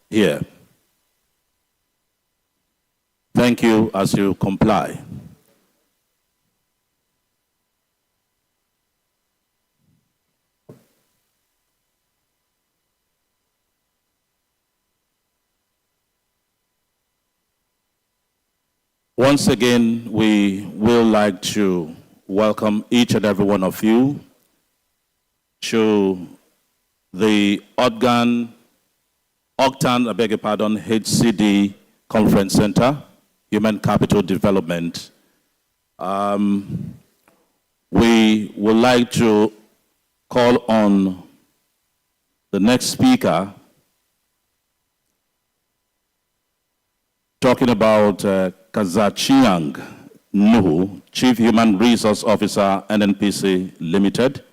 here. Thank you as you comply. Once again, we will like to welcome each and every one of you to the Ogtan, HCD Conference Center, Human Capital Development. We would like to call on the next speaker, talking about Kazachiang Nuhu, Chief Human Resource Officer, NNPC Limited.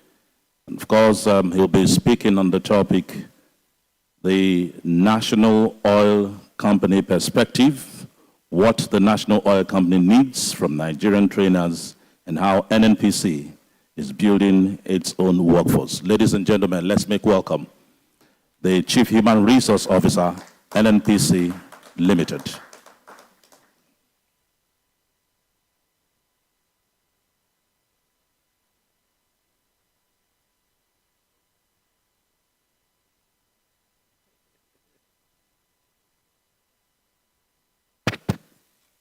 And of course, he'll be speaking on the topic, the National Oil Company Perspective, what the National Oil Company needs from Nigerian trainers, and how NNPC is building its own workforce. Ladies and gentlemen, let's make welcome the Chief Human Resource Officer, NNPC Limited.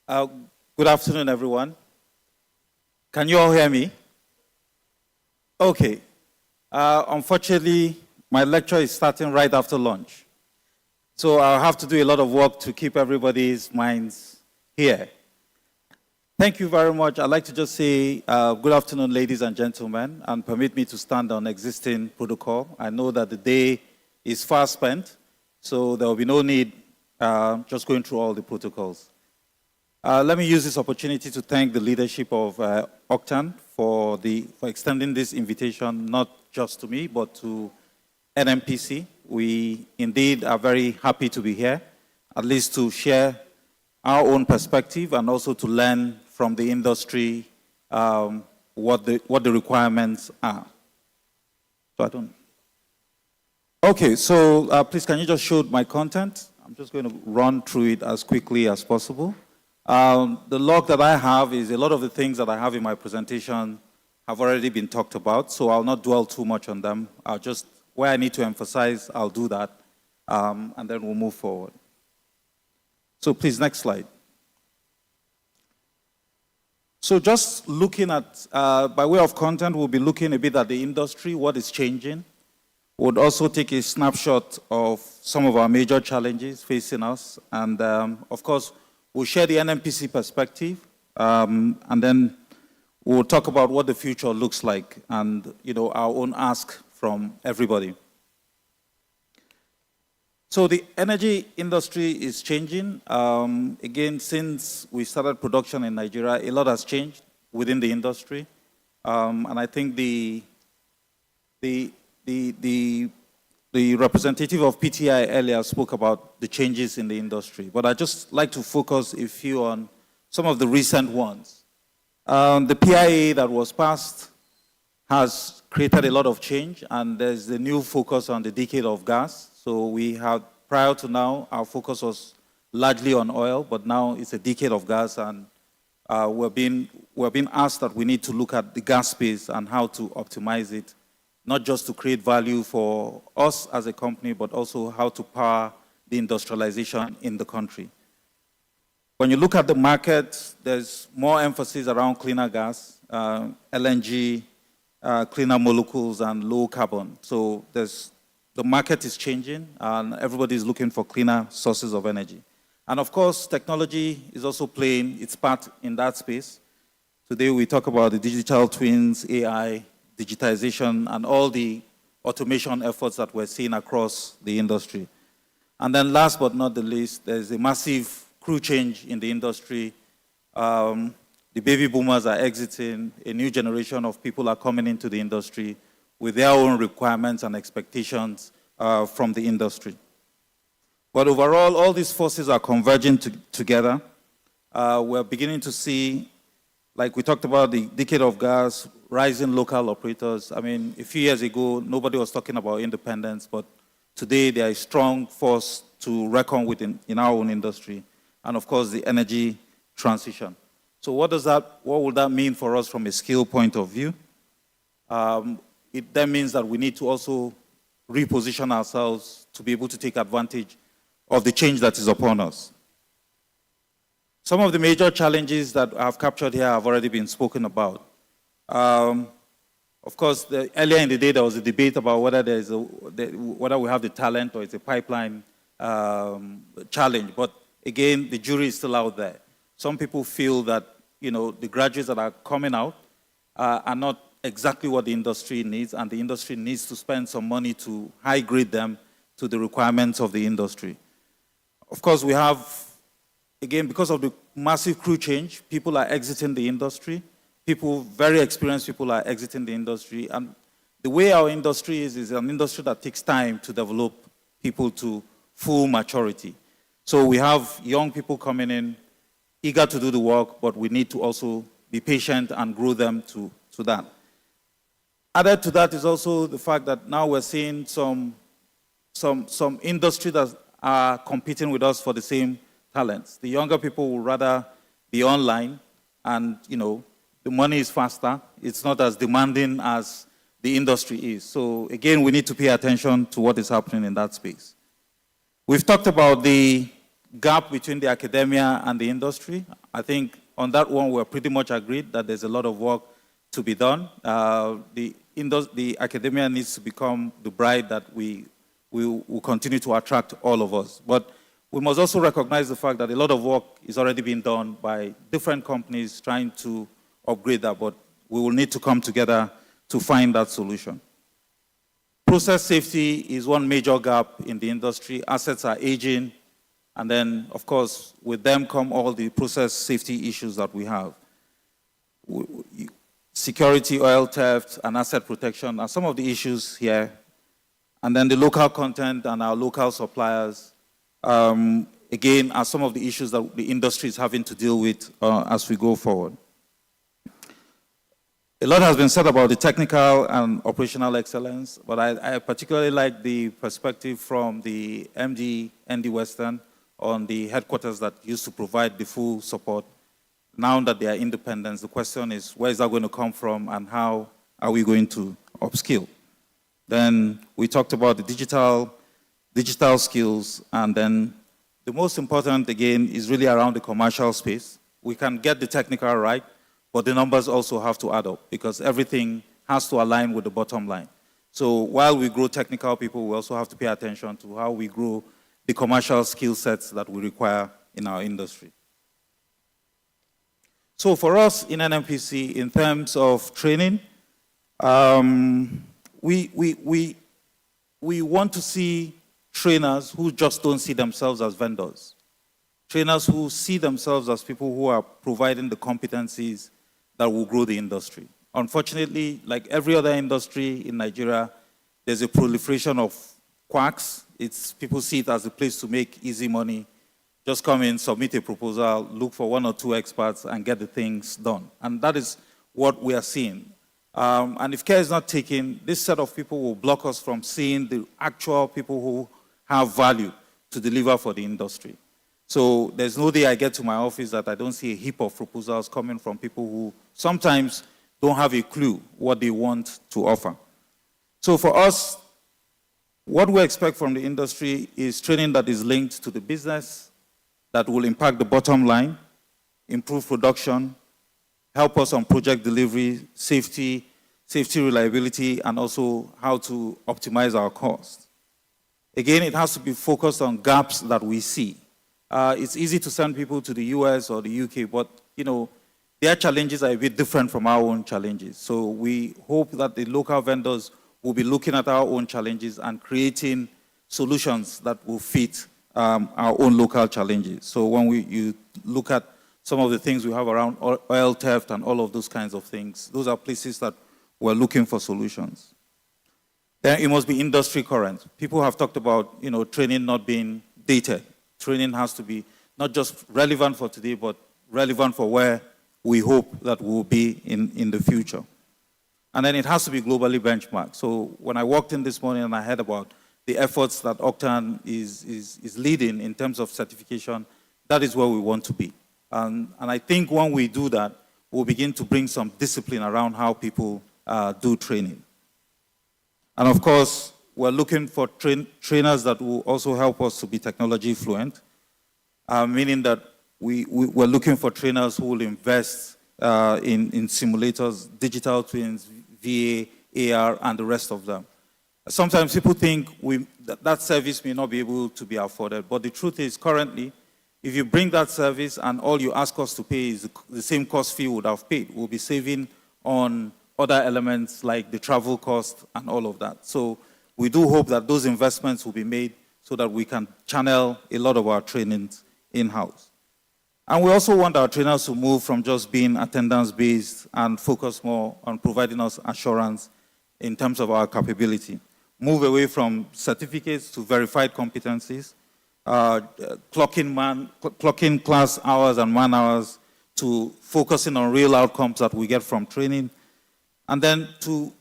Good afternoon, everyone. Can you all hear me? Okay. Unfortunately, my lecture is starting right after lunch. So I'll have to do a lot of work to keep everybody's minds here. Thank you very much. I'd like to just say good afternoon, ladies and gentlemen, and permit me to stand on existing protocol. I know that the day is far spent, so there will be no need just going through all the protocols. Let me use this opportunity to thank the leadership of Ogtan for extending this invitation, not just to me, but to NNPC. We indeed are very happy to be here, at least to share our own perspective and also to learn from the industry what the requirements are. Okay, so please can you just show my content? I'm just going to run through it as quickly as possible. The log that I have is a lot of the things that I have in my presentation have already been talked about, so I'll not dwell too much on them. I'll just, where I need to emphasize, I'll do that, and then we'll move forward. So please, next slide. So just looking at, by way of content, we'll be looking a bit at the industry, what is changing. We'll also take a snapshot of some of our major challenges facing us, and of course, we'll share the NNPC perspective, and then we'll talk about what the future looks like and our own ask from everybody. So the energy industry is changing. Again, since we started production in Nigeria, a lot has changed within the industry. And I think the representative of PTI earlier spoke about the changes in the industry, but I'd just like to focus a few on some of the recent ones. The PIA that was passed has created a lot of change, and there's a new focus on the decade of gas. So we have, prior to now, our focus was largely on oil, but now it's a decade of gas, and we're being asked that we need to look at the gas space and how to optimize it, not just to create value for us as a company, but also how to power the industrialization in the country. When you look at the market, there's more emphasis around cleaner gas, LNG, cleaner molecules, and low carbon. So the market is changing, and everybody is looking for cleaner sources of energy. And of course, technology is also playing its part in that space. Today, we talk about the digital twins, AI, digitization, and all the automation efforts that we're seeing across the industry. And then last but not the least, there's a massive crew change in the industry. The baby boomers are exiting. A new generation of people are coming into the industry with their own requirements and expectations from the industry. But overall, all these forces are converging together. We're beginning to see, like we talked about the decade of gas, rising local operators. I mean, a few years ago, nobody was talking about independence, but today there is strong force to reckon with in our own industry, and of course the energy transition. So what will that mean for us from a skill point of view? It then means that we need to also reposition ourselves to be able to take advantage of the change that is upon us. Some of the major challenges that I've captured here have already been spoken about. Of course, earlier in the day, there was a debate about whether whether we have the talent or it's a pipeline challenge. But again, the jury is still out there. Some people feel that the graduates that are coming out are not exactly what the industry needs, and the industry needs to spend some money to high grade them to the requirements of the industry. Of course, we have, again, because of the massive crew change, people are exiting the industry. Very experienced people are exiting the industry. And the way our industry is an industry that takes time to develop people to full maturity. So we have young people coming in, eager to do the work, but we need to also be patient and grow them to that. Added to that is also the fact that now we're seeing some industry that are competing with us for the same talents. The younger people will rather be online, and the money is faster. It's not as demanding as the industry is. So again, we need to pay attention to what is happening in that space. We've talked about the gap between the academia and the industry. I think on that one, we're pretty much agreed that there's a lot of work to be done. The academia needs to become the bride that we will continue to attract all of us. But we must also recognize the fact that a lot of work is already being done by different companies trying to upgrade that, but we will need to come together to find that solution. Process safety is one major gap in the industry. Assets are aging, and then, of course, with them come all the process safety issues that we have. Security, oil theft, and asset protection are some of the issues here. And then the local content and our local suppliers, again, are some of the issues that the industry is having to deal with as we go forward. A lot has been said about the technical and operational excellence, but I particularly like the perspective from the MD, ND Western, on the headquarters that used to provide the full support. Now that they are independent, the question is, where is that going to come from, and how are we going to upskill? Then we talked about the digital skills, and then the most important, again, is really around the commercial space. We can get the technical right, but the numbers also have to add up, because everything has to align with the bottom line. So while we grow technical people, we also have to pay attention to how we grow the commercial skill sets that we require in our industry. So for us in NNPC, in terms of training, we want to see trainers who just don't see themselves as vendors. Trainers who see themselves as people who are providing the competencies that will grow the industry. Unfortunately, like every other industry in Nigeria, there's a proliferation of quacks. People see it as a place to make easy money. Just come in, submit a proposal, look for one or two experts, and get the things done. And that is what we are seeing. And if care is not taken, this set of people will block us from seeing the actual people who have value to deliver for the industry. So there's no day I get to my office that I don't see a heap of proposals coming from people who sometimes don't have a clue what they want to offer. So for us, what we expect from the industry is training that is linked to the business, that will impact the bottom line, improve production, help us on project delivery, safety, reliability, and also how to optimize our costs. Again, it has to be focused on gaps that we see. It's easy to send people to the US or the UK, but their challenges are a bit different from our own challenges. So we hope that the local vendors will be looking at our own challenges and creating solutions that will fit our own local challenges. So when you look at some of the things we have around oil theft and all of those kinds of things, those are places that we're looking for solutions. Then it must be industry current. People have talked about training not being dated. Training has to be not just relevant for today, but relevant for where we hope that we'll be in the future. And then it has to be globally benchmarked. So when I walked in this morning and I heard about the efforts that Ogtan is leading in terms of certification, that is where we want to be. And I think when we do that, we'll begin to bring some discipline around how people do training. And of course, we're looking for trainers that will also help us to be technology fluent, meaning that we're looking for trainers who will invest in simulators, digital twins, VA, AR, and the rest of them. Sometimes people think that service may not be able to be afforded, but the truth is currently, if you bring that service and all you ask us to pay is the same cost fee we would have paid, we'll be saving on other elements like the travel cost and all of that. So we do hope that those investments will be made so that we can channel a lot of our trainings in-house. And we also want our trainers to move from just being attendance-based and focus more on providing us assurance in terms of our capability. Move away from certificates to verified competencies, clocking class hours and man hours to focusing on real outcomes that we get from training, and then to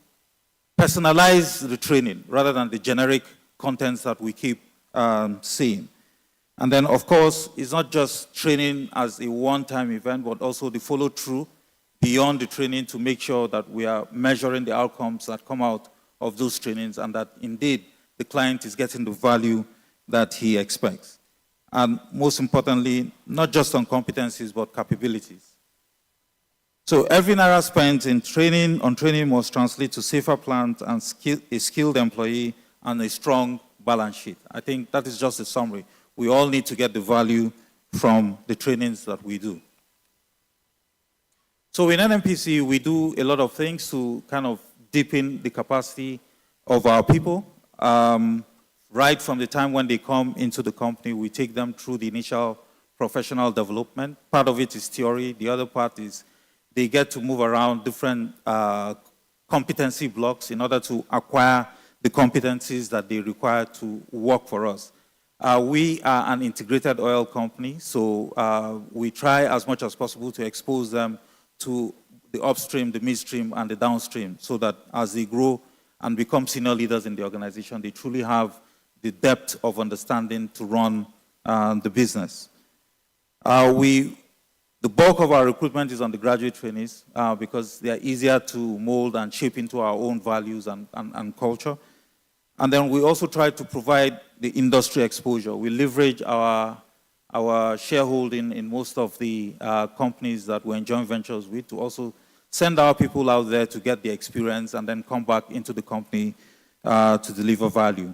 personalize the training rather than the generic contents that we keep seeing. And then, of course, it's not just training as a one-time event, but also the follow-through beyond the training to make sure that we are measuring the outcomes that come out of those trainings and that, indeed, the client is getting the value that he expects. And most importantly, not just on competencies, but capabilities. So every naira spent on training must translate to safer plans and a skilled employee and a strong balance sheet. I think that is just a summary. We all need to get the value from the trainings that we do. So in NMPC, we do a lot of things to kind of deepen the capacity of our people. Right from the time when they come into the company, we take them through the initial professional development. Part of it is theory. The other part is they get to move around different competency blocks in order to acquire the competencies that they require to work for us. We are an integrated oil company, so we try as much as possible to expose them to the upstream, the midstream, and the downstream, so that as they grow and become senior leaders in the organization, they truly have the depth of understanding to run the business. The bulk of our recruitment is on the graduate trainees because they are easier to mold and shape into our own values and culture. And then we also try to provide the industry exposure. We leverage our shareholding in most of the companies that we're in joint ventures with to also send our people out there to get the experience and then come back into the company to deliver value.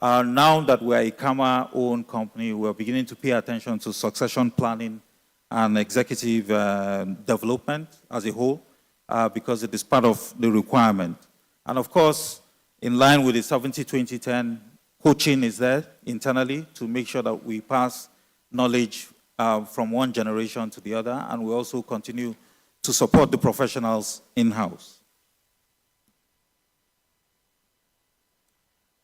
Now that we're a Kama-owned company, we're beginning to pay attention to succession planning and executive development as a whole because it is part of the requirement. And of course, in line with the 70-20-10, coaching is there internally to make sure that we pass knowledge from one generation to the other, and we also continue to support the professionals in-house.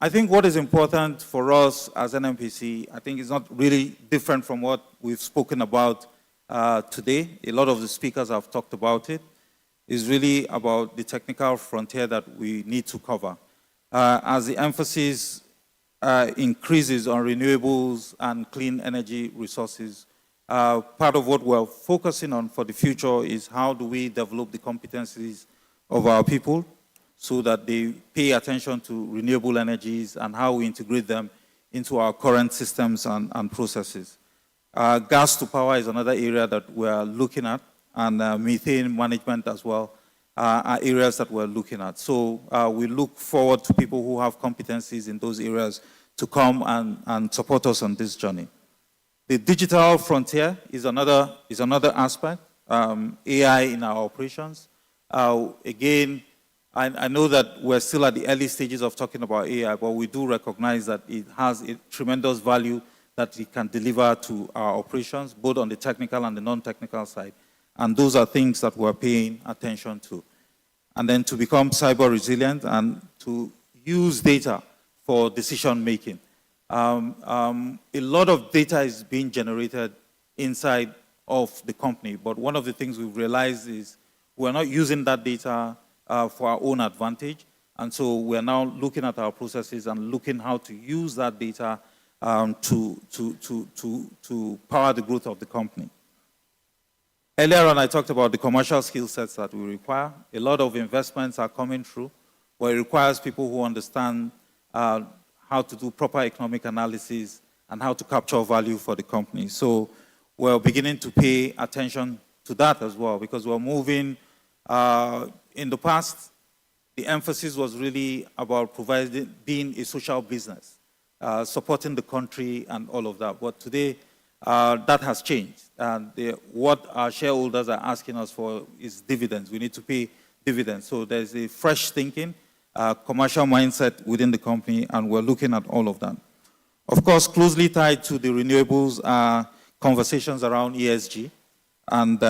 I think what is important for us as NMPC, I think is not really different from what we've spoken about today. A lot of the speakers have talked about it. Is really about the technical frontier that we need to cover. As the emphasis increases on renewables and clean energy resources, part of what we're focusing on for the future is how do we develop the competencies of our people so that they pay attention to renewable energies and how we integrate them into our current systems and processes. Gas to power is another area that we're looking at, and methane management as well are areas that we're looking at. So we look forward to people who have competencies in those areas to come and support us on this journey. The digital frontier is another aspect, AI in our operations. Again, I know that we're still at the early stages of talking about AI, but we do recognize that it has a tremendous value that it can deliver to our operations, both on the technical and the non-technical side. And those are things that we're paying attention to. And then to become cyber resilient and to use data for decision making. A lot of data is being generated inside of the company, but one of the things we've realized is we're not using that data for our own advantage, And so we're now looking at our processes and looking how to use that data to power the growth of the company. Earlier on, I talked about the commercial skill sets that we require. A lot of investments are coming through, where it requires people who understand how to do proper economic analysis and how to capture value for the company. So we're beginning to pay attention to that as well, because we're moving. In the past, the emphasis was really about being a social business, supporting the country and all of that. But today, that has changed. And what our shareholders are asking us for is dividends. We need to pay dividends. So there's a fresh thinking, commercial mindset within the company, and we're looking at all of that. Of course, closely tied to the renewables are conversations around ESG and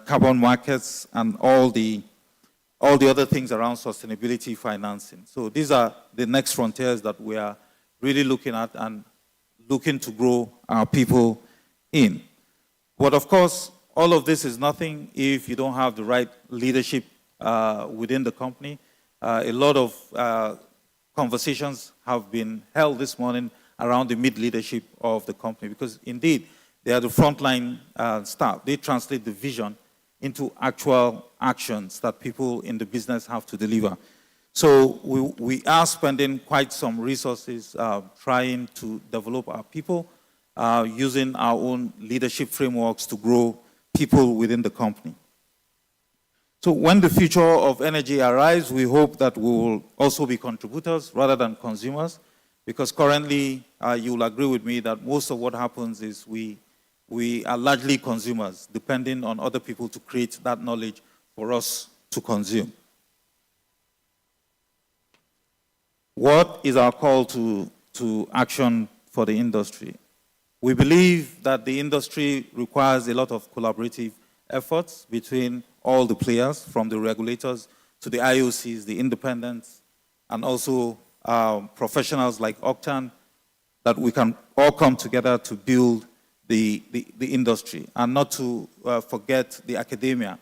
carbon markets and all the other things around sustainability financing. So these are the next frontiers that we are really looking at and looking to grow our people in. But of course, all of this is nothing if you don't have the right leadership within the company. A lot of conversations have been held this morning around the mid-leadership of the company, because indeed, they are the frontline staff. They translate the vision into actual actions that people in the business have to deliver. So we are spending quite some resources trying to develop our people, using our own leadership frameworks to grow people within the company. So when the future of energy arrives, we hope that we will also be contributors rather than consumers, because currently, you will agree with me that most of what happens is we are largely consumers, depending on other people to create that knowledge for us to consume. What is our call to action for the industry? We believe that the industry requires a lot of collaborative efforts between all the players, from the regulators to the IOCs, the independents, and also professionals like Ogtan, that we can all come together to build the industry, and not to forget the academia.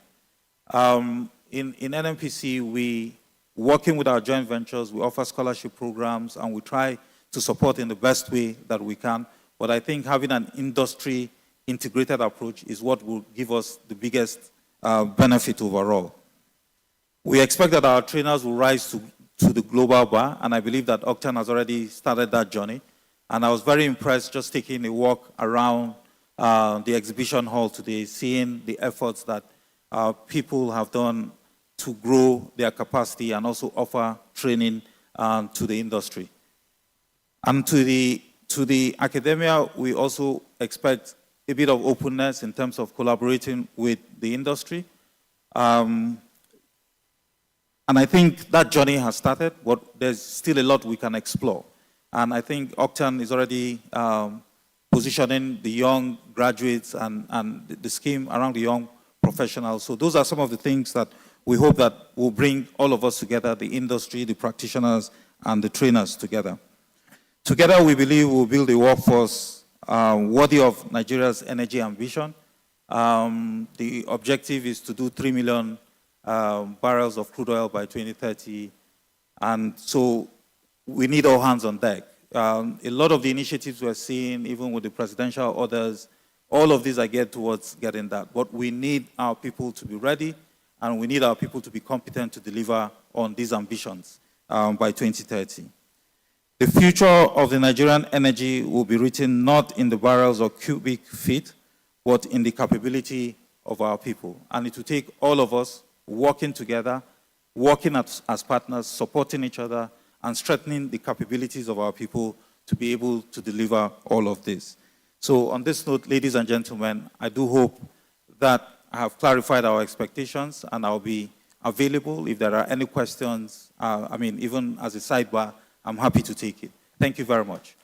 In NNPC, working with our joint ventures, we offer scholarship programs, and we try to support in the best way that we can. But I think having an industry integrated approach is what will give us the biggest benefit overall. We expect that our trainers will rise to the global bar, and I believe that Ogtan has already started that journey. And I was very impressed just taking a walk around the exhibition hall today, seeing the efforts that people have done to grow their capacity and also offer training to the industry. And to the academia, we also expect a bit of openness in terms of collaborating with the industry. And I think that journey has started, but there's still a lot we can explore. And I think Ogtan is already positioning the young graduates and the scheme around the young professionals. So those are some of the things that we hope that will bring all of us together, the industry, the practitioners, and the trainers together. Together, we believe we'll build a workforce worthy of Nigeria's energy ambition. The objective is to do 3 million barrels of crude oil by 2030. And so we need all hands on deck. A lot of the initiatives we're seeing, even with the presidential orders, all of these are geared towards getting that. But we need our people to be ready, and we need our people to be competent to deliver on these ambitions by 2030. The future of the Nigerian energy will be written not in the barrels or cubic feet, but in the capability of our people. And it will take all of us working together, working as partners, supporting each other, and strengthening the capabilities of our people to be able to deliver all of this. So on this note, ladies and gentlemen, I do hope that I have clarified our expectations, and I'll be available if there are any questions. Even as a sidebar, I'm happy to take it. Thank you very much.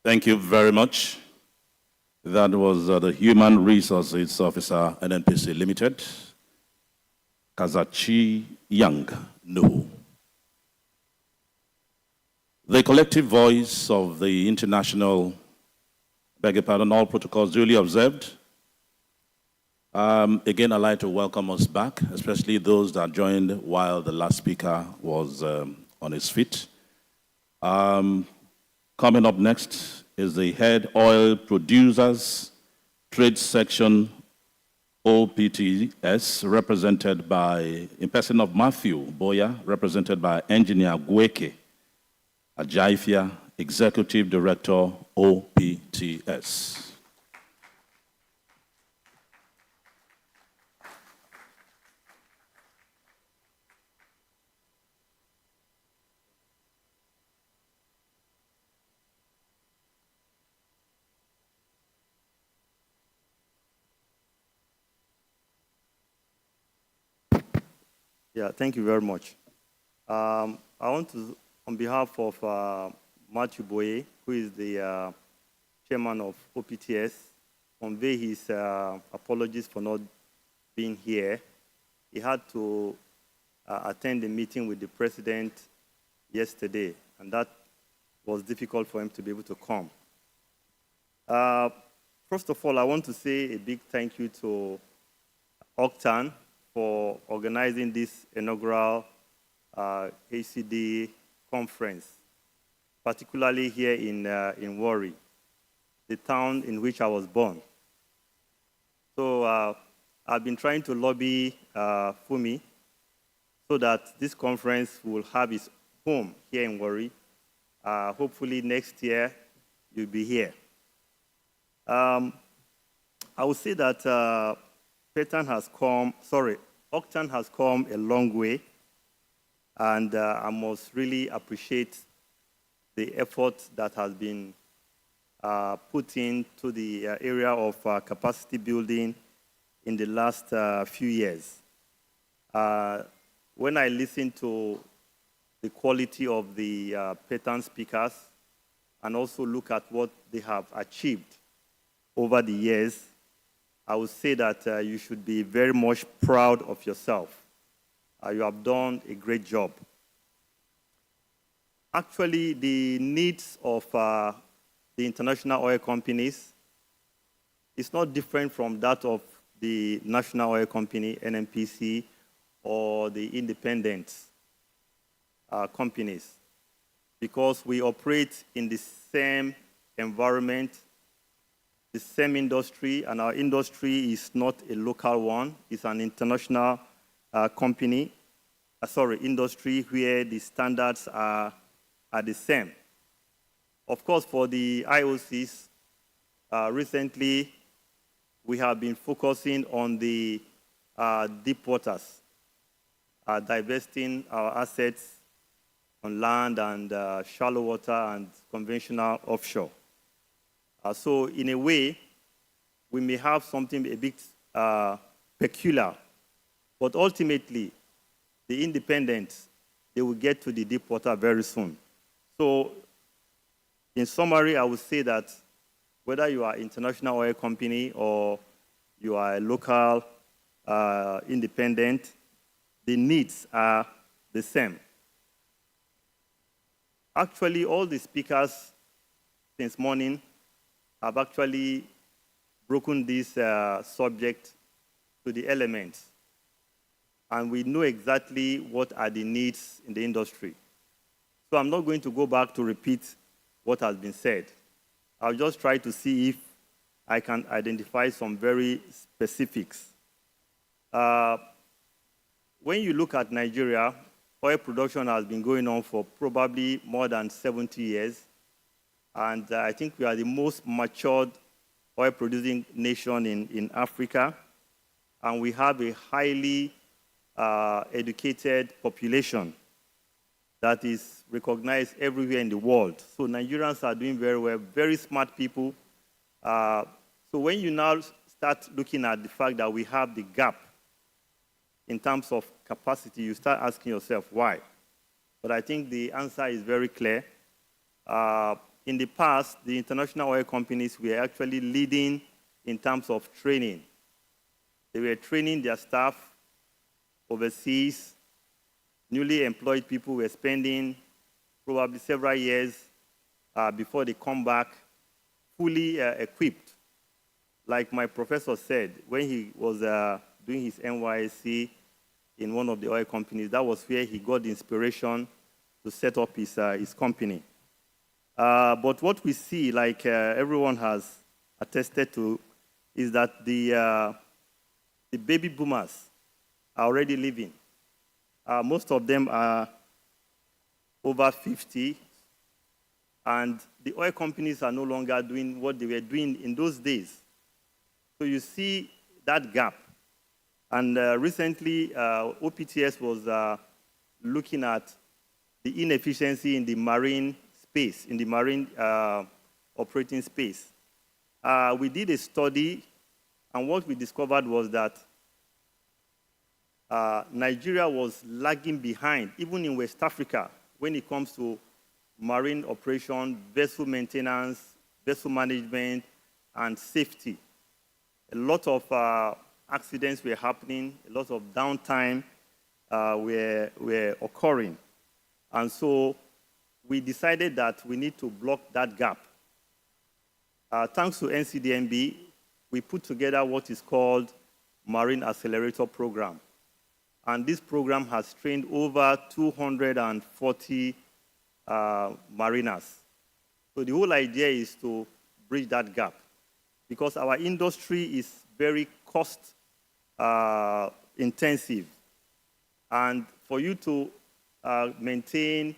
Thank you very much. That was the Human Resources Officer, NNPC Limited, Kazachi Young Nuhu. The collective voice of the international Beg your pardon, all protocols duly observed. Again, I'd like to welcome us back, especially those that joined while the last speaker was on his feet. Coming up next is the Head Oil Producers Trade Section OPTS, represented by, in person of Matthew Boya, represented by Engineer Gweke Ajaifia, Executive Director, OPTS. Yeah, thank you very much. I want to, on behalf of Matthew Boye, who is the chairman of OPTS, convey his apologies for not being here. He had to attend a meeting with the president yesterday, and that was difficult for him to be able to come. First of all, I want to say a big thank you to Ogtan for organizing this inaugural ACD conference, particularly here in Warri, the town in which I was born. So I've been trying to lobby Fumi so that this conference will have its home here in Warri. Hopefully next year you'll be here. I would say that Ogtan has come a long way, and I must really appreciate the effort that has been put into the area of capacity building in the last few years. When I listen to the quality of the pattern speakers and also look at what they have achieved over the years, I would say that you should be very much proud of yourself. You have done a great job. Actually, the needs of the international oil companies is not different from that of the national oil company, NNPC, or the independent companies, because we operate in the same environment, the same industry, and our industry is not a local one. It's an international industry where the standards are the same. Of course, for the IOCs, recently we have been focusing on the deep waters, divesting our assets on land and shallow water and conventional offshore. So in a way, we may have something a bit peculiar, but ultimately, the independents, they will get to the deep water very soon. So in summary, I would say that whether you are an international oil company or you are a local independent, the needs are the same. Actually, all the speakers since morning have actually broken this subject to the elements. And we know exactly what are the needs in the industry. So I'm not going to go back to repeat what has been said. I'll just try to see if I can identify some very specifics. When you look at Nigeria, oil production has been going on for probably more than 70 years. And I think we are the most matured oil-producing nation in Africa. And we have a highly educated population that is recognized everywhere in the world. So Nigerians are doing very well, very smart people. So when you now start looking at the fact that we have the gap in terms of capacity, you start asking yourself why. But I think the answer is very clear. In the past, the international oil companies were actually leading in terms of training. They were training their staff overseas. Newly employed people were spending probably several years before they come back fully equipped. Like my professor said, when he was doing his NYSC in one of the oil companies, that was where he got the inspiration to set up his company. But what we see, like everyone has attested to, is that the baby boomers are already living. Most of them are over 50, and the oil companies are no longer doing what they were doing in those days. So you see that gap. And recently, OPTS was looking at the inefficiency in the marine space, in the marine operating space. We did a study, and what we discovered was that Nigeria was lagging behind, even in West Africa, when it comes to marine operation, vessel maintenance, vessel management, and safety. A lot of accidents were happening, a lot of downtime were occurring. And so we decided that we need to block that gap. Thanks to NCDMB, we put together what is called Marine Accelerator Program. And this program has trained over 240 mariners. So the whole idea is to bridge that gap, because our industry is very cost intensive. And for you to maintain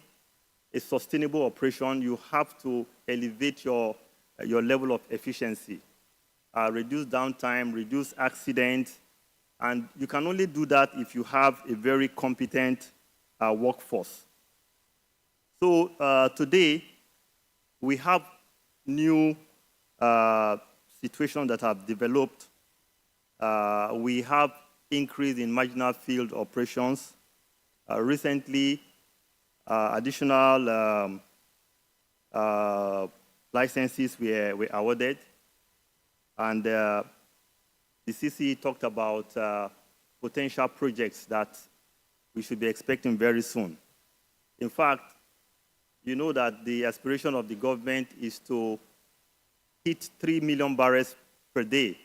a sustainable operation, you have to elevate your level of efficiency, reduce downtime, reduce accidents, and you can only do that if you have a very competent workforce. So today, we have new situations that have developed. We have increase in marginal field operations. Recently, additional licenses were awarded, and the CC talked about potential projects that we should be expecting very soon. In fact, you know that the aspiration of the government is to hit 3 million barrels per day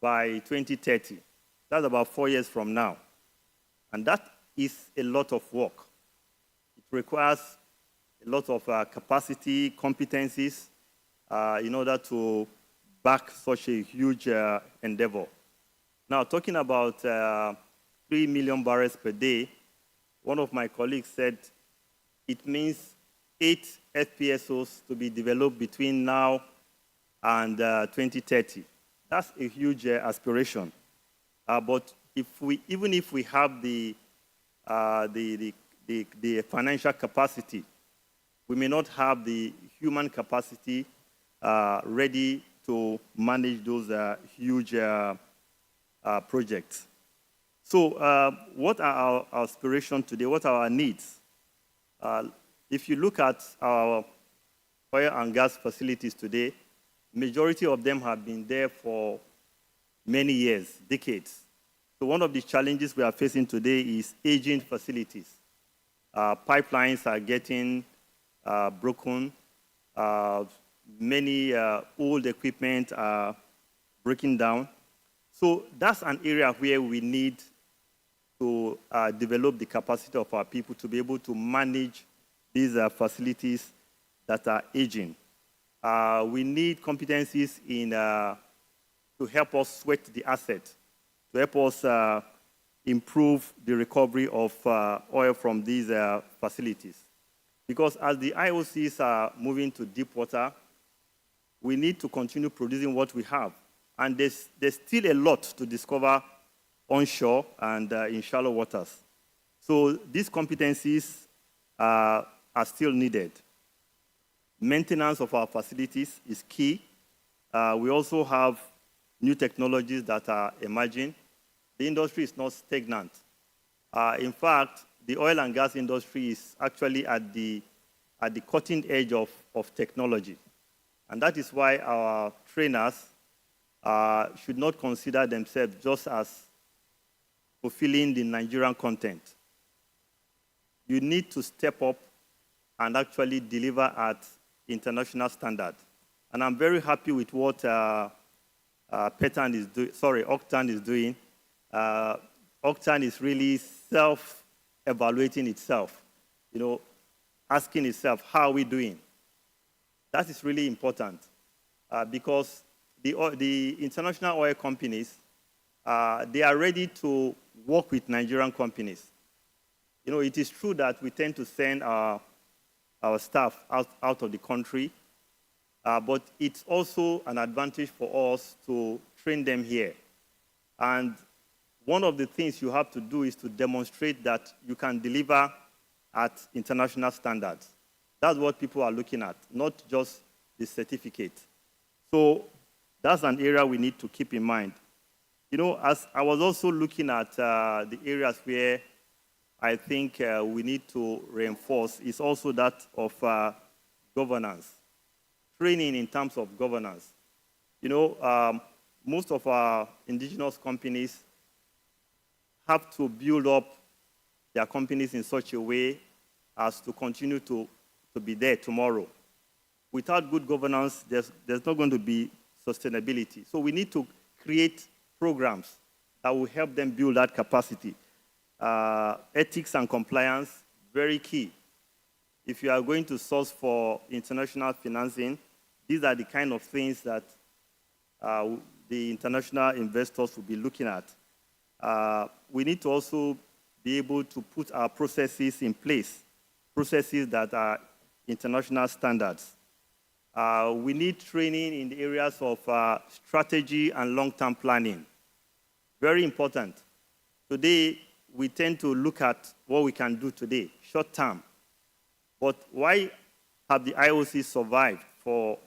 by 2030. That's about 4 years from now. And that is a lot of work. It requires a lot of capacity, competencies in order to back such a huge endeavor. Now, talking about 3 million barrels per day, one of my colleagues said it means 8 FPSOs to be developed between now and 2030. That's a huge aspiration. But even if we have the financial capacity, we may not have the human capacity ready to manage those huge projects. So what are our aspirations today? What are our needs? If you look at our oil and gas facilities today, majority of them have been there for many years, decades. So one of the challenges we are facing today is aging facilities. Pipelines are getting broken. Many old equipment are breaking down. So that's an area where we need to develop the capacity of our people to be able to manage these facilities that are aging. We need competencies to help us sweat the asset, to help us improve the recovery of oil from these facilities. Because as the IOCs are moving to deep water, we need to continue producing what we have. And there's still a lot to discover onshore and in shallow waters. So these competencies are still needed. Maintenance of our facilities is key. We also have new technologies that are emerging. The industry is not stagnant. In fact, the oil and gas industry is actually at the cutting edge of technology. And that is why our trainers should not consider themselves just as fulfilling the Nigerian content. You need to step up and actually deliver at international standard. And I'm very happy with what Ogtan is doing. Ogtan is really self-evaluating itself, asking itself, how are we doing? That is really important because the international oil companies, they are ready to work with Nigerian companies. It is true that we tend to send our staff out of the country, but it's also an advantage for us to train them here. And one of the things you have to do is to demonstrate that you can deliver at international standards. That's what people are looking at, not just the certificate. So that's an area we need to keep in mind. As I was also looking at the areas where I think we need to reinforce is also that of governance, training in terms of governance. Most of our indigenous companies have to build up their companies in such a way as to continue to be there tomorrow. Without good governance, there's not going to be sustainability. So we need to create programs that will help them build that capacity. Ethics and compliance, very key. If you are going to source for international financing, these are the kind of things that the international investors will be looking at. We need to also be able to put our processes in place, processes that are international standards. We need training in the areas of strategy and long-term planning. Very important. Today, we tend to look at what we can do today, short-term. But why have the IOCs survived for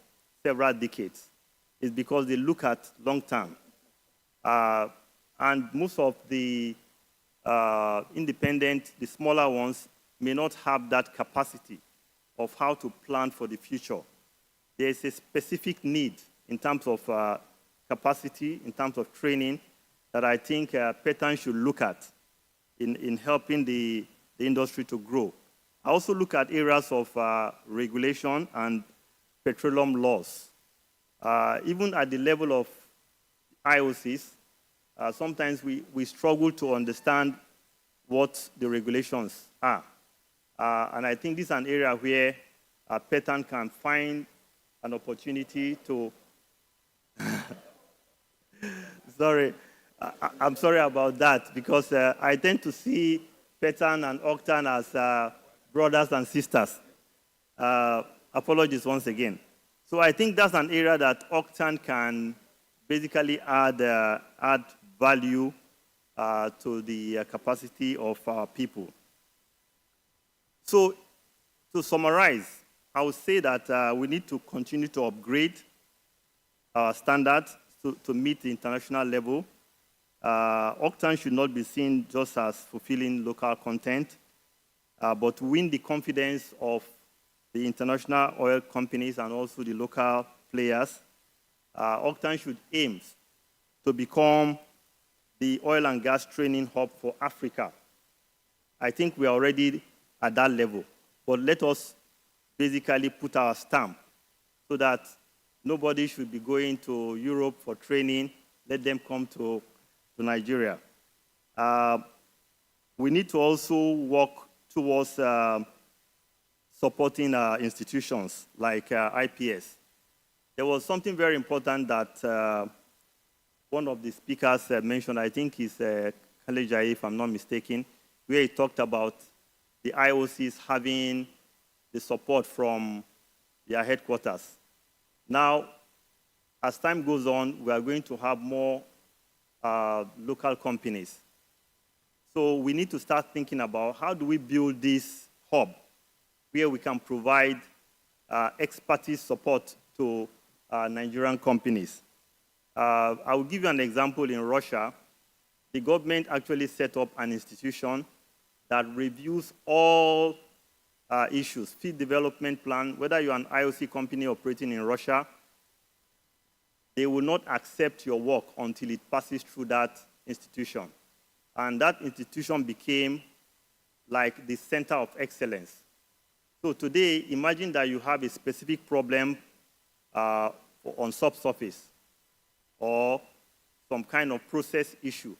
several decades? It's because they look at long-term. And most of the independent, the smaller ones, may not have that capacity of how to plan for the future. There's a specific need in terms of capacity, in terms of training, that I think Petan should look at in helping the industry to grow. I also look at areas of regulation and petroleum laws. Even at the level of IOCs, sometimes we struggle to understand what the regulations are. And I think this is an area where Petan can find an opportunity to... Sorry, I'm sorry about that, because I tend to see Petan and Ogtan as brothers and sisters. Apologies once again. So I think that's an area that Ogtan can basically add value to the capacity of our people. So to summarize, I would say that we need to continue to upgrade our standards to meet the international level. Ogtan should not be seen just as fulfilling local content, but win the confidence of the international oil companies and also the local players. Ogtan should aim to become the oil and gas training hub for Africa. I think we are already at that level, but let us basically put our stamp so that nobody should be going to Europe for training. Let them come to Nigeria. We need to also work towards supporting institutions like IPS. There was something very important that one of the speakers mentioned, I think is Khalejai, if I'm not mistaken, where he talked about the IOCs having the support from their headquarters. Now, as time goes on, we are going to have more local companies. So we need to start thinking about how do we build this hub where we can provide expertise support to Nigerian companies. I will give you an example. In Russia, the government actually set up an institution that reviews all issues, field development plan, whether you're an IOC company operating in Russia, they will not accept your work until it passes through that institution. And that institution became like the center of excellence. So today, imagine that you have a specific problem on subsurface or some kind of process issue,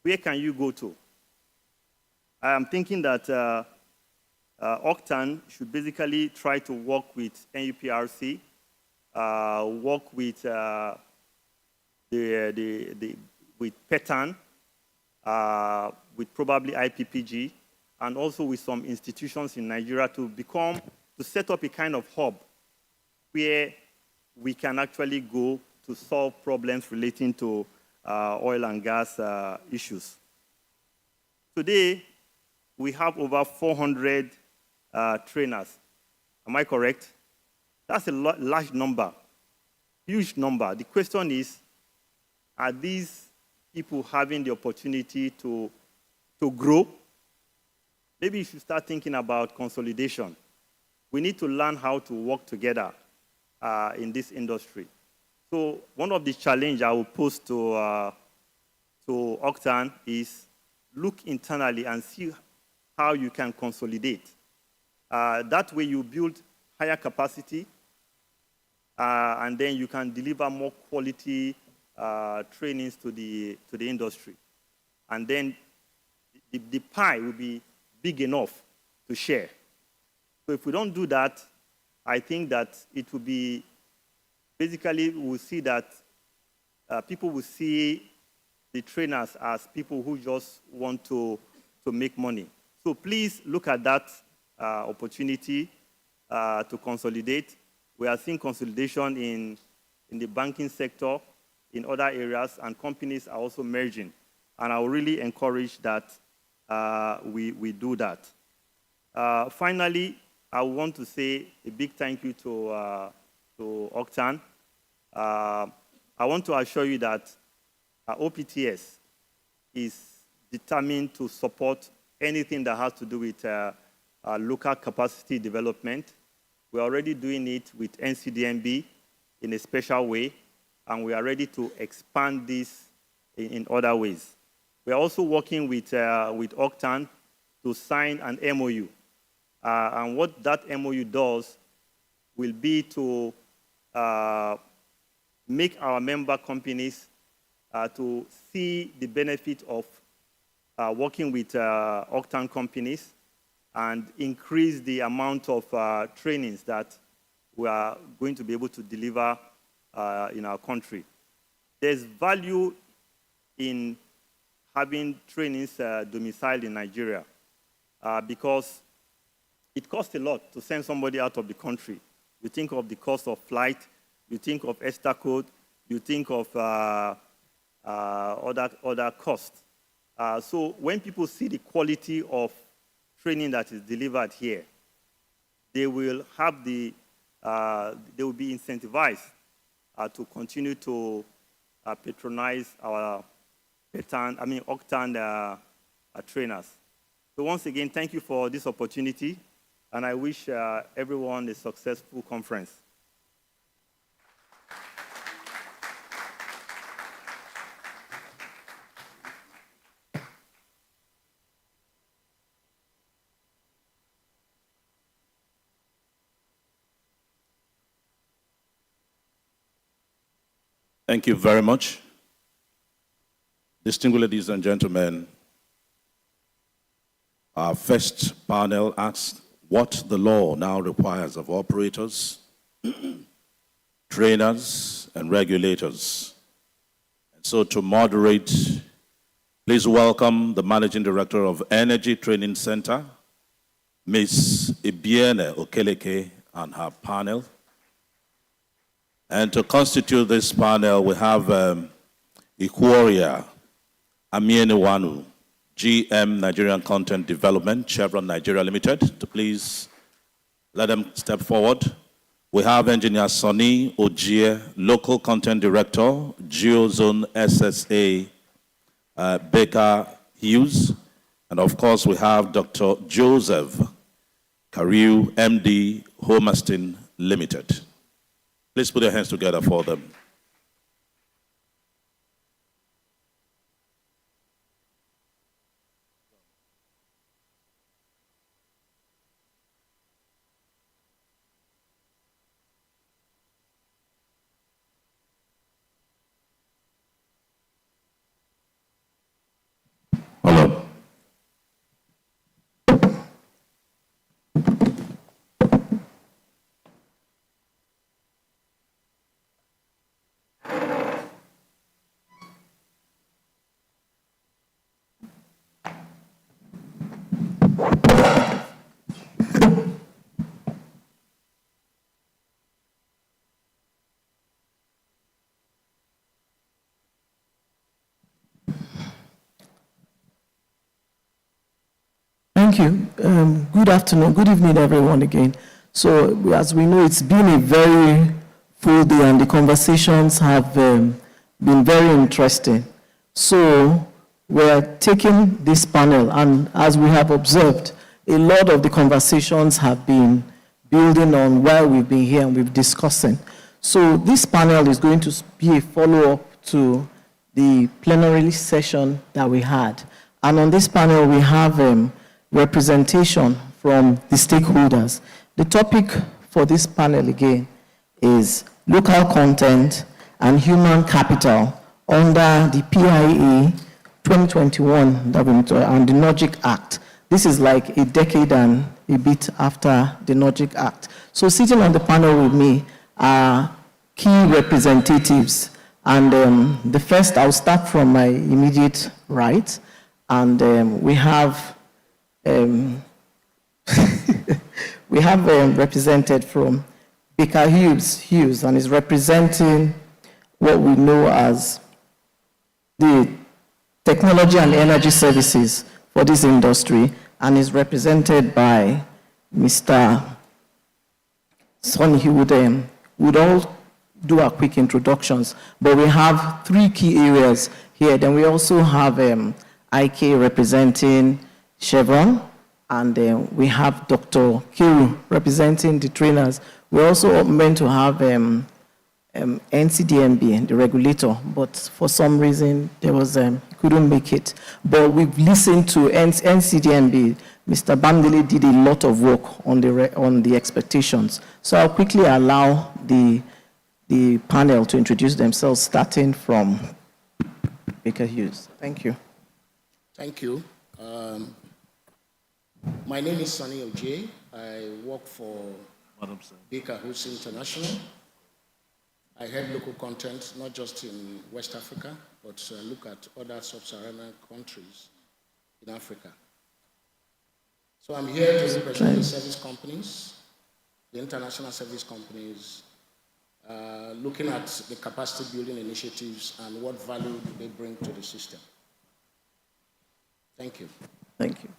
where can you go to? I am thinking that Ogtan should basically try to work with NUPRC, work with with PETAN, with probably IPPG, and also with some institutions in Nigeria to set up a kind of hub where we can actually go to solve problems relating to oil and gas issues. Today, we have over 400 trainers. Am I correct? That's a large number, huge number. The question is, are these people having the opportunity to grow? Maybe you should start thinking about consolidation. We need to learn how to work together in this industry. So one of the challenges I will pose to Ogtan is look internally and see how you can consolidate. That way you build higher capacity, and then you can deliver more quality trainings to the industry. And then the pie will be big enough to share. So if we don't do that, I think that it will be, basically we'll see that people will see the trainers as people who just want to make money. So please look at that opportunity to consolidate. We are seeing consolidation in the banking sector, in other areas, and companies are also merging. And I will really encourage that we do that. Finally, I want to say a big thank you to Ogtan. I want to assure you that OPTS is determined to support anything that has to do with local capacity development. We're already doing it with NCDMB in a special way, and we are ready to expand this in other ways. We are also working with Ogtan to sign an MOU. And what that MOU does will be to make our member companies to see the benefit of working with Ogtan companies and increase the amount of trainings that we are going to be able to deliver in our country. There's value in having trainings domiciled in Nigeria because it costs a lot to send somebody out of the country. You think of the cost of flight, you think of ESTA code, you think of other costs. So when people see the quality of training that is delivered here, they will be incentivized to continue to patronize our Ogtan trainers. So once again, thank you for this opportunity, and I wish everyone a successful conference. Thank you very much. Distinguished ladies and gentlemen, our first panel asks what the law now requires of operators, trainers, and regulators. And so to moderate, please welcome the Managing Director of Energy Training Center, Ms. Ibiene Okeleke, and her panel. And to constitute this panel, we have Ikworia Amienewanu, GM Nigerian Content Development, Chevron Nigeria Limited, to please let them step forward. We have Engineer Sonny Ojie, Local Content Director, GeoZone SSA, Baker Hughes. And of course, we have Dr. Joseph Kariu, MD, Homerston Limited. Please put your hands together for them. Thank you. Good afternoon, good evening, everyone again. So, as we know, it's been a very full day and the conversations have been very interesting. So, we're taking this panel, and as we have observed, a lot of the conversations have been building on while we've been here and we've discussing. So, this panel is going to be a follow-up to the plenary session that we had. And on this panel, we have representation from the stakeholders. The topic for this panel again is local content and human capital under the PIA 2021 and the NOGIC Act. This is like a decade and a bit after the NOGIC Act. So sitting on the panel with me are key representatives. And the first, I'll start from my immediate right. And we have represented from Baker Hughes, and is representing what we know as the technology and energy services for this industry, and is represented by Mr. Sonny. He would all do our quick introductions, but we have three key areas here. Then we also have IK representing Chevron, and we have Dr. Kiru representing the trainers. We're also meant to have NCDMB, the regulator, but for some reason there was couldn't make it. But we've listened to NCDMB. Mr. Bamdele did a lot of work on the expectations. So I'll quickly allow the panel to introduce themselves, starting from Baker Hughes. Thank you. Thank you. My name is Sonny Oj. I work for Baker Hughes International. I head local content, not just in West Africa, but look at other sub-Saharan countries in Africa. So I'm here to represent the service companies, the international service companies, looking at the capacity building initiatives and what value do they bring to the system. Thank you. Thank you.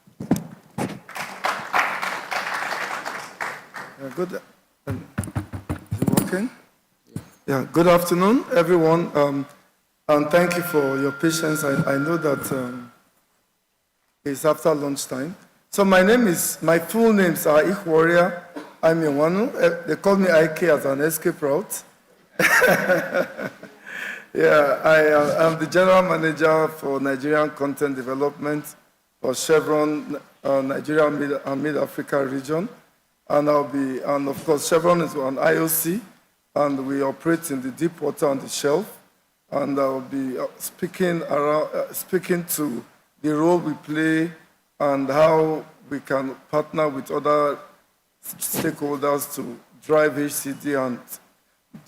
Good. Is it working? Yeah. Good afternoon, everyone, and thank you for your patience. I know that it's after lunchtime. So my full names are Ik Warrior Amiwanu. They call me IK as an escape route. Yeah, I am the general manager for Nigerian content development for Chevron, Nigeria and Mid-Africa region. And of course, Chevron is an IOC, and we operate in the deep water on the shelf. And I'll be speaking to the role we play and how we can partner with other stakeholders to drive HCD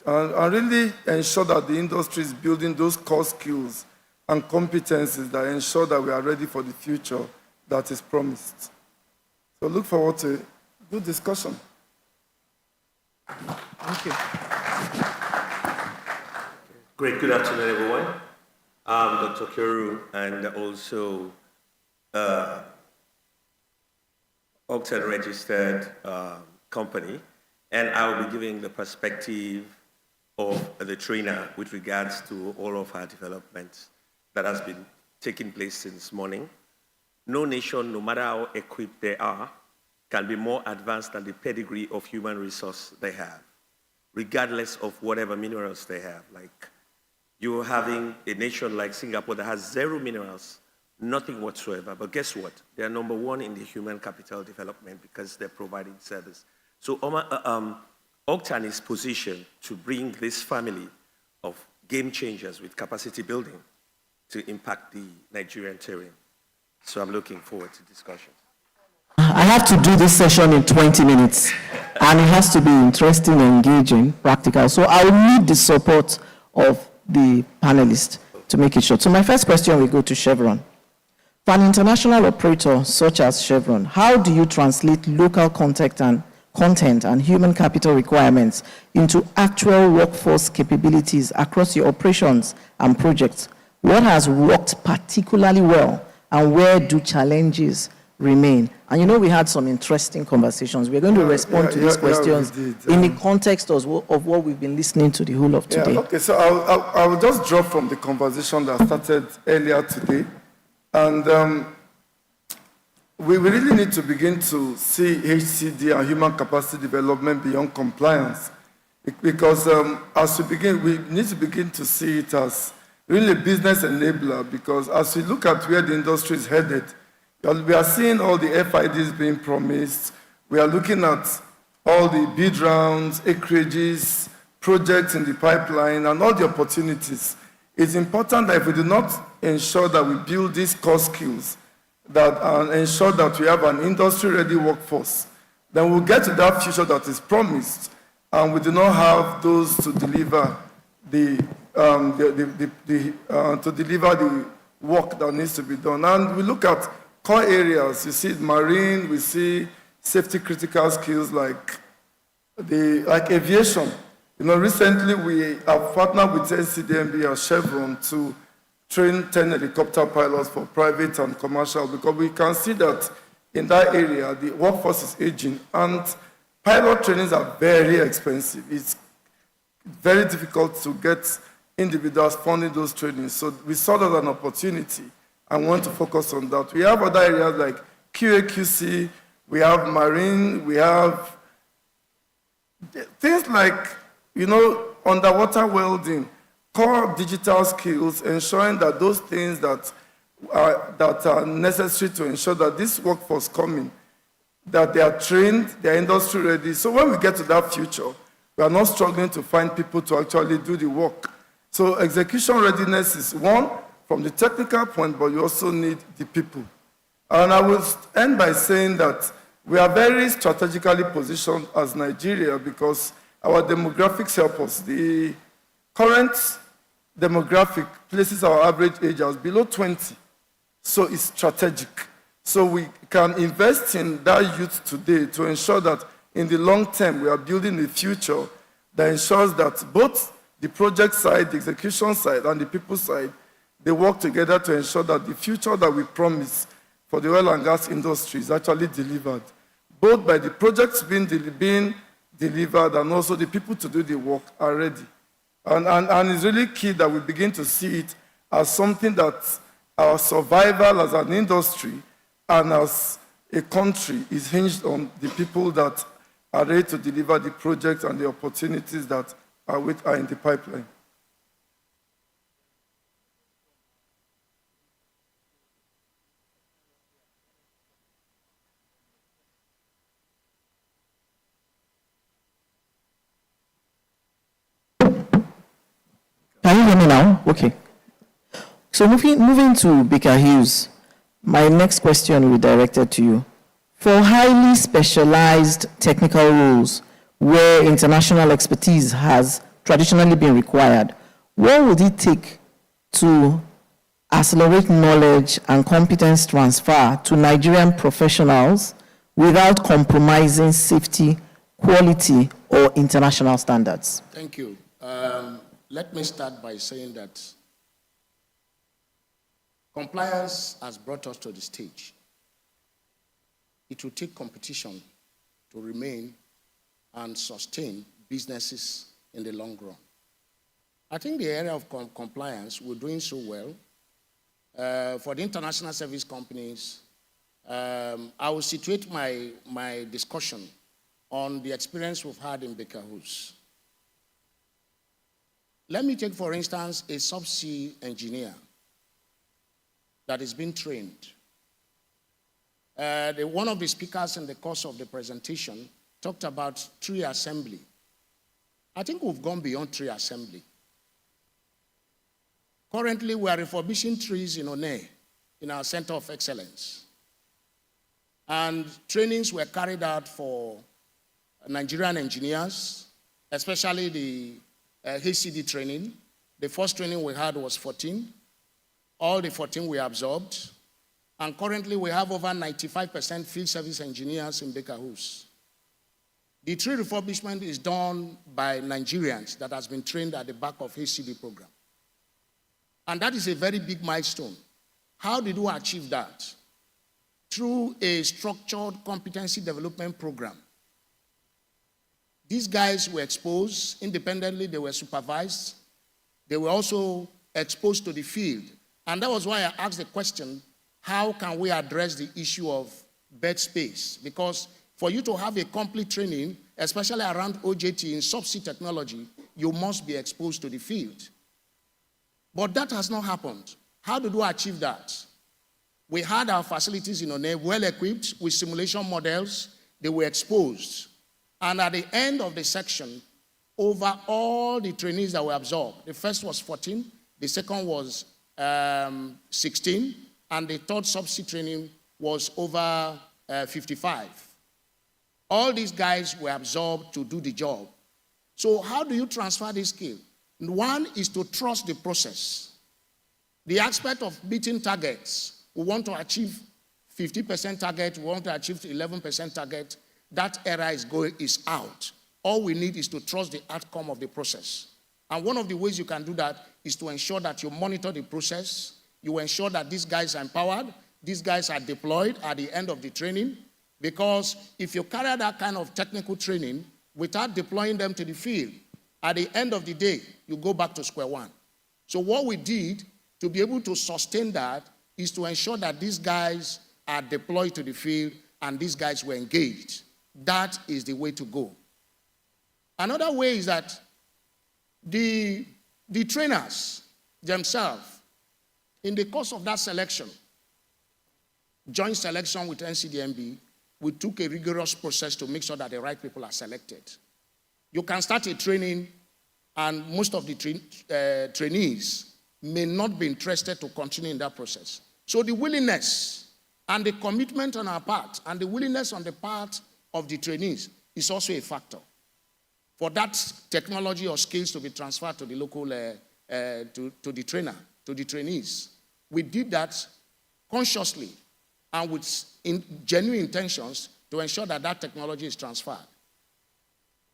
and really ensure that the industry is building those core skills and competencies that ensure that we are ready for the future that is promised. So look forward to a good discussion. Thank you. Great, good afternoon, everyone. I'm Dr. Kiru, and also Ogtan registered company, and I will be giving the perspective of the trainer with regards to all of our developments that has been taking place since morning. No nation, no matter how equipped they are, can be more advanced than the pedigree of human resource they have, regardless of whatever minerals they have. Like you're having a nation like Singapore that has zero minerals, nothing whatsoever, but guess what? They're number one in the human capital development because they're providing service. So Ogtan is positioned to bring this family of game changers with capacity building to impact the Nigerian terrain. So I'm looking forward to discussion. I have to do this session in 20 minutes, and it has to be interesting, engaging, practical. So I will need the support of the panelists to make it short. So my first question will go to Chevron. For an international operator such as Chevron, how do you translate local content and human capital requirements into actual workforce capabilities across your operations and projects? What has worked particularly well, and where do challenges remain? And you know, we had some interesting conversations. We're going to respond to these questions we did, in the context of what we've been listening to the whole of today. Okay, so I will just draw from the conversation that started earlier today. And we really need to begin to see HCD and human capacity development beyond compliance. Because as we begin, we need to begin to see it as really a business enabler, because as we look at where the industry is headed, we are seeing all the FIDs being promised. We are looking at all the bid rounds, acreages, projects in the pipeline, and all the opportunities. It's important that if we do not ensure that we build these core skills, that ensure that we have an industry-ready workforce, then we'll get to that future that is promised, and we do not have those to deliver the work that needs to be done. And we look at core areas. You see marine, we see safety critical skills like aviation. You know, recently we have partnered with NCDMB and Chevron to train 10 helicopter pilots for private and commercial, because we can see that in that area the workforce is aging and pilot trainings are very expensive. It's very difficult to get individuals funding those trainings. So we saw that as an opportunity and want to focus on that. We have other areas like QA/QC, we have marine, we have things like, you know, underwater welding, core digital skills, ensuring that those things that are necessary to ensure that this workforce coming, that they are trained, they are industry ready. So when we get to that future, we are not struggling to find people to actually do the work. So execution readiness is one from the technical point, but you also need the people. And I will end by saying that we are very strategically positioned as Nigeria because our demographics help us. The current demographic places our average age as below 20. So it's strategic. So we can invest in that youth today to ensure that in the long term we are building a future that ensures that both the project side, the execution side, and the people side, they work together to ensure that the future that we promise for the oil and gas industry is actually delivered, both by the projects being delivered and also the people to do the work are ready. And it's really key that we begin to see it as something that our survival as an industry and as a country is hinged on the people that are ready to deliver the projects and the opportunities that are in the pipeline. Can you hear me now? Okay. So moving to Baker Hughes, my next question will be directed to you. For highly specialized technical roles where international expertise has traditionally been required, what would it take to accelerate knowledge and competence transfer to Nigerian professionals without compromising safety, quality, or international standards? Thank you. Let me start by saying that compliance has brought us to the stage. It will take competition to remain and sustain businesses in the long run. I think the area of compliance, we're doing so well. For the international service companies, I will situate my discussion on the experience we've had in Baker Hughes. Let me take, for instance, a subsea engineer that is being trained. One of the speakers in the course of the presentation talked about tree assembly. I think we've gone beyond tree assembly. Currently, we are refurbishing trees in One, in our Center of Excellence. And trainings were carried out for Nigerian engineers, especially the HCD training. The first training we had was 14. All the 14 we absorbed. And currently we have over 95% field service engineers in Baker Hughes. The tree refurbishment is done by Nigerians that has been trained at the back of HCD program. And that is a very big milestone. How did we achieve that? through a structured competency development program. These guys were exposed independently, they were supervised, they were also exposed to the field. And that was why I asked the question, how can we address the issue of bed space? Because for you to have a complete training, especially around OJT in subsea technology, you must be exposed to the field. But that has not happened. How did we achieve that? We had our facilities in One well equipped with simulation models. They were exposed. And at the end of the section, over all the trainees that were absorbed, the first was 14, the second was 16, and the third subsea training was over 55. All these guys were absorbed to do the job. So how do you transfer this skill? One is to trust the process. The aspect of meeting targets, we want to achieve 50% target, we want to achieve 11% target, that era is out. All we need is to trust the outcome of the process. And one of the ways you can do that is to ensure that you monitor the process, you ensure that these guys are empowered, these guys are deployed at the end of the training, because if you carry that kind of technical training without deploying them to the field, at the end of the day, you go back to square one. So what we did to be able to sustain that is to ensure that these guys are deployed to the field and these guys were engaged. That is the way to go. Another way is that the trainers themselves, in the course of that selection, joint selection with NCDMB, we took a rigorous process to make sure that the right people are selected. You can start a training, and most of the trainees may not be interested to continue in that process. So the willingness and the commitment on our part and the willingness on the part of the trainees is also a factor for that technology or skills to be transferred to the local, to the trainer, to the trainees. We did that consciously and with genuine intentions to ensure that that technology is transferred.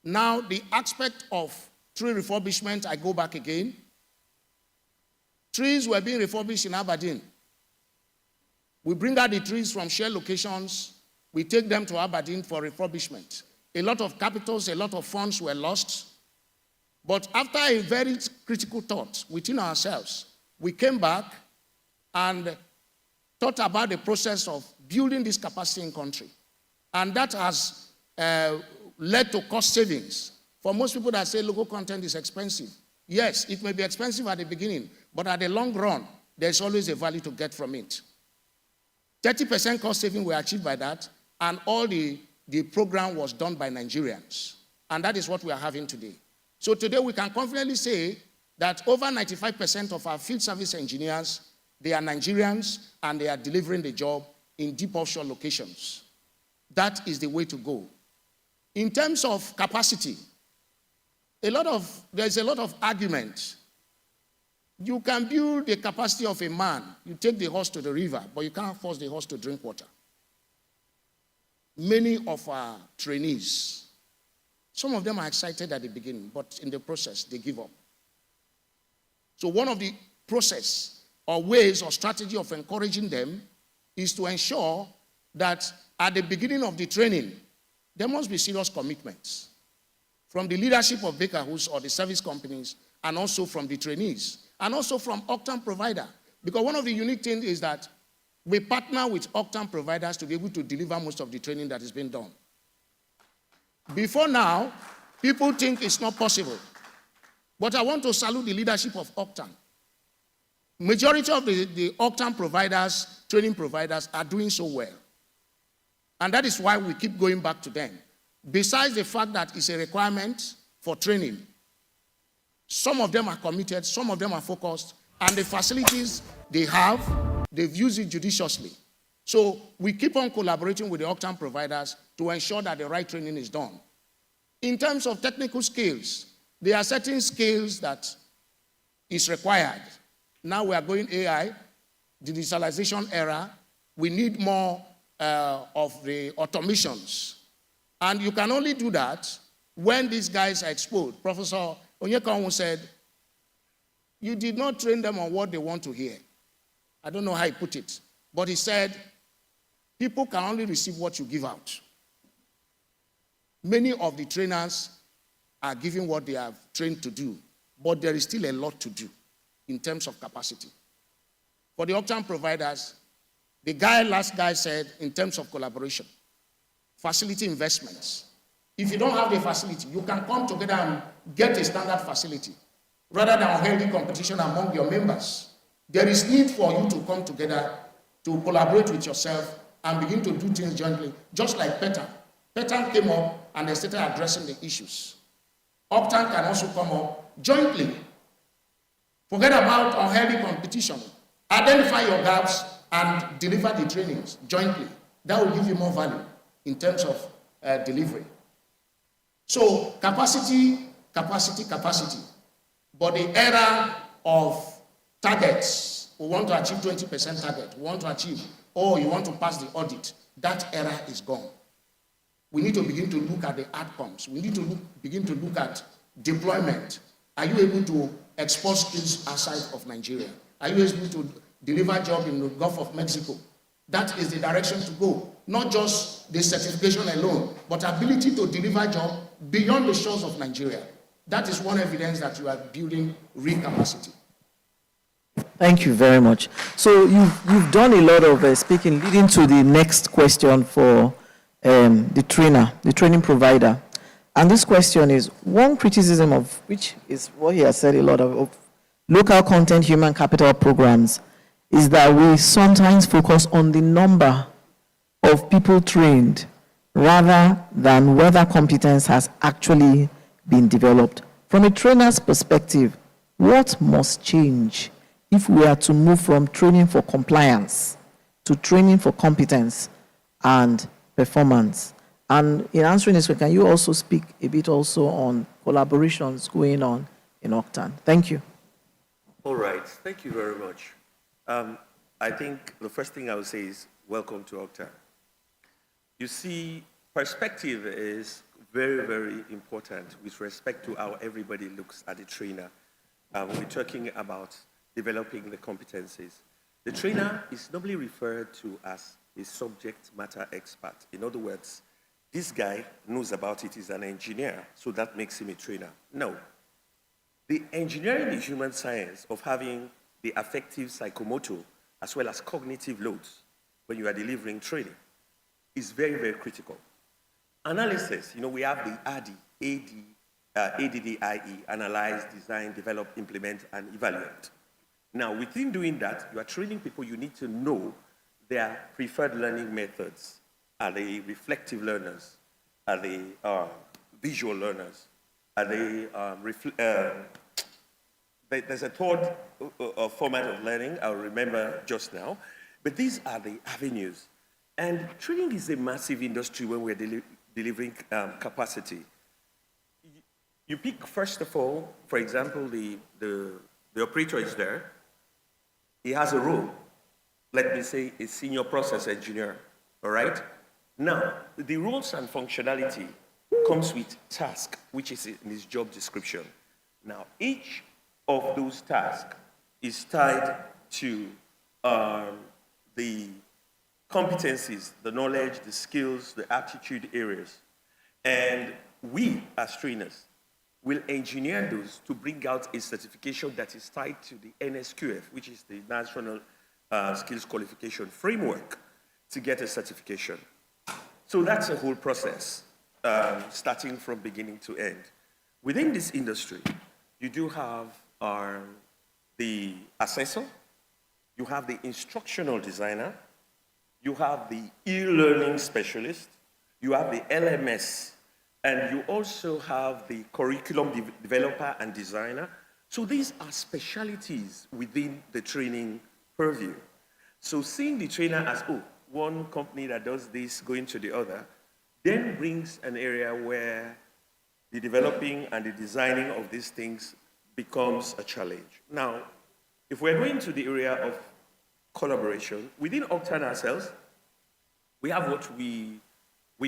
Now, the aspect of tree refurbishment, I go back again. Trees were being refurbished in Aberdeen. We bring out the trees from shared locations. We take them to Aberdeen for refurbishment. A lot of capitals, a lot of funds were lost. But after a very critical thought within ourselves, we came back and thought about the process of building this capacity in country. And that has led to cost savings. For most people that say local content is expensive, yes, it may be expensive at the beginning, but at the long run, there's always a value to get from it. 30% cost saving were achieved by that, and all the program was done by Nigerians. And that is what we are having today. So today we can confidently say that over 95% of our field service engineers, they are Nigerians, and they are delivering the job in deep offshore locations. That is the way to go. In terms of capacity, there's a lot of argument. You can build the capacity of a man. You take the horse to the river, but you can't force the horse to drink water. Many of our trainees, some of them are excited at the beginning, but in the process, they give up. So one of the process or ways or strategy of encouraging them is to ensure that at the beginning of the training, there must be serious commitments from the leadership of Baker Hughes or the service companies, and also from the trainees, and also from Ogtan provider. Because one of the unique things is that we partner with Ogtan providers to be able to deliver most of the training that is being done. Before now, people think it's not possible. But I want to salute the leadership of Ogtan. Majority of the Ogtan providers, training providers, are doing so well. And that is why we keep going back to them. Besides the fact that it's a requirement for training, some of them are committed, some of them are focused, and the facilities they have, they've used it judiciously. So we keep on collaborating with the Ogtan providers to ensure that the right training is done. In terms of technical skills, there are certain skills that is required. Now we are going AI, the digitalization era. We need more of the automations. And you can only do that when these guys are exposed. Professor Onyekawun said, you did not train them on what they want to hear. I don't know how he put it, but he said, People can only receive what you give out. Many of the trainers are giving what they have trained to do, but there is still a lot to do in terms of capacity. For the Ogtan providers, the last guy said in terms of collaboration, facility investments. If you don't have the facility, you can come together and get a standard facility rather than healthy competition among your members. There is need for you to come together to collaborate with yourself and begin to do things jointly, just like PETAN. PETAN came up and they started addressing the issues. Ogtan can also come up jointly. Forget about unhealthy competition. Identify your gaps and deliver the trainings jointly. That will give you more value in terms of delivery. So capacity. But the era of targets, we want to achieve 20% target, we want to achieve, or you want to pass the audit, that era is gone. We need to begin to look at the outcomes. We need to begin to look at deployment. Are you able to export skills outside of Nigeria? Are you able to deliver job in the Gulf of Mexico? That is the direction to go. Not just the certification alone, but ability to deliver job beyond the shores of Nigeria. That is one evidence that you are building real capacity. Thank you very much. So you've done a lot of speaking, leading to the next question for the training provider. And this question is, one criticism of, which is what he has said a lot of local content human capital programs, is that we sometimes focus on the number of people trained rather than whether competence has actually been developed. From a trainer's perspective, what must change if we are to move from training for compliance to training for competence and performance? And in answering this, can you also speak a bit also on collaborations going on in Ogtan? Thank you. All right, thank you very much. I think the first thing I would say is welcome to Ogtan. You see, perspective is very, very important with respect to how everybody looks at the trainer. We're talking about developing the competencies. The trainer is normally referred to as a subject matter expert. In other words, this guy knows about it, he's an engineer, so that makes him a trainer. No. The engineering is human science of having the affective psychomotor as well as cognitive loads when you are delivering training is very, very critical. Analysis, we have the ADDIE, analyze, design, develop, implement, and evaluate. Now, within doing that, you are training people, you need to know their preferred learning methods. Are they reflective learners? Are they visual learners? Are they, there's a third format of learning I'll remember just now, but these are the avenues. And training is a massive industry when we're delivering capacity. You pick, first of all, for example, the operator is there. He has a role. Let me say a senior process engineer, all right? Now, the roles and functionality comes with task, which is in his job description. Now, each of those tasks is tied to the competencies, the knowledge, the skills, the aptitude areas. And we, as trainers, will engineer those to bring out a certification that is tied to the NSQF, which is the National Skills Qualification Framework, to get a certification. So that's a whole process, starting from beginning to end. Within this industry, you do have the assessor, you have the instructional designer, you have the e-learning specialist, you have the LMS, and you also have the curriculum developer and designer. So these are specialties within the training purview. So seeing the trainer as, one company that does this going to the other, then brings an area where the developing and the designing of these things becomes a challenge. Now, if we're going to the area of collaboration, within Ogtan ourselves, we have what we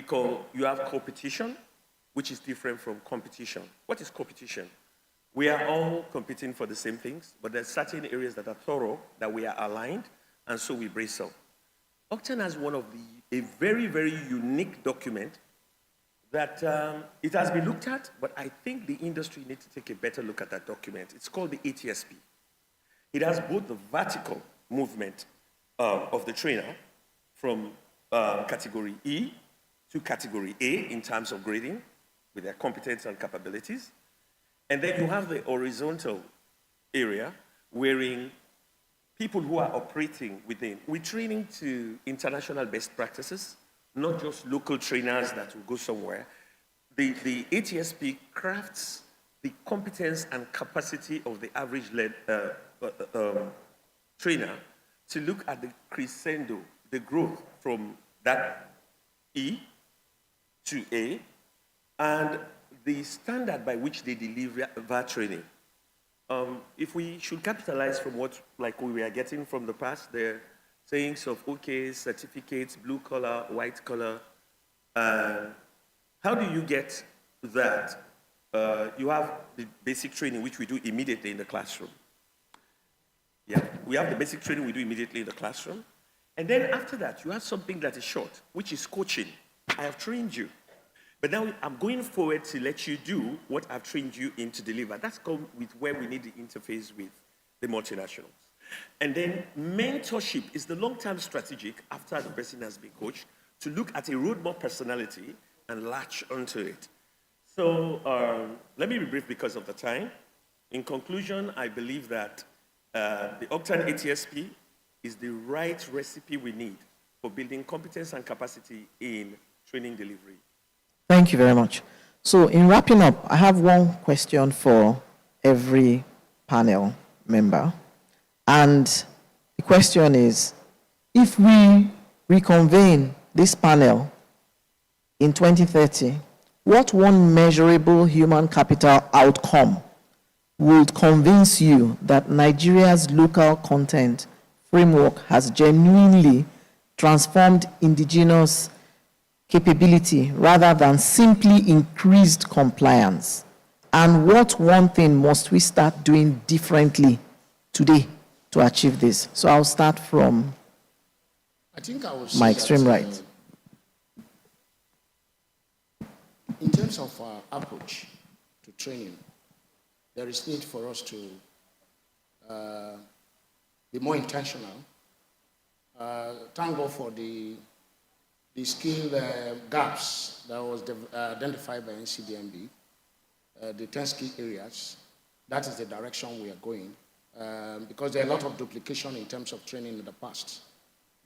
call, you have competition, which is different from competition. What is competition? We are all competing for the same things, but there's certain areas that are thorough, that we are aligned, and so we brace up. Ogtan has a very, very unique document that it has been looked at, but I think the industry needs to take a better look at that document. It's called the ATSP. It has both the vertical movement of the trainer from category E to category A in terms of grading with their competence and capabilities. And then you have the horizontal area wherein people who are operating within, we're training to international best practices, not just local trainers that will go somewhere. The ATSP crafts the competence and capacity of the average trainer to look at the crescendo, the growth from that E to A, and the standard by which they deliver training. If we should capitalize from what we are getting from the past, the sayings of okay, certificates, blue collar, white collar, how do you get that? You have the basic training, which we do immediately in the classroom. Yeah, we have the basic training we do immediately in the classroom. And then after that, you have something that is short, which is coaching. I have trained you. But now I'm going forward to let you do what I've trained you in to deliver. That's come with where we need the interface with the multinationals. And then mentorship is the long-term strategic after the person has been coached to look at a roadmap personality and latch onto it. So let me be brief because of the time. In conclusion, I believe that the Ogtan ATSP is the right recipe we need for building competence and capacity in training delivery. Thank you very much. So in wrapping up, I have one question for every panel member. And the question is, if we reconvene this panel in 2030, what one measurable human capital outcome would convince you that Nigeria's local content framework has genuinely transformed indigenous capability rather than simply increased compliance? And what one thing must we start doing differently today to achieve this? So I'll start from my extreme right. In terms of our approach to training, there is need for us to be more intentional. Thank God for the skill gaps that was identified by NCDMB, the 10 skill areas. That is the direction we are going, because there are a lot of duplication in terms of training in the past.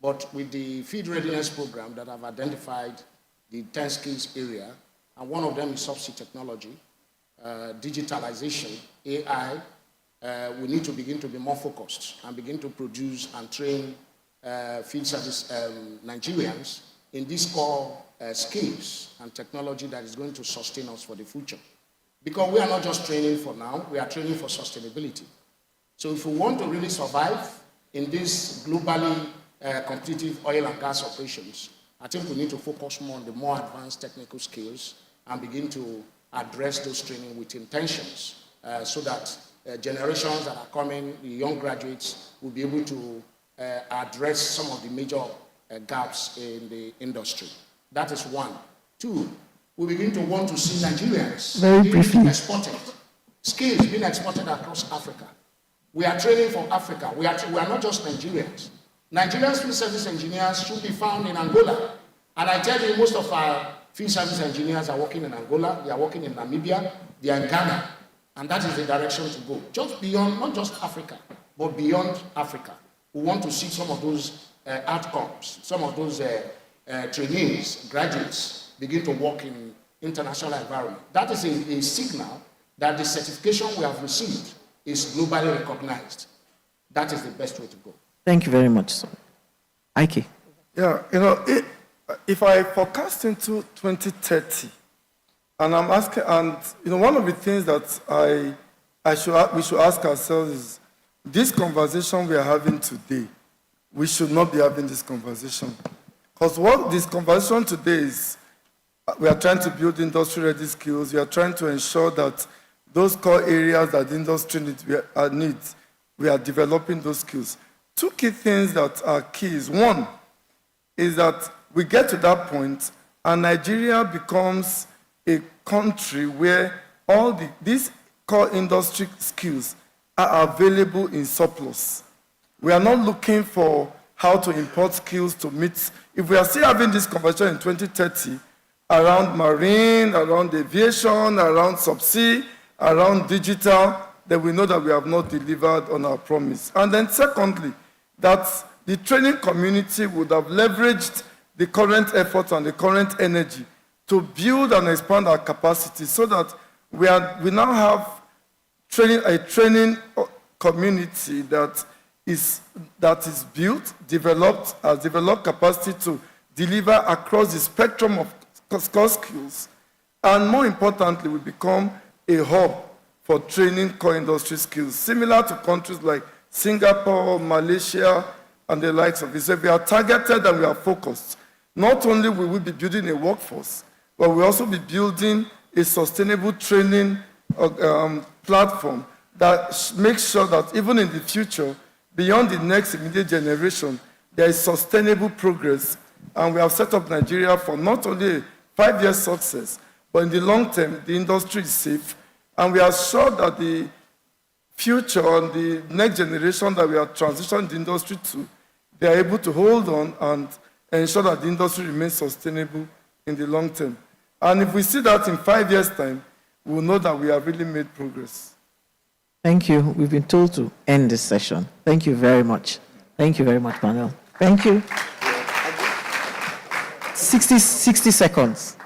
But with the field readiness program that have identified the 10 skills area, and one of them is subsea technology, digitalization, AI, we need to begin to be more focused and begin to produce and train field service Nigerians in these core skills and technology that is going to sustain us for the future. Because we are not just training for now, we are training for sustainability. So if we want to really survive in these globally competitive oil and gas operations, I think we need to focus more on the more advanced technical skills and begin to address those training with intentions so that generations that are coming, the young graduates, will be able to address some of the major gaps in the industry. That is one. Two, we begin to want to see Nigerians being exported, skills being exported across Africa. We are training for Africa. We are not just Nigerians. Nigerian field service engineers should be found in Angola. And I tell you, most of our field service engineers are working in Angola, they are working in Namibia, they are in Ghana. And that is the direction to go. Just beyond, not just Africa, but beyond Africa. We want to see some of those outcomes, some of those trainees, graduates, begin to work in international environment. That is a signal that the certification we have received is globally recognized. That is the best way to go. Thank you very much, sir. Ike. Yeah, if I forecast into 2030, and I'm asking, and one of the things that we should ask ourselves is, this conversation we are having today, we should not be having this conversation. Because what this conversation today is, we are trying to build industry-ready skills. We are trying to ensure that those core areas that the industry needs, we are developing those skills. Two key things that are keys. One, is that we get to that point and Nigeria becomes a country where all these core industry skills are available in surplus. We are not looking for how to import skills to meet. If we are still having this conversation in 2030 around marine, around aviation, around subsea, around digital, then we know that we have not delivered on our promise. And then secondly, that the training community would have leveraged the current efforts and the current energy to build and expand our capacity so that we now have a training community that is built, has developed capacity to deliver across the spectrum of core skills. And more importantly, we become a hub for training core industry skills, similar to countries like Singapore, Malaysia, and the likes of it. So we are targeted and we are focused. Not only will we be building a workforce, but we'll also be building a sustainable training platform that makes sure that even in the future, beyond the next immediate generation, there is sustainable progress. And we have set up Nigeria for not only a 5-year success, but in the long term, the industry is safe. And we are sure that the future and the next generation that we are transitioning the industry to, they are able to hold on and ensure that the industry remains sustainable in the long term. And if we see that in 5 years' time, we'll know that we have really made progress. Thank you. We've been told to end this session. Thank you very much. Thank you very much, panel. Thank you. 60 seconds.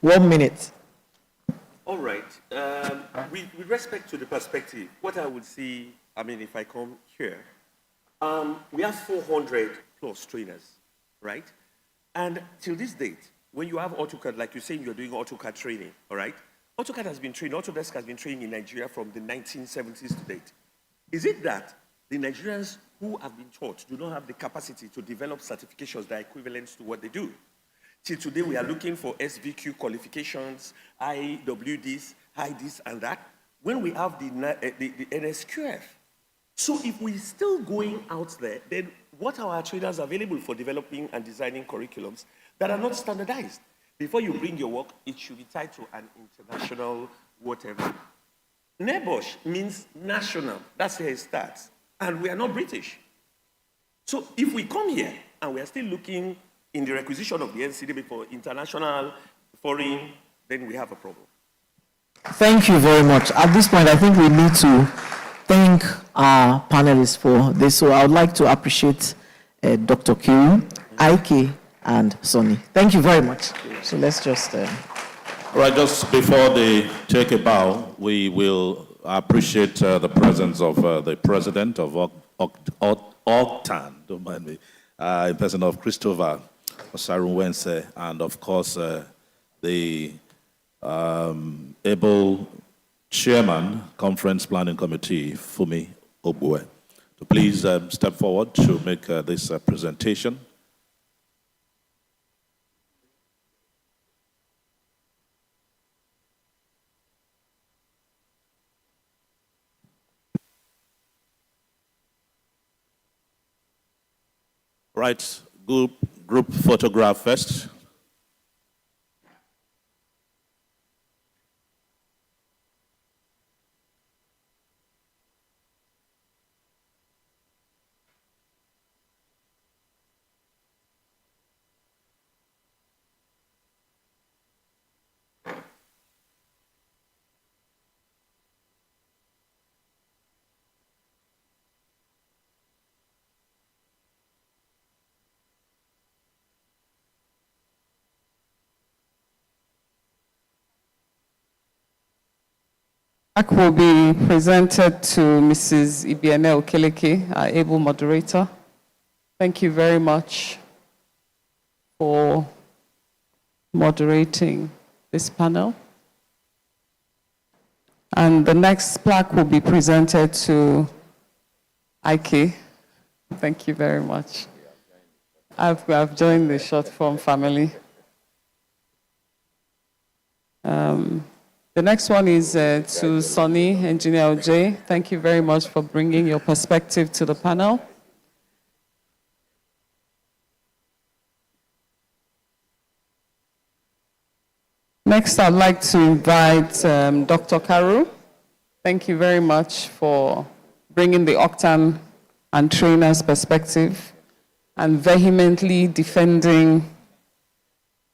1 minute. All right. With respect to the perspective, what I would see, I mean, if I come here, we have 400 plus trainers, right? And till this date, when you have AutoCAD, like you're saying you're doing AutoCAD training, all right? AutoCAD has been trained, Autodesk has been trained in Nigeria from the 1970s to date. Is it that the Nigerians who have been taught do not have the capacity to develop certifications that are equivalent to what they do? Till today, we are looking for SVQ qualifications, IWDs, high this and that, when we have the NSQF. So if we're still going out there, then what are our trainers available for developing and designing curriculums that are not standardized? Before you bring your work, it should be tied to an international whatever. NEBOSH means national. That's where it starts. And we are not British. So if we come here and we are still looking in the requisition of the NCDB for international, foreign, then we have a problem. Thank you very much. At this point, I think we need to thank our panelists for this. So I would like to appreciate Dr. Kiru, Ike, and Sonny. Thank you very much. So let's just... All right, just before they take a bow, we will appreciate the presence of the president of Ogtan, don't mind me, in person of Christopher Osarunwense, and of course the able chairman, Conference Planning Committee, Fumi Obue. So please step forward to make this presentation. Right, group photograph first. Will be presented to Mrs. Ibieme Okeleke, our able moderator. Thank you very much for moderating this panel. And the next plaque will be presented to Ike. Thank you very much. I've joined the short form family. The next one is to Sonny, Engineer OJ. Thank you very much for bringing your perspective to the panel. Next, I'd like to invite Dr. Karu. Thank you very much for bringing the Ogtan and trainers' perspective and vehemently defending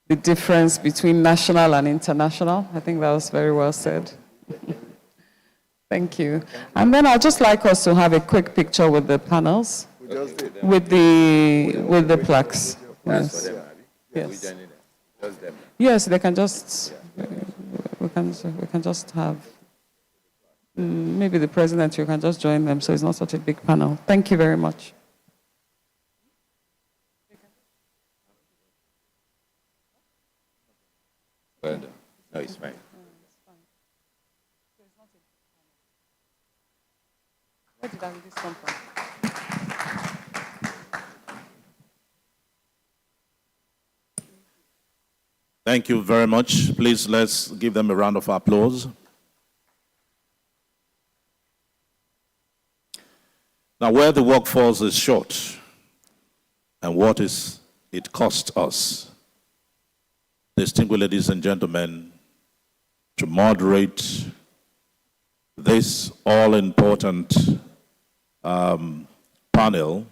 the difference between national and international. I think that was very well said. Thank you. And then I'd just like us to have a quick picture with the panels, with the plaques. Yes. Yes. Yes, they can just, we can just have, maybe the president, you can just join them so it's not such a big panel. Thank you very much. Well done. No, it's fine. Where did this come from? Thank you very much. Please, let's give them a round of applause. Now, where the workforce is short, and what is it cost us, distinguished ladies and gentlemen, to moderate this all-important panel,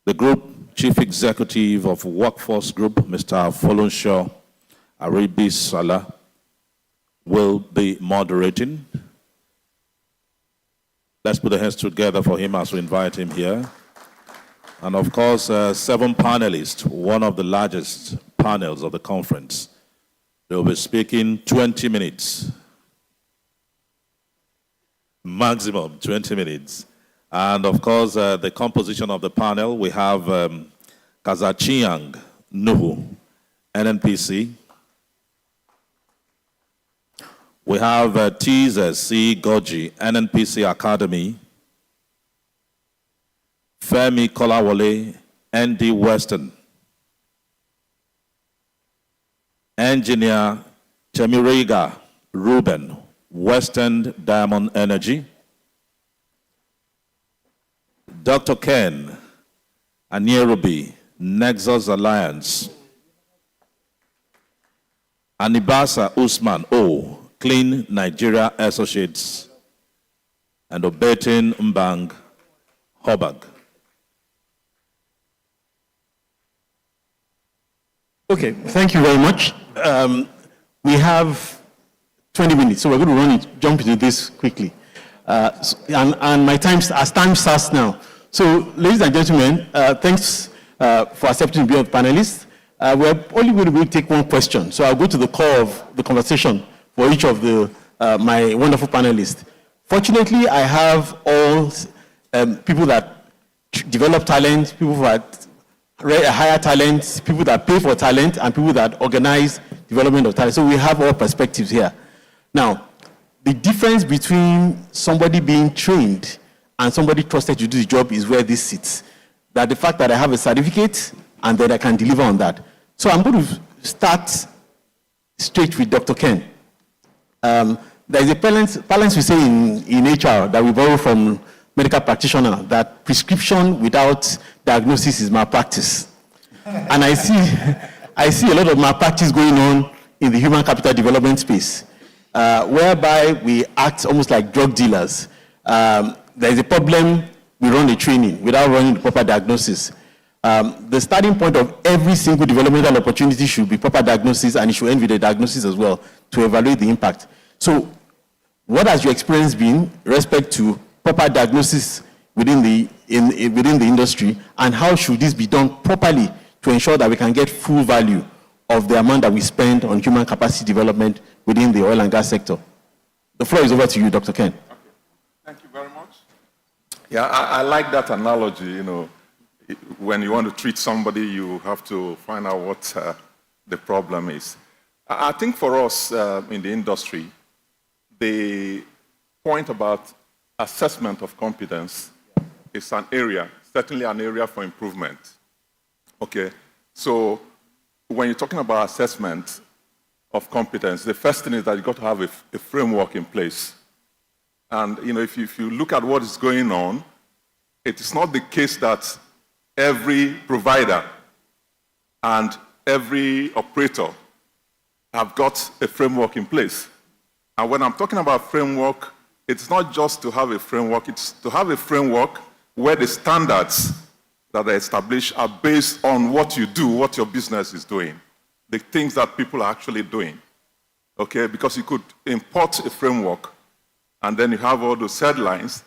the Group Chief Executive of Workforce Group, Mr. Folonshaw Aribisala, will be moderating. Let's put our hands together for him as we invite him here. And of course, 7 panelists, one of the largest panels of the conference. They'll be speaking 20 minutes. Maximum 20 minutes. And of course, the composition of the panel, we have Kazachiang Nuhu, NNPC. We have Tiza C. Goji, NNPC Academy. Femi Kolawole, ND Western. Engineer Chemirega Ruben, Western Diamond Energy. Dr. Ken Anierobi, Nexus Alliance. Anibasa Usman O, Clean Nigeria Associates. And Obetin Mbang Hobag. Okay, thank you very much. We have 20 minutes, so we're going to jump into this quickly. And my time, as time starts now. So, ladies and gentlemen, thanks for accepting to be on the panelists. We're only going to take one question. So I'll go to the core of the conversation for each of the my wonderful panelists. Fortunately, I have all people that develop talent, people that hire talent, people that pay for talent, and people that organize development of talent. So we have all perspectives here. Now, the difference between somebody being trained and somebody trusted to do the job is where this sits. That the fact that I have a certificate and that I can deliver on that. So I'm going to start straight with Dr. Ken. There is a balance we say in HR that we borrow from medical practitioner, that prescription without diagnosis is malpractice. And I see a lot of malpractice going on in the human capital development space, whereby we act almost like drug dealers. There is a problem, we run the training without running the proper diagnosis. The starting point of every single developmental opportunity should be proper diagnosis, and it should end with a diagnosis as well to evaluate the impact. So what has your experience been with respect to proper diagnosis within the industry, and how should this be done properly to ensure that we can get full value of the amount that we spend on human capacity development within the oil and gas sector? The floor is over to you, Dr. Ken. Okay. Thank you very much. Yeah, I like that analogy. You know, when you want to treat somebody, you have to find out what the problem is. I think for us in the industry, the point about assessment of competence is an area, certainly an area for improvement. Okay, so when you're talking about assessment of competence, the first thing is that you've got to have a framework in place. And you know, if you look at what is going on, it is not the case that every provider and every operator have got a framework in place. And when I'm talking about framework, it's not just to have a framework, it's to have a framework where the standards that are established are based on what you do, what your business is doing, the things that people are actually doing. Okay, because you could import a framework and then you have all those headlines,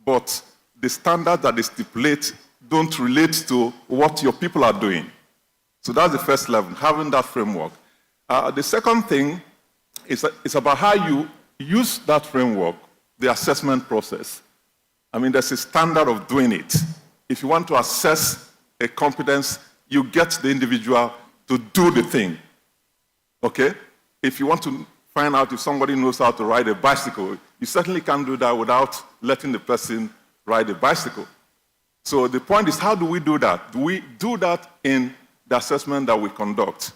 but the standards that they stipulate don't relate to what your people are doing. So that's the first level, having that framework. The second thing is about how you use that framework, the assessment process. I mean, there's a standard of doing it. If you want to assess a competence, you get the individual to do the thing, okay? If you want to find out if somebody knows how to ride a bicycle, you certainly can't do that without letting the person ride a bicycle. So the point is, how do we do that? Do we do that in the assessment that we conduct?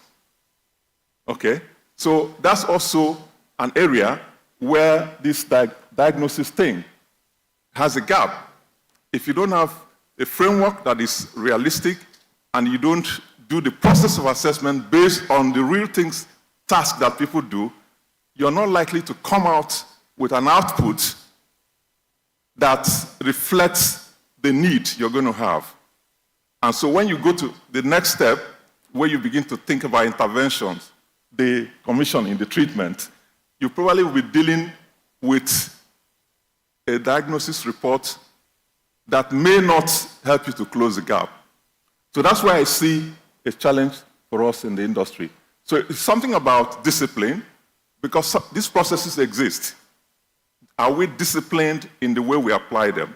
Okay? So that's also an area where this diagnosis thing has a gap. If you don't have a framework that is realistic and you don't do the process of assessment based on the real things, tasks that people do, you're not likely to come out with an output that reflects the need you're going to have. And so when you go to the next step, where you begin to think about interventions, the commissioning, the treatment, you probably will be dealing with a diagnosis report that may not help you to close the gap. So that's why I see a challenge for us in the industry. So it's something about discipline, because these processes exist. Are we disciplined in the way we apply them?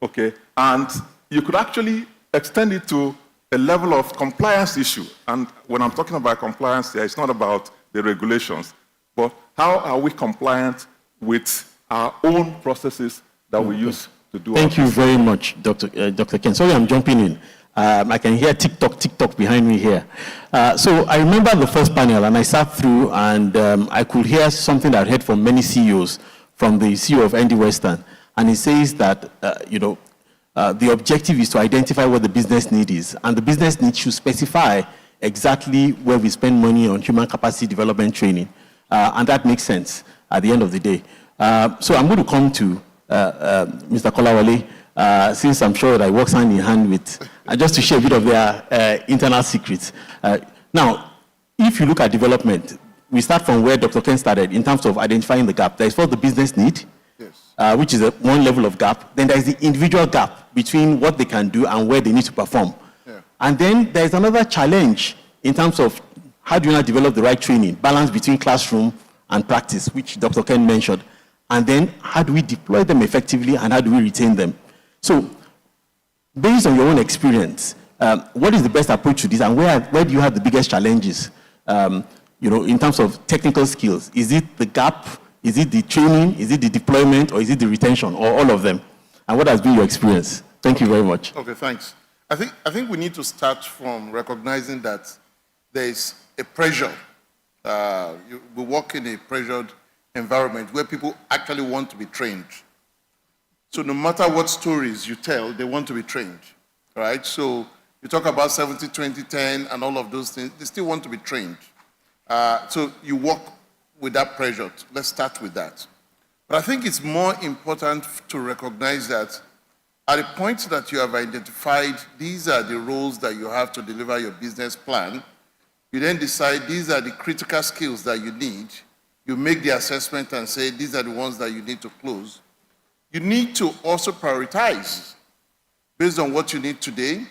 Okay, and you could actually extend it to a level of compliance issue. And when I'm talking about compliance here, it's not about the regulations, but how are we compliant with our own processes that we use to do Thank you very much, Dr. Ken. Sorry, I'm jumping in. I can hear TikTok behind me here. So I remember the first panel, and I sat through, and I could hear something that I heard from many CEOs, from the CEO of Andy Western, and he says that, the objective is to identify what the business need is, and the business need should specify exactly where we spend money on human capacity development training, and that makes sense at the end of the day. So I'm going to come to Mr. Kolawole, since I'm sure that he works hand in hand with, just to share a bit of their internal secrets. Now, if you look at development, we start from where Dr. Ken started in terms of identifying the gap. There is first the business need, yes, which is one level of gap. Then there is the individual gap between what they can do and where they need to perform. Yeah. And then there is another challenge in terms of how do you now develop the right training, balance between classroom and practice, which Dr. Ken mentioned. And then how do we deploy them effectively and how do we retain them? So based on your own experience, what is the best approach to this, and where do you have the biggest challenges, in terms of technical skills? Is it the gap? Is it the training? Is it the deployment? Or is it the retention? Or all of them? And what has been your experience? Thank you very much. Okay, thanks. I think we need to start from recognizing that there is a pressure. We work in a pressured environment where people actually want to be trained. So no matter what stories you tell, they want to be trained, right? So you talk about 70, 20, 10 and all of those things, they still want to be trained. So you work with that pressure. Let's start with that. But I think it's more important to recognize that at the point that you have identified these are the roles that you have to deliver your business plan, you then decide these are the critical skills that you need. You make the assessment and say these are the ones that you need to close. You need to also prioritize based on what you need today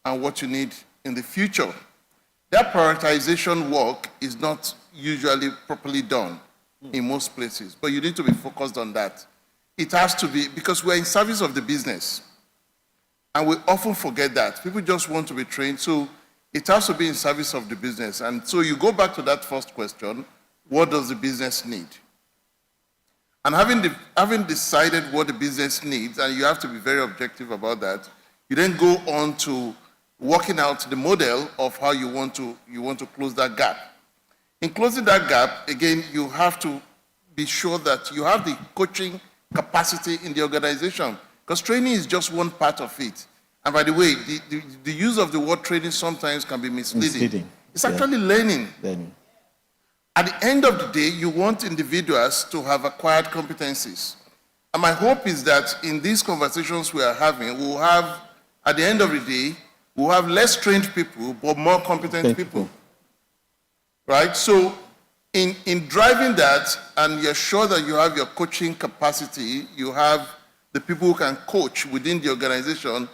and what you need in the future. That prioritization work is not usually properly done in most places, but you need to be focused on that. It has to be, because we're in service of the business, and we often forget that. People just want to be trained, so it has to be in service of the business. And so you go back to that first question, what does the business need? And having decided what the business needs, and you have to be very objective about that, you then go on to working out the model of how you want to close that gap. In closing that gap, again, you have to be sure that you have the coaching capacity in the organization, because training is just one part of it. And by the way, the use of the word training sometimes can be misleading. It's actually learning. At the end of the day, you want individuals to have acquired competencies. And my hope is that in these conversations we are having, we'll have, at the end of the day, we'll have less trained people, but more competent people. Right? So in driving that, and you're sure that you have your coaching capacity, you have the people who can coach within the organization,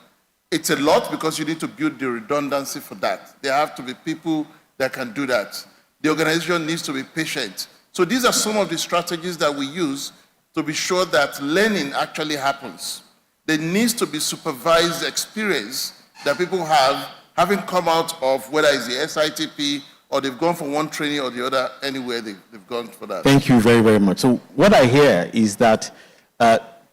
it's a lot because you need to build the redundancy for that. There have to be people that can do that. The organization needs to be patient. So these are some of the strategies that we use to be sure that learning actually happens. There needs to be supervised experience that people have, having come out of whether it's the SITP or they've gone from one training or the other, anywhere they've gone for that. Thank you very, very much. So what I hear is that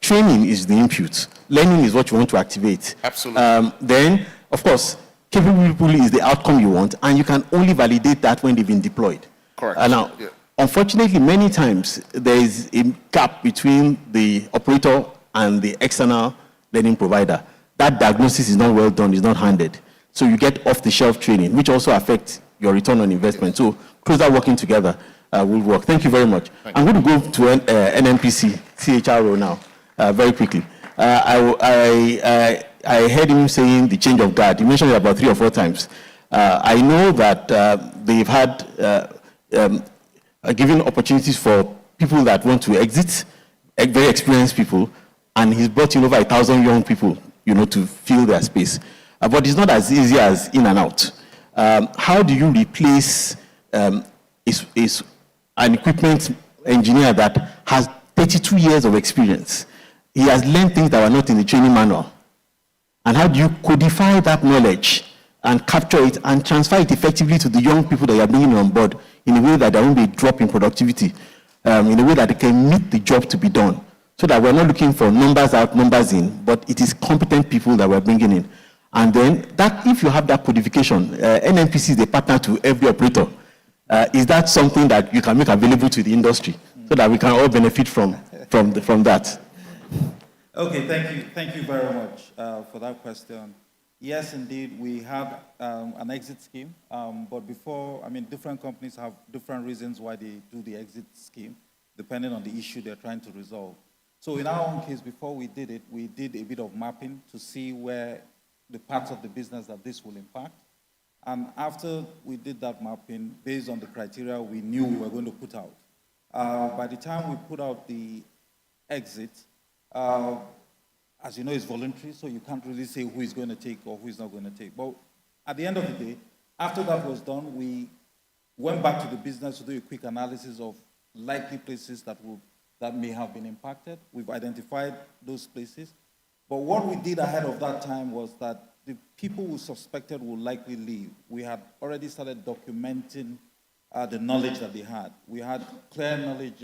training is the input. Learning is what you want to activate. Absolutely. Then, of course, capable people is the outcome you want, and you can only validate that when they've been deployed. Correct. Now, unfortunately, many times there is a gap between the operator and the external learning provider. That diagnosis is not well done, is not handed. So you get off-the-shelf training, which also affects your return on investment. So closer working together will work. Thank you very much. I'm going to go to NNPC, CHRO now, very quickly. I heard him saying the change of guard. He mentioned it about 3 or 4 times. I know that they've had given opportunities for people that want to exit, very experienced people, and he's brought in over 1,000 young people, to fill their space. But it's not as easy as in and out. How do you replace an equipment engineer that has 32 years of experience? He has learned things that were not in the training manual. And how do you codify that knowledge and capture it and transfer it effectively to the young people that you are bringing on board in a way that there won't be a drop in productivity, in a way that they can meet the job to be done, so that we're not looking for numbers out, numbers in, but it is competent people that we're bringing in. And then, that if you have that codification, NNPC is a partner to every operator. Is that something that you can make available to the industry so that we can all benefit from that? Okay, thank you very much for that question. Yes, indeed, we have an exit scheme, but before, different companies have different reasons why they do the exit scheme, depending on the issue they're trying to resolve. So in our own case, before we did it, we did a bit of mapping to see where the parts of the business that this will impact. And after we did that mapping, based on the criteria we knew we were going to put out, by the time we put out the exit, as you know, it's voluntary, so you can't really say who is going to take or who is not going to take. But at the end of the day, after that was done, we went back to the business to do a quick analysis of likely places that may have been impacted. We've identified those places. But what we did ahead of that time was that the people we suspected would likely leave, we had already started documenting the knowledge that they had. We had clear knowledge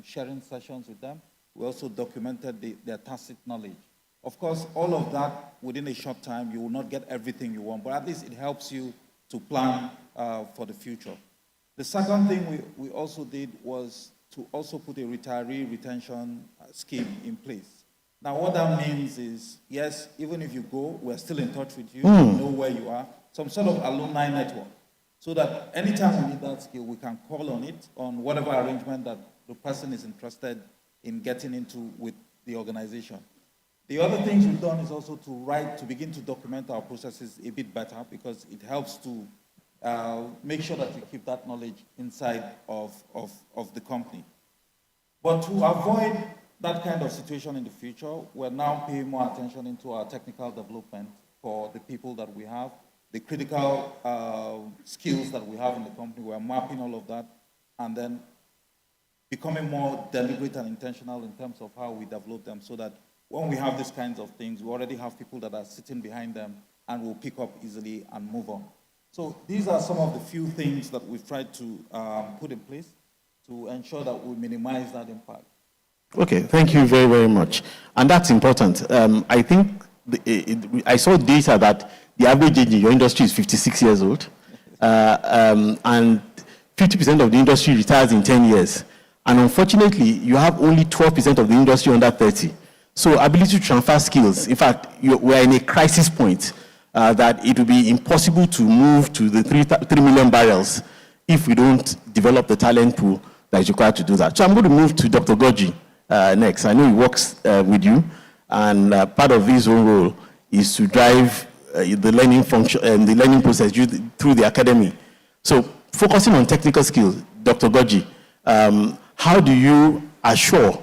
sharing sessions with them. We also documented their tacit knowledge. Of course, all of that, within a short time, you will not get everything you want, but at least it helps you to plan for the future. The second thing we also did was to also put a retiree retention scheme in place. Now, what that means is, yes, even if you go, we're still in touch with you, we know where you are, some sort of alumni network, so that anytime we need that skill, we can call on it, on whatever arrangement that the person is interested in getting into with the organization. The other things we've done is also to begin to document our processes a bit better, because it helps to make sure that we keep that knowledge inside of the company. But to avoid that kind of situation in the future, we're now paying more attention into our technical development for the people that we have, the critical skills that we have in the company. We're mapping all of that, and then becoming more deliberate and intentional in terms of how we develop them, so that when we have these kinds of things, we already have people that are sitting behind them and will pick up easily and move on. So these are some of the few things that we've tried to put in place to ensure that we minimize that impact. Okay, thank you very, very much. And that's important. I think I saw data that the average age in your industry is 56 years old, and 50% of the industry retires in 10 years. And unfortunately, you have only 12% of the industry under 30. So ability to transfer skills, in fact, we're in a crisis point that it will be impossible to move to the 3 million barrels if we don't develop the talent pool that is required to do that. So I'm going to move to Dr. Goji next. I know he works with you, and part of his own role is to drive the learning function and the learning process through the academy. So focusing on technical skills, Dr. Goji, how do you assure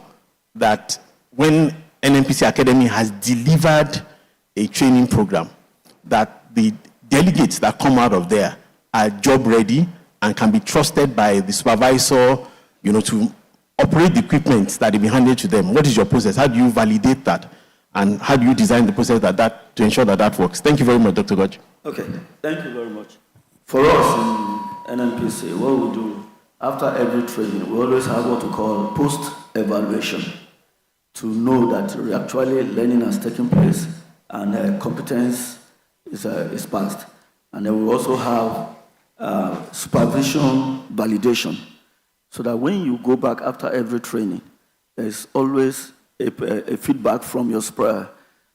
that when NNPC Academy has delivered a training program, that the delegates that come out of there are job ready and can be trusted by the supervisor, to operate the equipment that will be handed to them? What is your process? How do you validate that? And how do you design the process to ensure that works? Thank you very much, Dr. Goji. Okay, thank you very much. For us in NNPC, what we do, after every training, we always have what we call post-evaluation to know that actually learning has taken place and competence is passed. And then we also have supervision validation, so that when you go back after every training, there's always a feedback from your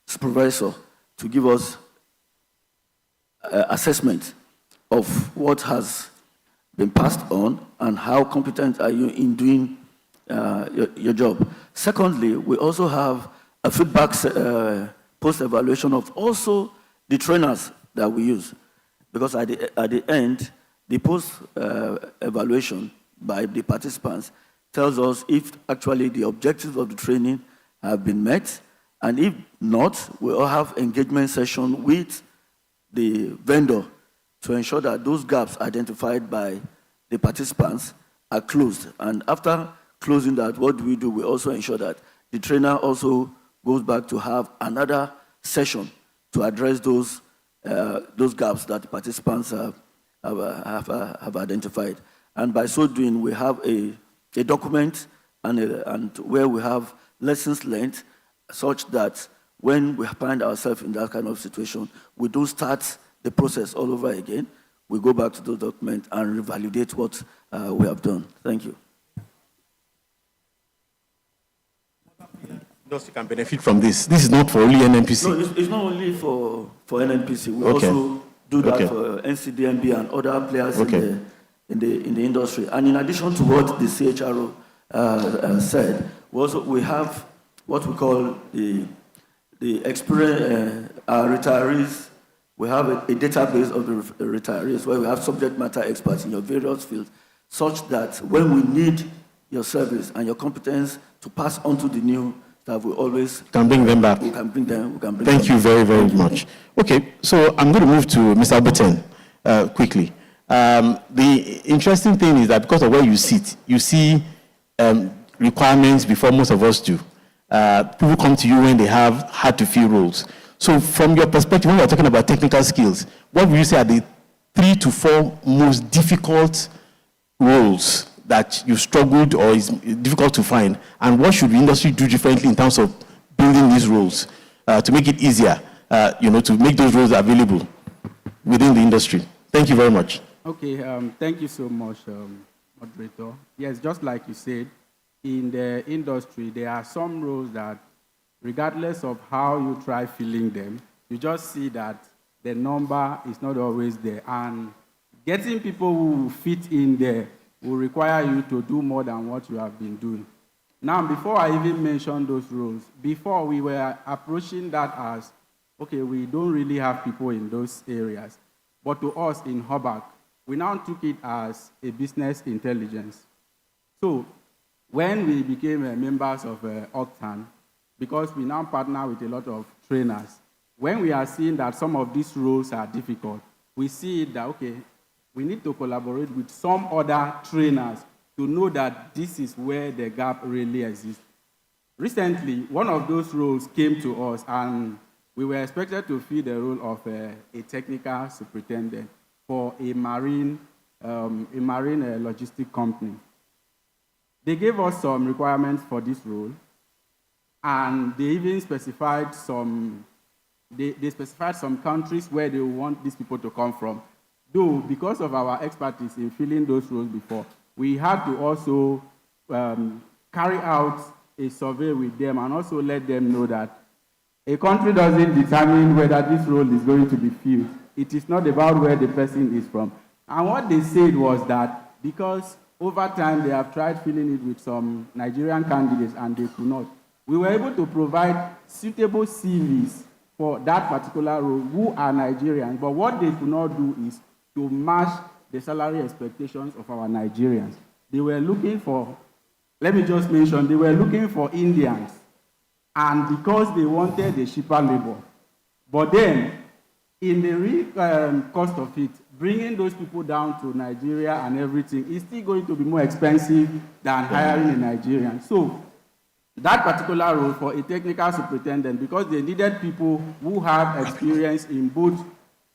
supervisor to give us assessment of what has been passed on and how competent are you in doing your job. Secondly, we also have a feedback post-evaluation of also the trainers that we use, because at the end, the post-evaluation by the participants tells us if actually the objectives of the training have been met, and if not, we all have engagement session with the vendor to ensure that those gaps identified by the participants are closed. And after closing that, what do? We also ensure that the trainer also goes back to have another session to address those gaps that the participants have identified. And by so doing, we have a document and where we have lessons learned, such that when we find ourselves in that kind of situation, we don't start the process all over again. We go back to the document and revalidate what we have done. Thank you. Those can benefit from this. This is not for only NNPC. No, it's not only for NNPC. We also do that for NCDMB and other players in the industry. And in addition to what the CHRO said, we have what we call the experience retirees. We have a database of the retirees where we have subject matter experts in your various fields, such that when we need your service and your competence to pass on to the new staff, we always can bring them back. We can bring them. Thank you very, very much. Okay, so I'm going to move to Mr. Ogtan quickly. The interesting thing is that because of where you sit, you see requirements before most of us do. People come to you when they have hard-to-fill roles. So from your perspective, when we're talking about technical skills, what would you say are the 3 to 4 most difficult roles that you struggled or is difficult to find? And what should the industry do differently in terms of building these roles to make it easier, to make those roles available within the industry? Thank you very much. Okay, thank you so much, moderator. Yes, just like you said, in the industry, there are some roles that, regardless of how you try filling them, you just see that the number is not always there. And getting people who fit in there will require you to do more than what you have been doing. Now, before I even mention those roles, before we were approaching that as, okay, we don't really have people in those areas. But to us in Hobart, we now took it as a business intelligence. So when we became members of Ogtan, because we now partner with a lot of trainers, when we are seeing that some of these roles are difficult, we see that, okay, we need to collaborate with some other trainers to know that this is where the gap really exists. Recently, one of those roles came to us, and we were expected to fill the role of a technical superintendent for a marine logistic company. They gave us some requirements for this role, and they even specified some countries where they want these people to come from. Though, because of our expertise in filling those roles before, we had to also carry out a survey with them and also let them know that a country doesn't determine whether this role is going to be filled. It is not about where the person is from. And what they said was that because over time they have tried filling it with some Nigerian candidates and they could not. We were able to provide suitable CVs for that particular role who are Nigerians, but what they could not do is to match the salary expectations of our Nigerians. They were looking for, let me just mention, they were looking for Indians, and because they wanted the cheaper labor. But then, in the real cost of it, bringing those people down to Nigeria and everything is still going to be more expensive than hiring a Nigerian. So, that particular role for a technical superintendent, because they needed people who have experience in both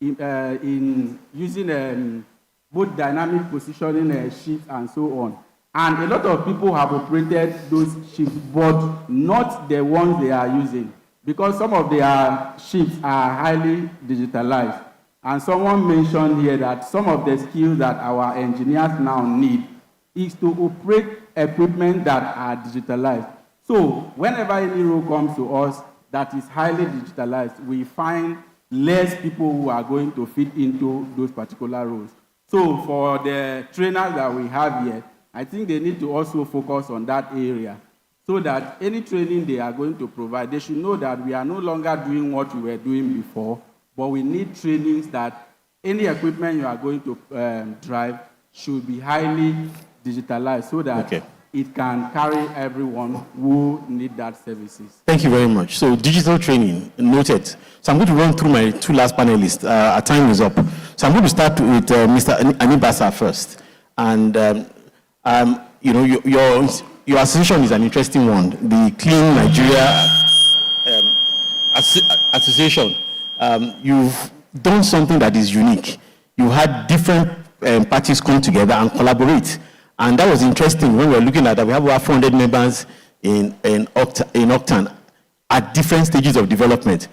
in using both dynamic positioning shifts and so on. And a lot of people have operated those shifts, but not the ones they are using, because some of their shifts are highly digitalized. And someone mentioned here that some of the skills that our engineers now need is to operate equipment that are digitalized. So whenever any role comes to us that is highly digitalized, we find less people who are going to fit into those particular roles. So for the trainers that we have here, I think they need to also focus on that area so that any training they are going to provide, they should know that we are no longer doing what we were doing before, but we need trainings that any equipment you are going to drive should be highly digitalized so that it can carry everyone who need that services. Thank you very much. So digital training, noted. So I'm going to run through my two last panelists. Our time is up. So I'm going to start with Mr. Anibasa first. And you know, your association is an interesting one. The Clean Nigeria Association. You've done something that is unique. You had different parties come together and collaborate. And that was interesting when we were looking at that. We have over 400 members in Ogtan at different stages of development.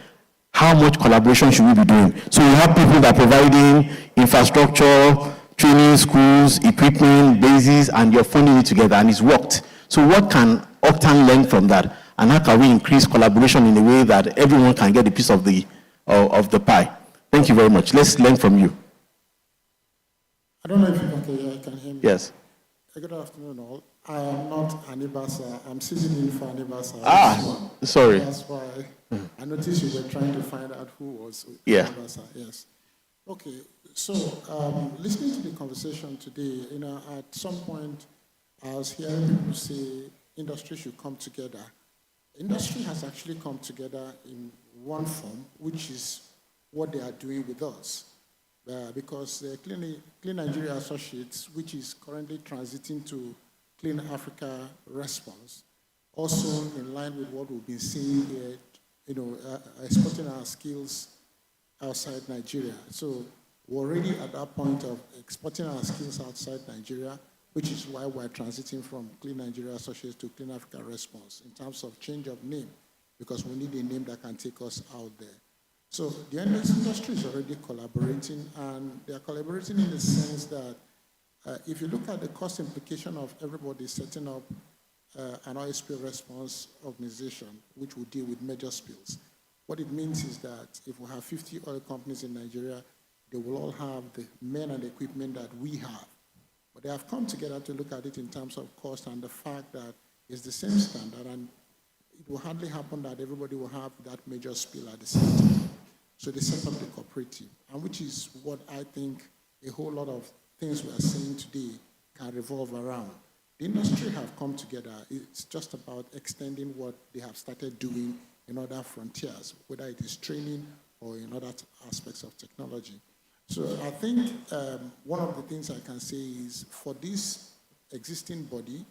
How much collaboration should we be doing? So we have people that are providing infrastructure, training, schools, equipment, bases, and you're funding it together, and it's worked. So what can Ogtan learn from that? And how can we increase collaboration in a way that everyone can get a piece of the pie? Thank you very much. Let's learn from you. I don't know if you can hear me. Yes. Good afternoon, all. I am not Anibasa. I'm sitting in for Anibasa. Sorry. That's why I noticed you were trying to find out who was Anibasa. Yes. Okay. So, listening to the conversation today, you know, at some point, I was hearing people say industry should come together. Industry has actually come together in one form, which is what they are doing with us. Because the Clean Nigeria Associates, which is currently transiting to Clean Africa Response, also in line with what we've been seeing here, you know, exporting our skills outside Nigeria. So we're already at that point of exporting our skills outside Nigeria, which is why we're transiting from Clean Nigeria Associates to Clean Africa Response in terms of change of name, because we need a name that can take us out there. So the industry is already collaborating, and they are collaborating in the sense that if you look at the cost implication of everybody setting up an OSP response organization, which will deal with major spills, what it means is that if we have 50 oil companies in Nigeria, they will all have the men and equipment that we have. But they have come together to look at it in terms of cost and the fact that it's the same standard, and it will hardly happen that everybody will have that major spill at the same time. So they set up the cooperative, and which is what I think a whole lot of things we are saying today can revolve around. The industry have come together. It's just about extending what they have started doing in other frontiers, whether it is training or in other aspects of technology. So I think one of the things I can say is for this existing body,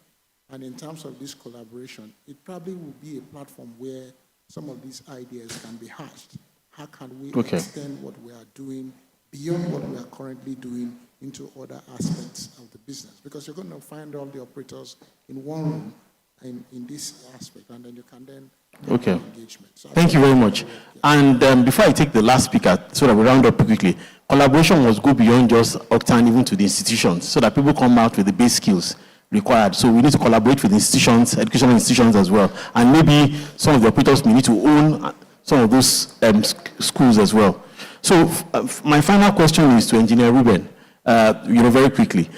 and in terms of this collaboration, it probably will be a platform where some of these ideas can be hashed. How can we extend what we are doing beyond what we are currently doing into other aspects of the business? Because you're going to find all the operators in one room in this aspect, and then you can then have engagement. So thank you very much. And before I take the last speaker, so that we round up quickly, collaboration must go beyond just Ogtan, even to the institutions, so that people come out with the base skills required. So we need to collaborate with institutions, educational institutions as well. And maybe some of the operators may need to own some of those schools as well. So my final question is to Engineer Ruben, very quickly.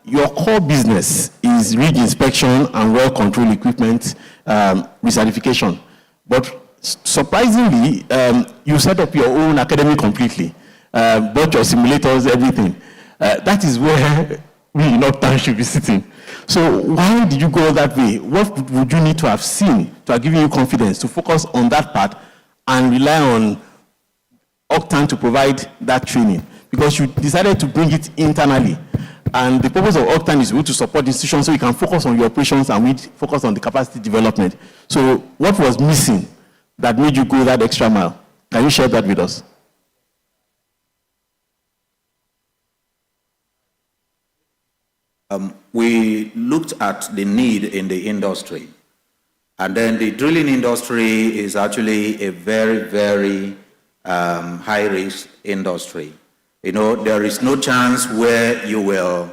your core business is rig inspection and well control equipment recertification. But surprisingly, you set up your own academy completely, bought your simulators, everything. That is where we in Ogtan should be sitting. So why did you go that way? What would you need to have seen to have given you confidence to focus on that part and rely on Ogtan to provide that training? Because you decided to bring it internally. And the purpose of Ogtan is to support institutions so you can focus on your operations and we focus on the capacity development. So what was missing that made you go that extra mile? Can you share that with us? We looked at the need in the industry. And then the drilling industry is actually a very, very high-risk industry. You know, there is no chance where you will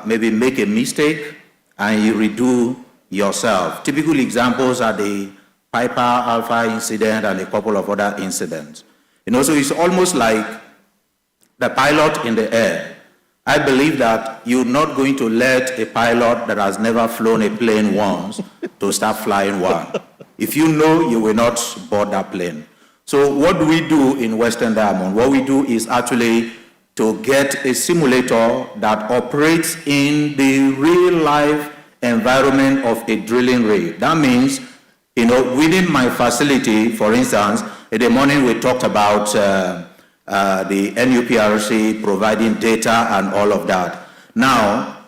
maybe make a mistake and you redo yourself. Typical examples are the Piper Alpha incident and a couple of other incidents. You know, so it's almost like the pilot in the air. I believe that you're not going to let a pilot that has never flown a plane once to start flying one. If you know, you will not board that plane. So what do we do in Western Diamond? What we do is actually to get a simulator that operates in the real-life environment of a drilling rig. That means, you know, within my facility, for instance, in the morning we talked about the NUPRC providing data and all of that. Now,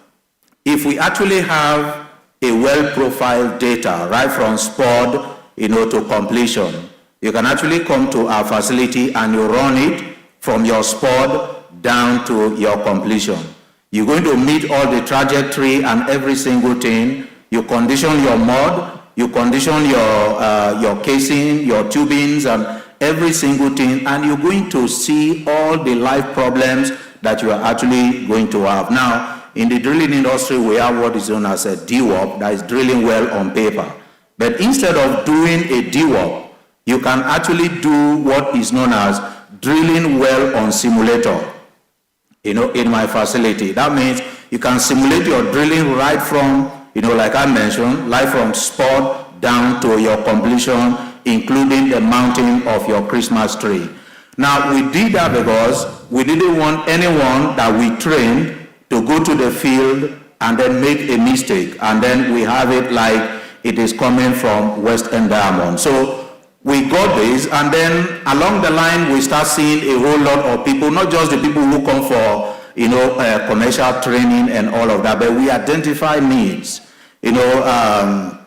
if we actually have a well-profiled data right from spud, you know, to completion, you can actually come to our facility and you run it from your spud down to your completion. You're going to meet all the trajectory and every single thing. You condition your mud, you condition your casing, your tubings, and every single thing, and you're going to see all the life problems that you are actually going to have. Now, in the drilling industry, we have what is known as a DWOP, that is drilling well on paper. But instead of doing a DWOP, you can actually do what is known as drilling well on simulator, you know, in my facility. That means you can simulate your drilling right from, you know, like I mentioned, right from spud down to your completion, including the mounting of your Christmas tree. Now, we did that because we didn't want anyone that we trained to go to the field and then make a mistake, and then we have it like it is coming from Western Diamond. So we got this, and then along the line, we start seeing a whole lot of people, not just the people who come for, you know, commercial training and all of that, but we identify needs. You know,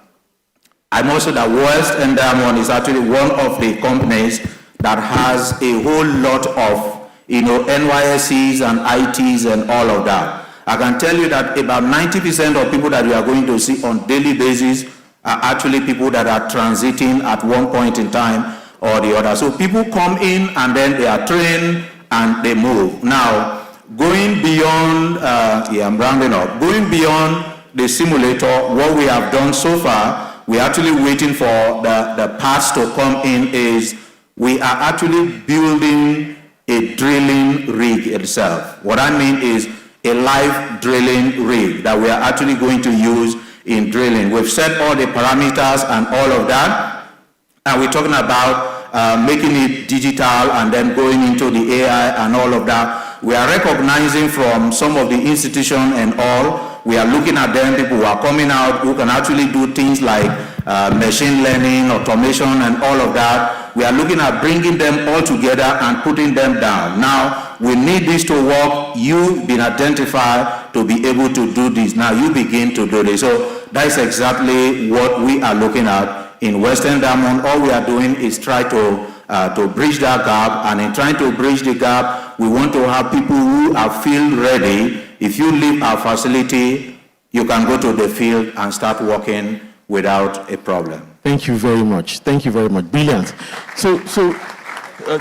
I'm also that Western Diamond is actually one of the companies that has a whole lot of, you know, NYSCs and ITs and all of that. I can tell you that about 90% of people that we are going to see on daily basis are actually people that are transiting at one point in time or the other. So people come in and then they are trained and they move. Now, going beyond, I'm rounding up, going beyond the simulator, what we have done so far, we're actually waiting for the parts to come in, is we are actually building a drilling rig itself. What I mean is a live drilling rig that we are actually going to use in drilling. We've set all the parameters and all of that, and we're talking about making it digital and then going into the AI and all of that. We are recognizing from some of the institutions and all, we are looking at them, people who are coming out who can actually do things like machine learning, automation, and all of that. We are looking at bringing them all together and putting them down. Now, we need this to work. You've been identified to be able to do this. Now, you begin to do this. So that's exactly what we are looking at in Western Diamond. All we are doing is try to bridge that gap, and in trying to bridge the gap, we want to have people who are field ready. If you leave our facility, you can go to the field and start working without a problem. Thank you very much. Thank you very much. Brilliant. So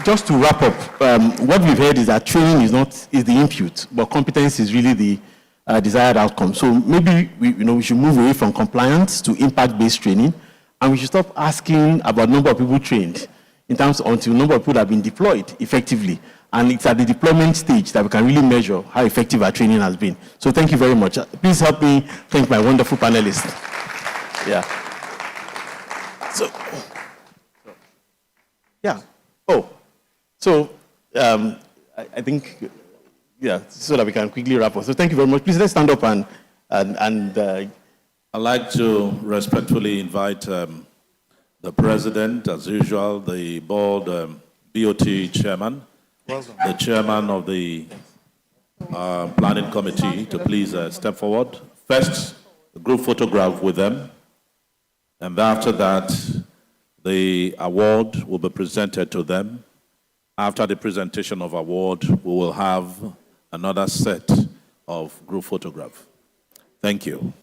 just to wrap up, what we've heard is that training is the input, but competence is really the desired outcome. So maybe we should move away from compliance to impact-based training, and we should stop asking about number of people trained in terms until number of people have been deployed effectively, And it's at the deployment stage that we can really measure how effective our training has been. So thank you very much. Please help me thank my wonderful panelists. Yeah. So, yeah. Oh, so I think, yeah, so that we can quickly wrap up. So thank you very much. Please let's stand up and I'd like to respectfully invite the president, as usual, the board BOT chairman, the chairman of the planning committee to please step forward. First, a group photograph with them. And after that, the award will be presented to them. After the presentation of award, we will have another set of group photograph. Thank you.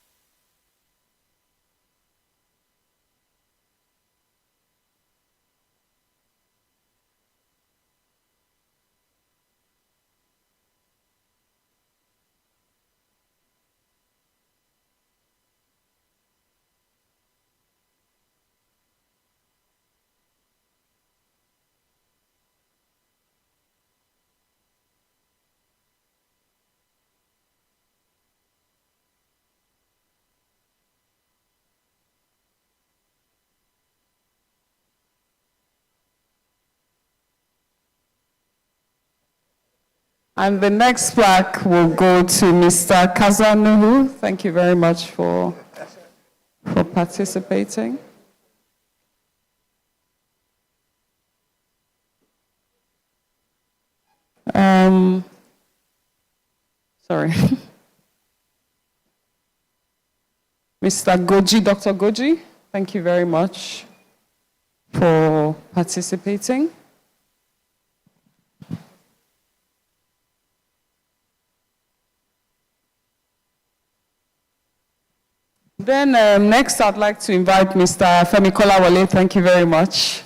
And the next plaque will go to Mr. Kazanuhu. Thank you very much for participating. Sorry. Mr. Goji, Dr. Goji, thank you very much for participating. Then next, I'd like to invite Mr. Femi Kolawole. Thank you very much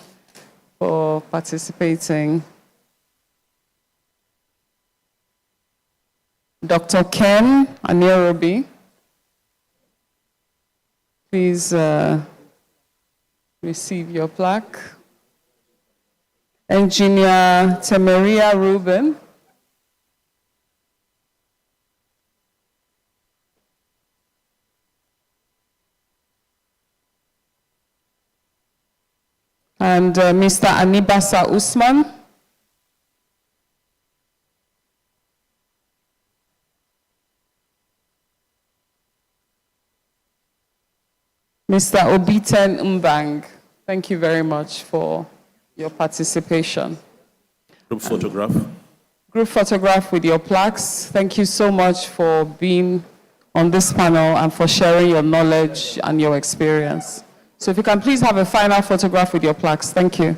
for participating. Dr. Ken Anirobi, please receive your plaque. Engineer Temeria Ruben. And Mr. Anibasa Usman. Mr. Obiten Mbang, thank you very much for your participation. Group photograph. Group photograph with your plaques. Thank you so much for being on this panel and for sharing your knowledge and your experience. So if you can please have a final photograph with your plaques. Thank you.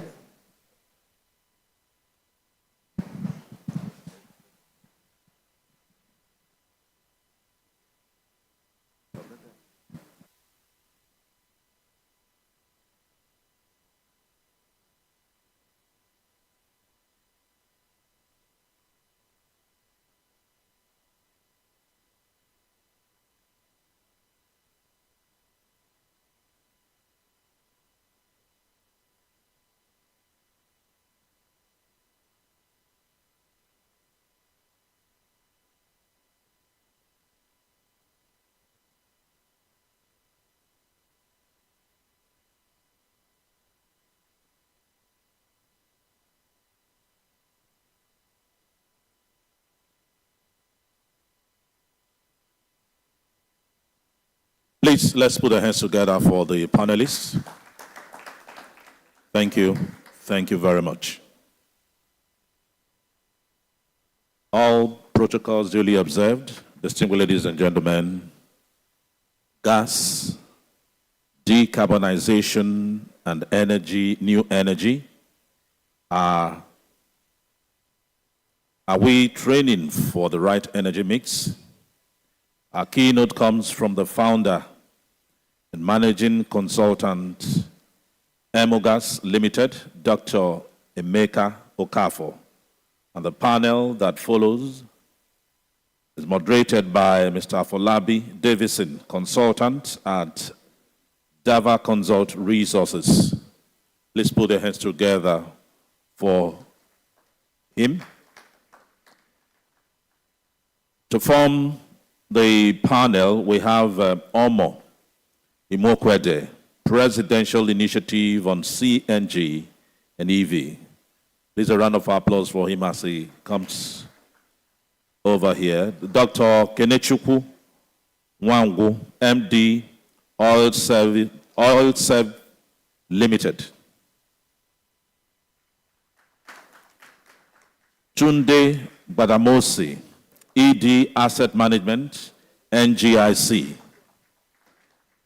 Please, let's put our hands together for the panelists. Thank you. Thank you very much. All protocols duly observed. Distinguished ladies and gentlemen, gas, decarbonization, and energy, new energy, are we training for the right energy mix? Our keynote comes from the founder and managing consultant, Emogas Limited, Dr. Emeka Okafor. And the panel that follows is moderated by Mr. Afolabi Davison, consultant at Dava Consult Resources. Please put your hands together for him. To form the panel, we have Omo Imokwede, Presidential Initiative on CNG and EV. Please a round of applause for him as he comes over here. Dr. Kenechukwu Wangu, MD, Oil Serv Limited. Tunde Badamosi, ED Asset Management, NGIC.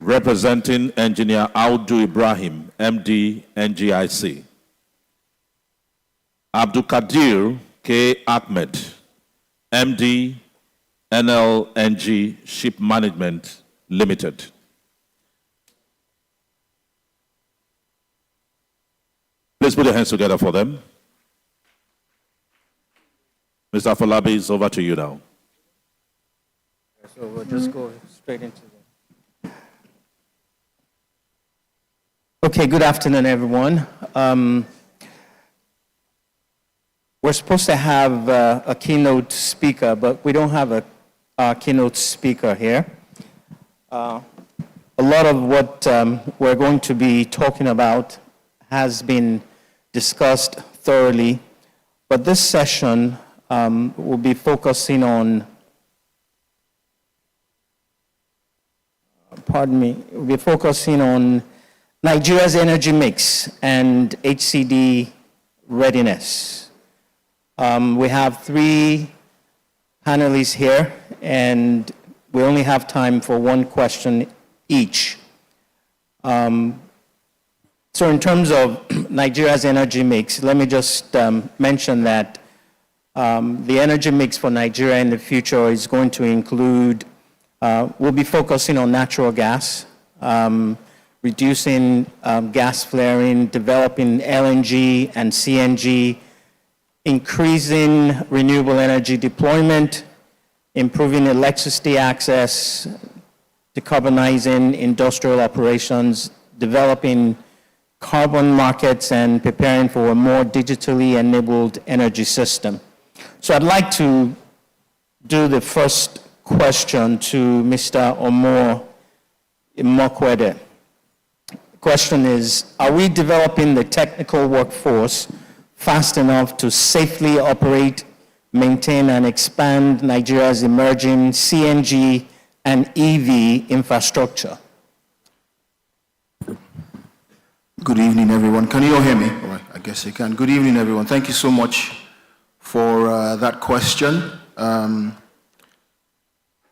Representing Engineer Audu Ibrahim, MD, NGIC. Abdul Kadir K. Ahmed, MD, NLNG Ship Management Limited. Please put your hands together for them. Mr. Afolabi, it's over to you now. So we'll just go straight into it. Okay, good afternoon, everyone. We're supposed to have a keynote speaker, but we don't have a keynote speaker here. A lot of what we're going to be talking about has been discussed thoroughly, but this session will be focusing on, we'll be focusing on Nigeria's energy mix and HCD readiness. We have 3 panelists here, and we only have time for 1 question each. So in terms of Nigeria's energy mix, let me just mention that the energy mix for Nigeria in the future is going to include, we'll be focusing on natural gas, reducing gas flaring, developing LNG and CNG, increasing renewable energy deployment, improving electricity access, decarbonizing industrial operations, developing carbon markets, and preparing for a more digitally enabled energy system. So I'd like to do the first question to Mr. Omo Imokwede. The question is, are we developing the technical workforce fast enough to safely operate, maintain, and expand Nigeria's emerging CNG and EV infrastructure? Good evening, everyone. Can you all hear me? All right, I guess you can. Good evening, everyone. Thank you so much for that question.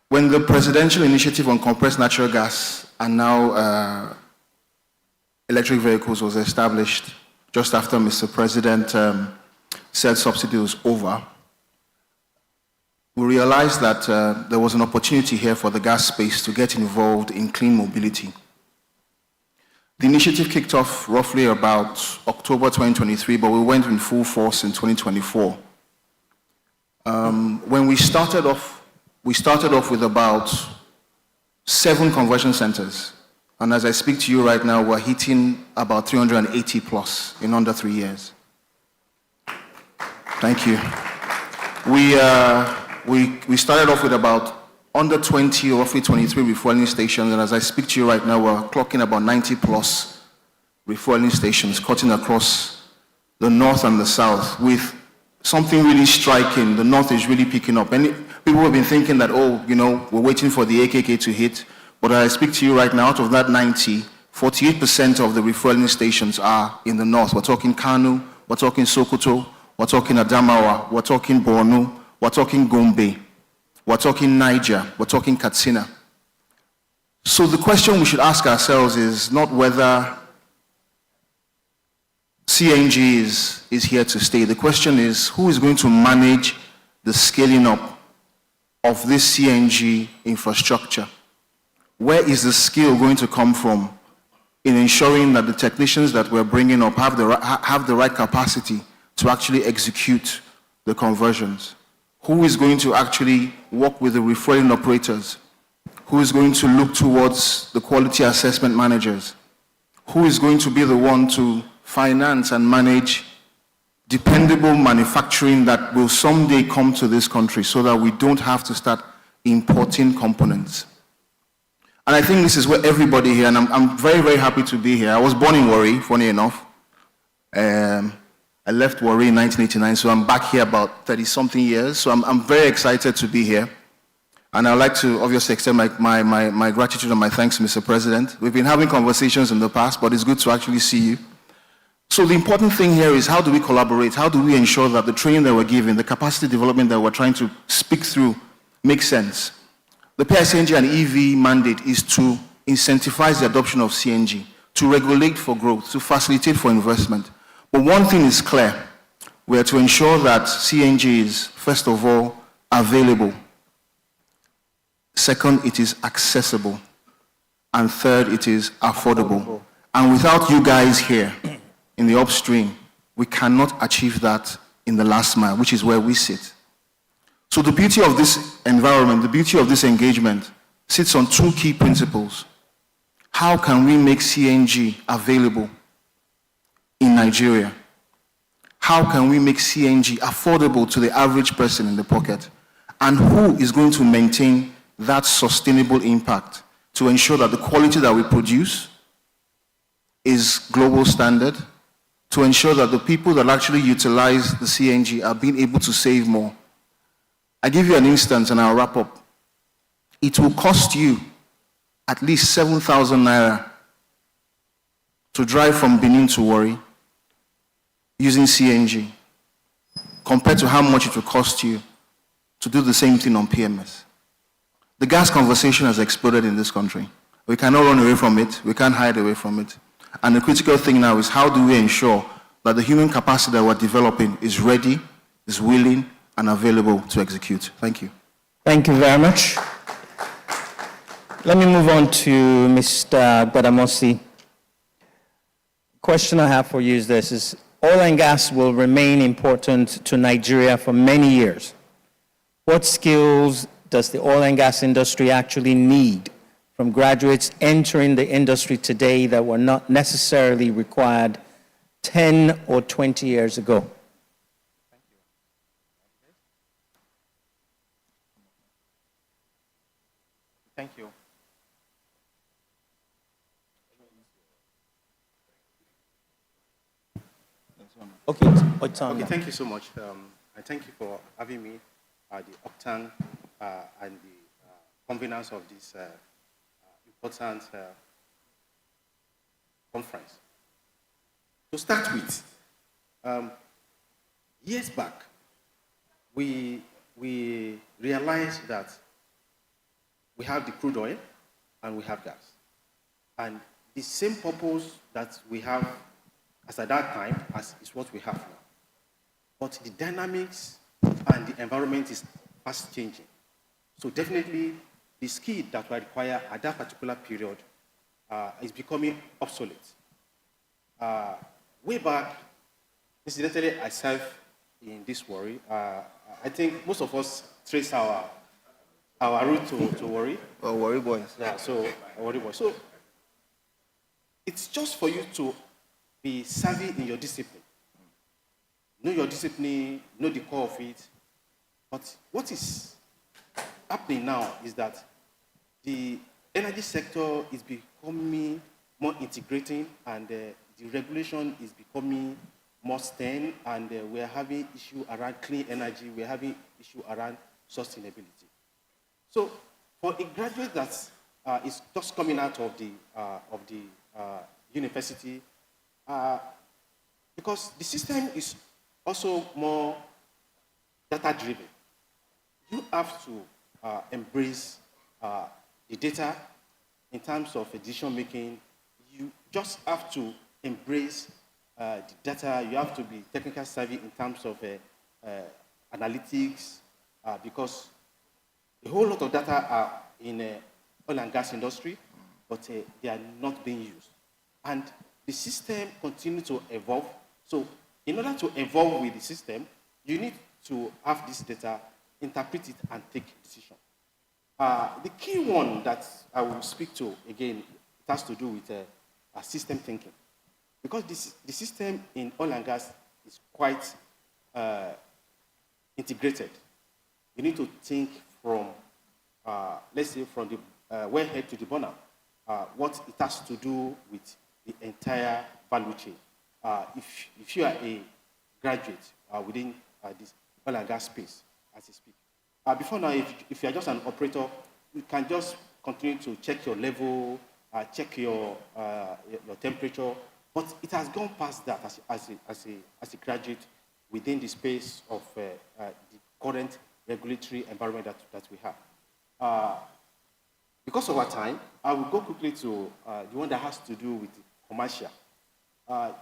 When the Presidential Initiative on Compressed Natural Gas and now electric vehicles was established, just after Mr. President said subsidy was over, we realized that there was an opportunity here for the gas space to get involved in clean mobility. The initiative kicked off roughly about October 2023, but we went in full force in 2024. When we started off with about 7 conversion centers. And as I speak to you right now, we're hitting about 380 plus in under 3 years. Thank you. We started off with about under 20, roughly 23 refueling stations, and as I speak to you right now, we're clocking about 90 plus refueling stations cutting across the north and the south, with something really striking. The north is really picking up. And people have been thinking that, oh, you know, we're waiting for the AKK to hit. But as I speak to you right now, out of that 90, 48% of the refueling stations are in the north. We're talking Kanu, we're talking Sokoto, we're talking Adamawa, we're talking Borno, we're talking Gombe, we're talking Niger, we're talking Katsina. So the question we should ask ourselves is not whether CNG is here to stay. The question is, who is going to manage the scaling up of this CNG infrastructure? Where is the skill going to come from in ensuring that the technicians that we're bringing up have the right capacity to actually execute the conversions? Who is going to actually work with the refueling operators? Who is going to look towards the quality assessment managers? Who is going to be the one to finance and manage dependable manufacturing that will someday come to this country so that we don't have to start importing components. And I think this is where everybody here, and I'm very, very happy to be here. I was born in Warri, funny enough. I left Warri in 1989, so I'm back here about 30-something years. So I'm very excited to be here. And I'd like to obviously extend my gratitude and my thanks to Mr. President. We've been having conversations in the past, but it's good to actually see you. So the important thing here is how do we collaborate? How do we ensure that the training that we're giving, the capacity development that we're trying to speak through makes sense? The PICNG and EV mandate is to incentivize the adoption of CNG, to regulate for growth, to facilitate for investment. But one thing is clear. We are to ensure that CNG is, first of all, available. Second, it is accessible. And third, it is affordable. And without you guys here in the upstream, we cannot achieve that in the last mile, which is where we sit. So the beauty of this environment, the beauty of this engagement sits on two key principles. How can we make CNG available in Nigeria? How can we make CNG affordable to the average person in the pocket? And who is going to maintain that sustainable impact to ensure that the quality that we produce is global standard, to ensure that the people that actually utilize the CNG are being able to save more? I give you an instance and I'll wrap up. It will cost you at least 7,000 naira to drive from Benin to Warri using CNG, compared to how much it will cost you to do the same thing on PMS. The gas conversation has exploded in this country. We cannot run away from it. We can't hide away from it. And the critical thing now is how do we ensure that the human capacity that we're developing is ready, is willing, and available to execute. Thank you. Thank you very much. Let me move on to Mr. Gbadamosi. Question I have for you is this: is oil and gas will remain important to Nigeria for many years. What skills does the oil and gas industry actually need from graduates entering the industry today that were not necessarily required 10 or 20 years ago? Thank you. Okay, Ogtan. Okay, thank you so much. I thank you for having me at the Ogtan and the convenance of this important conference. To start with, years back, we realized that we have the crude oil and we have gas. And the same purpose that we have as at that time as is what we have now. But the dynamics and the environment is fast changing. So definitely the skill that we require at that particular period is becoming obsolete. Way back, incidentally, I served in this Warri. I think most of us trace our route to Warri. Oh, Warri boys. Yeah, so Warri boys. So it's just for you to be savvy in your discipline. Know your discipline, know the core of it. But what is happening now is that the energy sector is becoming more integrating, and the regulation is becoming more stern, and we are having issue around clean energy, we are having issue around sustainability. So for a graduate that is just coming out of the university, because the system is also more data-driven, you have to embrace the data in terms of decision-making. You just have to embrace the data. You have to be technical savvy in terms of analytics, because a whole lot of data are in the oil and gas industry, but they are not being used. And the system continues to evolve. So in order to evolve with the system, you need to have this data, interpret it, and take decision. The key one that I will speak to, again, it has to do with system thinking. Because the system in oil and gas is quite integrated. You need to think from, let's say, from the wellhead to the burner, what it has to do with the entire value chain. If you are a graduate within this oil and gas space, as you speak, before now, if you are just an operator, you can just continue to check your level, check your temperature, but it has gone past that as a graduate within the space of the current regulatory environment that we have. Because of our time, I will go quickly to the one that has to do with commercial.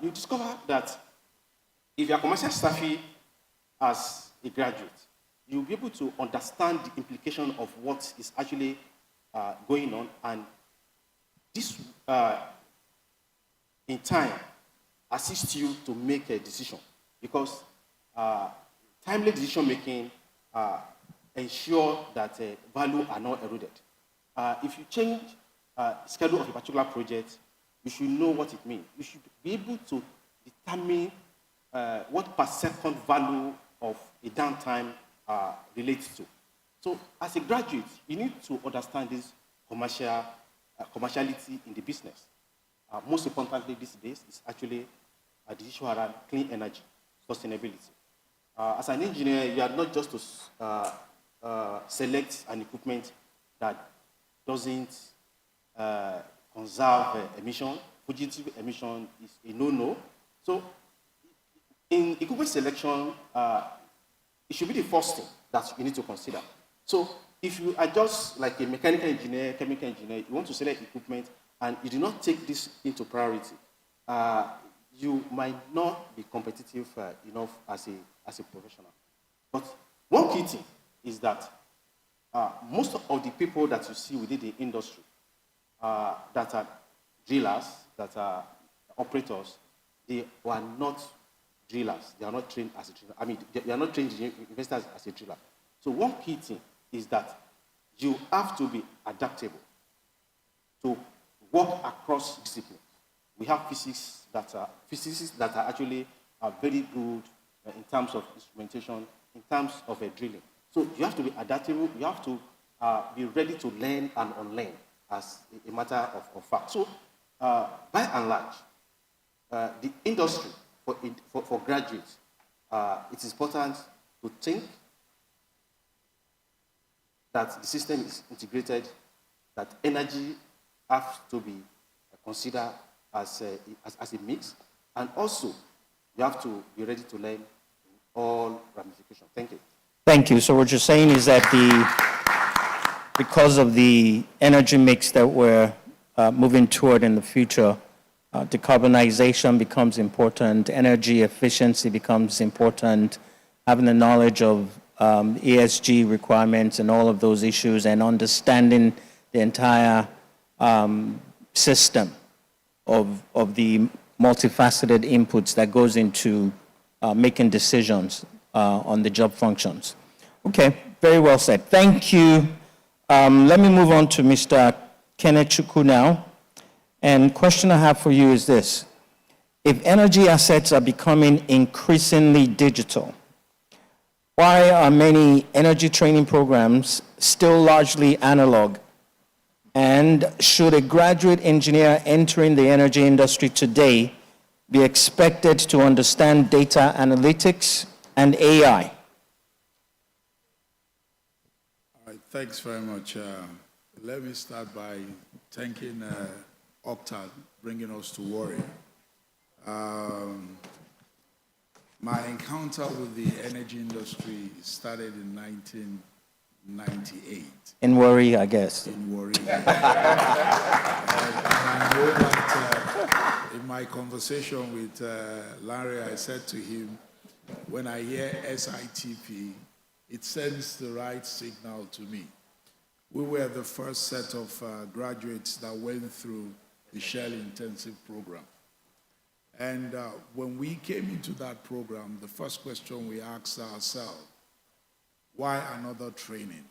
You discover that if you are commercial savvy as a graduate, you'll be able to understand the implication of what is actually going on, and this, in time, assists you to make a decision, because timely decision making ensure that value are not eroded. If you change schedule of a particular project, you should know what it means. You should be able to determine what per second value of a downtime relates to. So as a graduate, you need to understand this commerciality in the business. Most importantly these days is actually the issue around clean energy, sustainability. As an engineer, you are not just to select an equipment that doesn't conserve emission. Fugitive emission is a no-no. So in equipment selection, it should be the first thing that you need to consider. So if you are just like a mechanical engineer, chemical engineer, you want to select equipment and you do not take this into priority, you might not be competitive enough as a professional. But one key thing is that most of the people that you see within the industry that are drillers, that are operators, they are not drillers. They are not trained as a driller. I mean, they are not trained investors as a driller. So one key thing is that you have to be adaptable to work across disciplines. We have physicists that are actually very good in terms of instrumentation, in terms of drilling. So you have to be adaptable. You have to be ready to learn and unlearn as a matter of fact. So by and large, the industry for graduates, it is important to think that the system is integrated, that energy has to be considered as a mix, and also you have to be ready to learn in all ramifications. Thank you. Thank you. So what you're saying is that because of the energy mix that we're moving toward in the future, decarbonization becomes important, energy efficiency becomes important, having the knowledge of ESG requirements and all of those issues, and understanding the entire system of the multifaceted inputs that goes into making decisions on the job functions. Okay, very well said. Thank you. Let me move on to Mr. Kenechukwu now. And question I have for you is this. If energy assets are becoming increasingly digital, why are many energy training programs still largely analog? And should a graduate engineer entering the energy industry today be expected to understand data analytics and AI? All right, thanks very much. Let me start by thanking Ogtan bringing us to Warri. My encounter with the energy industry started in 1998. In Warri, I guess. In Warri. And I know that in my conversation with Larry, I said to him, when I hear SITP, it sends the right signal to me. We were the first set of graduates that went through the Shell Intensive program. And when we came into that program, the first question we asked ourselves, why another training?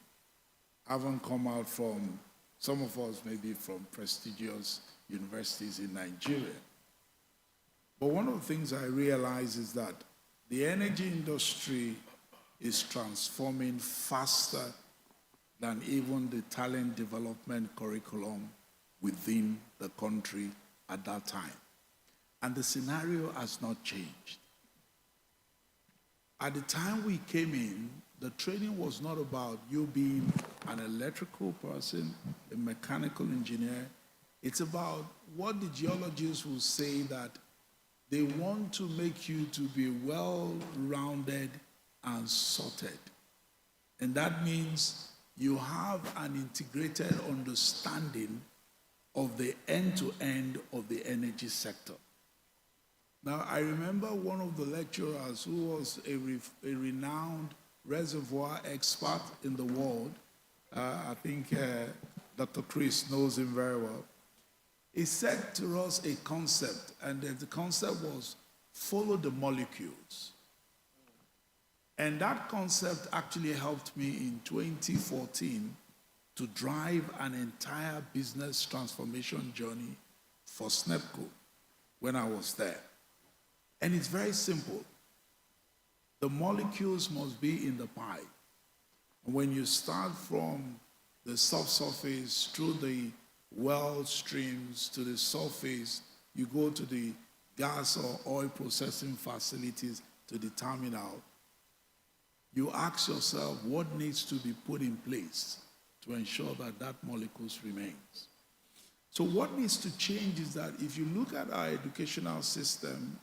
Haven't come out from, some of us maybe from prestigious universities in Nigeria. But one of the things I realized is that the energy industry is transforming faster than even the talent development curriculum within the country at that time. And the scenario has not changed. At the time we came in, the training was not about you being an electrical person, a mechanical engineer. It's about what the geologists will say that they want to make you to be well-rounded and sorted. And that means you have an integrated understanding of the end-to-end of the energy sector. Now, I remember one of the lecturers who was a renowned reservoir expert in the world. I think Dr. Chris knows him very well. He said to us a concept, and the concept was follow the molecules. And that concept actually helped me in 2014 to drive an entire business transformation journey for SNEPCO when I was there. And it's very simple. The molecules must be in the pie. And when you start from the subsurface through the well streams to the surface, you go to the gas or oil processing facilities to the terminal. You ask yourself what needs to be put in place to ensure that that molecules remains. So what needs to change is that if you look at our educational system,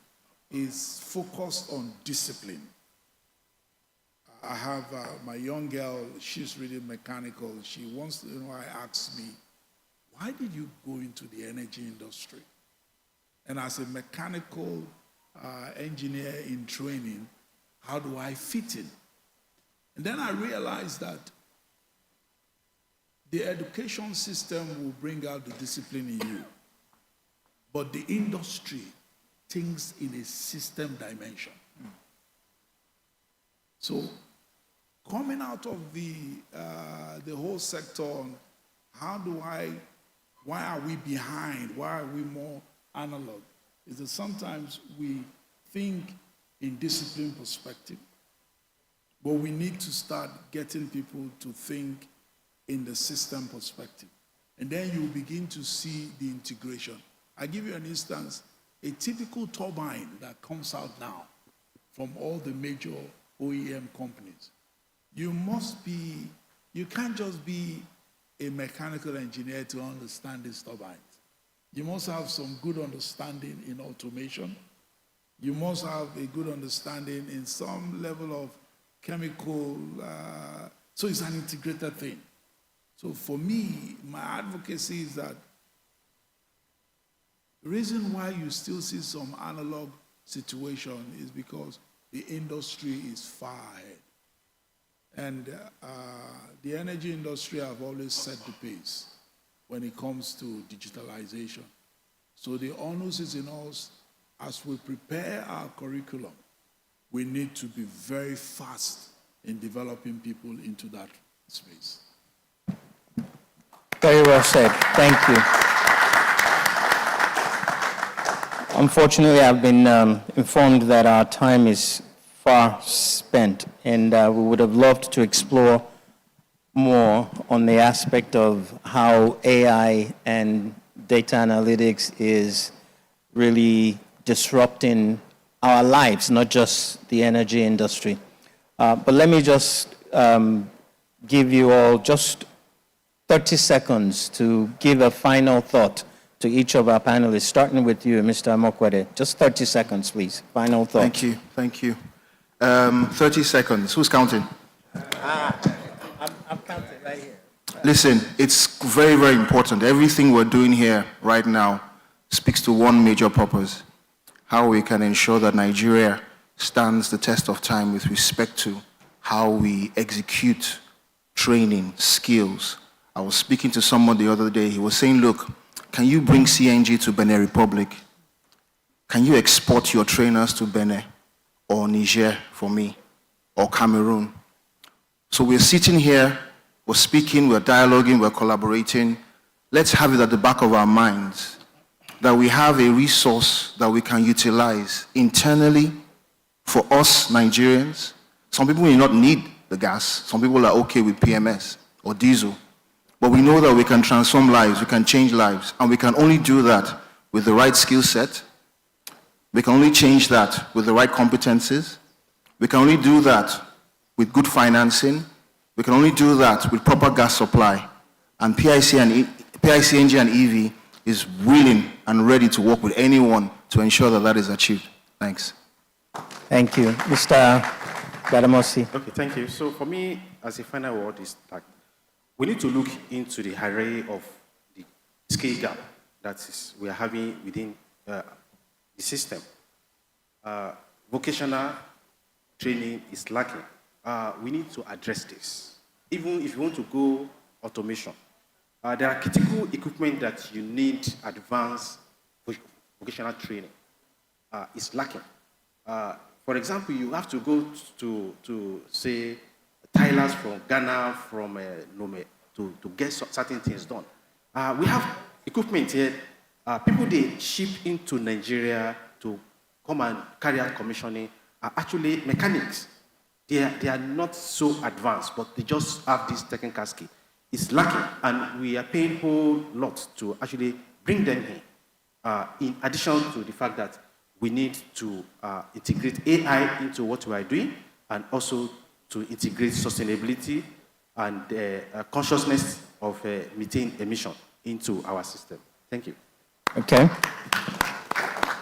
it's focused on discipline. I have my young girl, she's really mechanical. She wants to know, I asked me, why did you go into the energy industry? And as a mechanical engineer in training, how do I fit in? And then I realized that the education system will bring out the discipline in you, but the industry thinks in a system dimension. So coming out of the whole sector on why are we behind? Why are we more analog? Is that sometimes we think in discipline perspective, but we need to start getting people to think in the system perspective. And then you begin to see the integration. I give you an instance, a typical turbine that comes out now from all the major OEM companies. You can't just be a mechanical engineer to understand these turbines. You must have some good understanding in automation. You must have a good understanding in some level of chemical, so it's an integrated thing. So for me, my advocacy is that the reason why you still see some analog situation is because the industry is far ahead. And the energy industry have always set the pace when it comes to digitalization. So the onus is in us as we prepare our curriculum. We need to be very fast in developing people into that space. Very well said. Thank you. Unfortunately, I've been informed that our time is far spent, and we would have loved to explore more on the aspect of how AI and data analytics is really disrupting our lives, not just the energy industry. But let me just give you all just 30 seconds to give a final thought to each of our panelists, starting with you, Mr. Amokwede. Just 30 seconds, please. Final thought. Thank you. Thank you. 30 seconds. Who's counting? I'm counting right here. Listen, it's very, very important. Everything we're doing here right now speaks to one major purpose: how we can ensure that Nigeria stands the test of time with respect to how we execute training, skills. I was speaking to someone the other day. He was saying, look, can you bring CNG to Benin Republic? Can you export your trainers to Benin or Niger for me, or Cameroon? So we're sitting here, we're speaking, we're dialoguing, we're collaborating. Let's have it at the back of our minds that we have a resource that we can utilize internally for us Nigerians. Some people may not need the gas. Some people are okay with PMS or diesel. But we know that we can transform lives, we can change lives, and we can only do that with the right skill set. We can only change that with the right competencies. We can only do that with good financing. We can only do that with proper gas supply. And PICNG and EV is willing and ready to work with anyone to ensure that that is achieved. Thanks. Thank you. Mr. Gadamosi. Okay, thank you. So for me, as a final word, is that we need to look into the array of the skill gap that we are having within the system. Vocational training is lacking. We need to address this. Even if you want to go automation, there are critical equipment that you need advanced vocational training. It's lacking. For example, you have to go to say, tilers from Ghana, from Nome, to get certain things done. We have equipment here. People they ship into Nigeria to come and carry out commissioning are actually mechanics. They are not so advanced, but they just have this technical skill. It's lacking, and we are paying a whole lot to actually bring them in addition to the fact that we need to integrate AI into what we are doing, and also to integrate sustainability and consciousness of methane emission into our system. Thank you. Okay.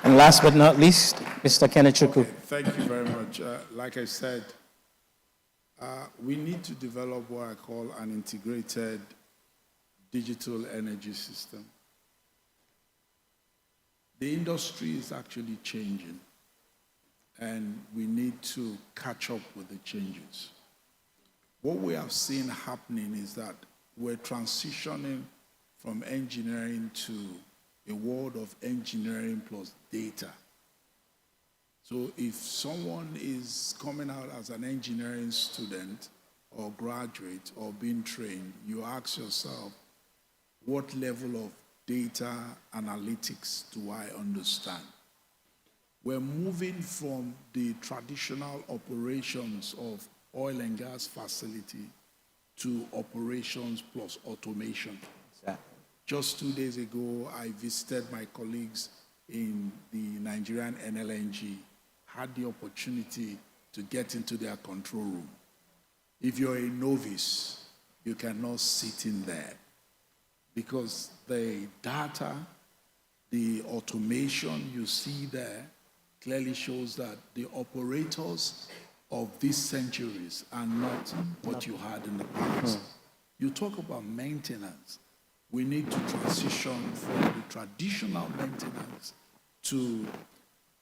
And last but not least, Mr. Kenechukwu. Okay, thank you very much. Like I said, we need to develop what I call an integrated digital energy system. The industry is actually changing, and we need to catch up with the changes. What we have seen happening is that we're transitioning from engineering to a world of engineering plus data. So if someone is coming out as an engineering student or graduate or being trained, you ask yourself, what level of data analytics do I understand? We're moving from the traditional operations of oil and gas facility to operations plus automation. Exactly. Just 2 days ago, I visited my colleagues in the Nigerian NLNG, had the opportunity to get into their control room. If you're a novice, you cannot sit in there because the data, the automation you see there clearly shows that the operators of these centuries are not what you had in the past. You talk about maintenance. We need to transition from the traditional maintenance to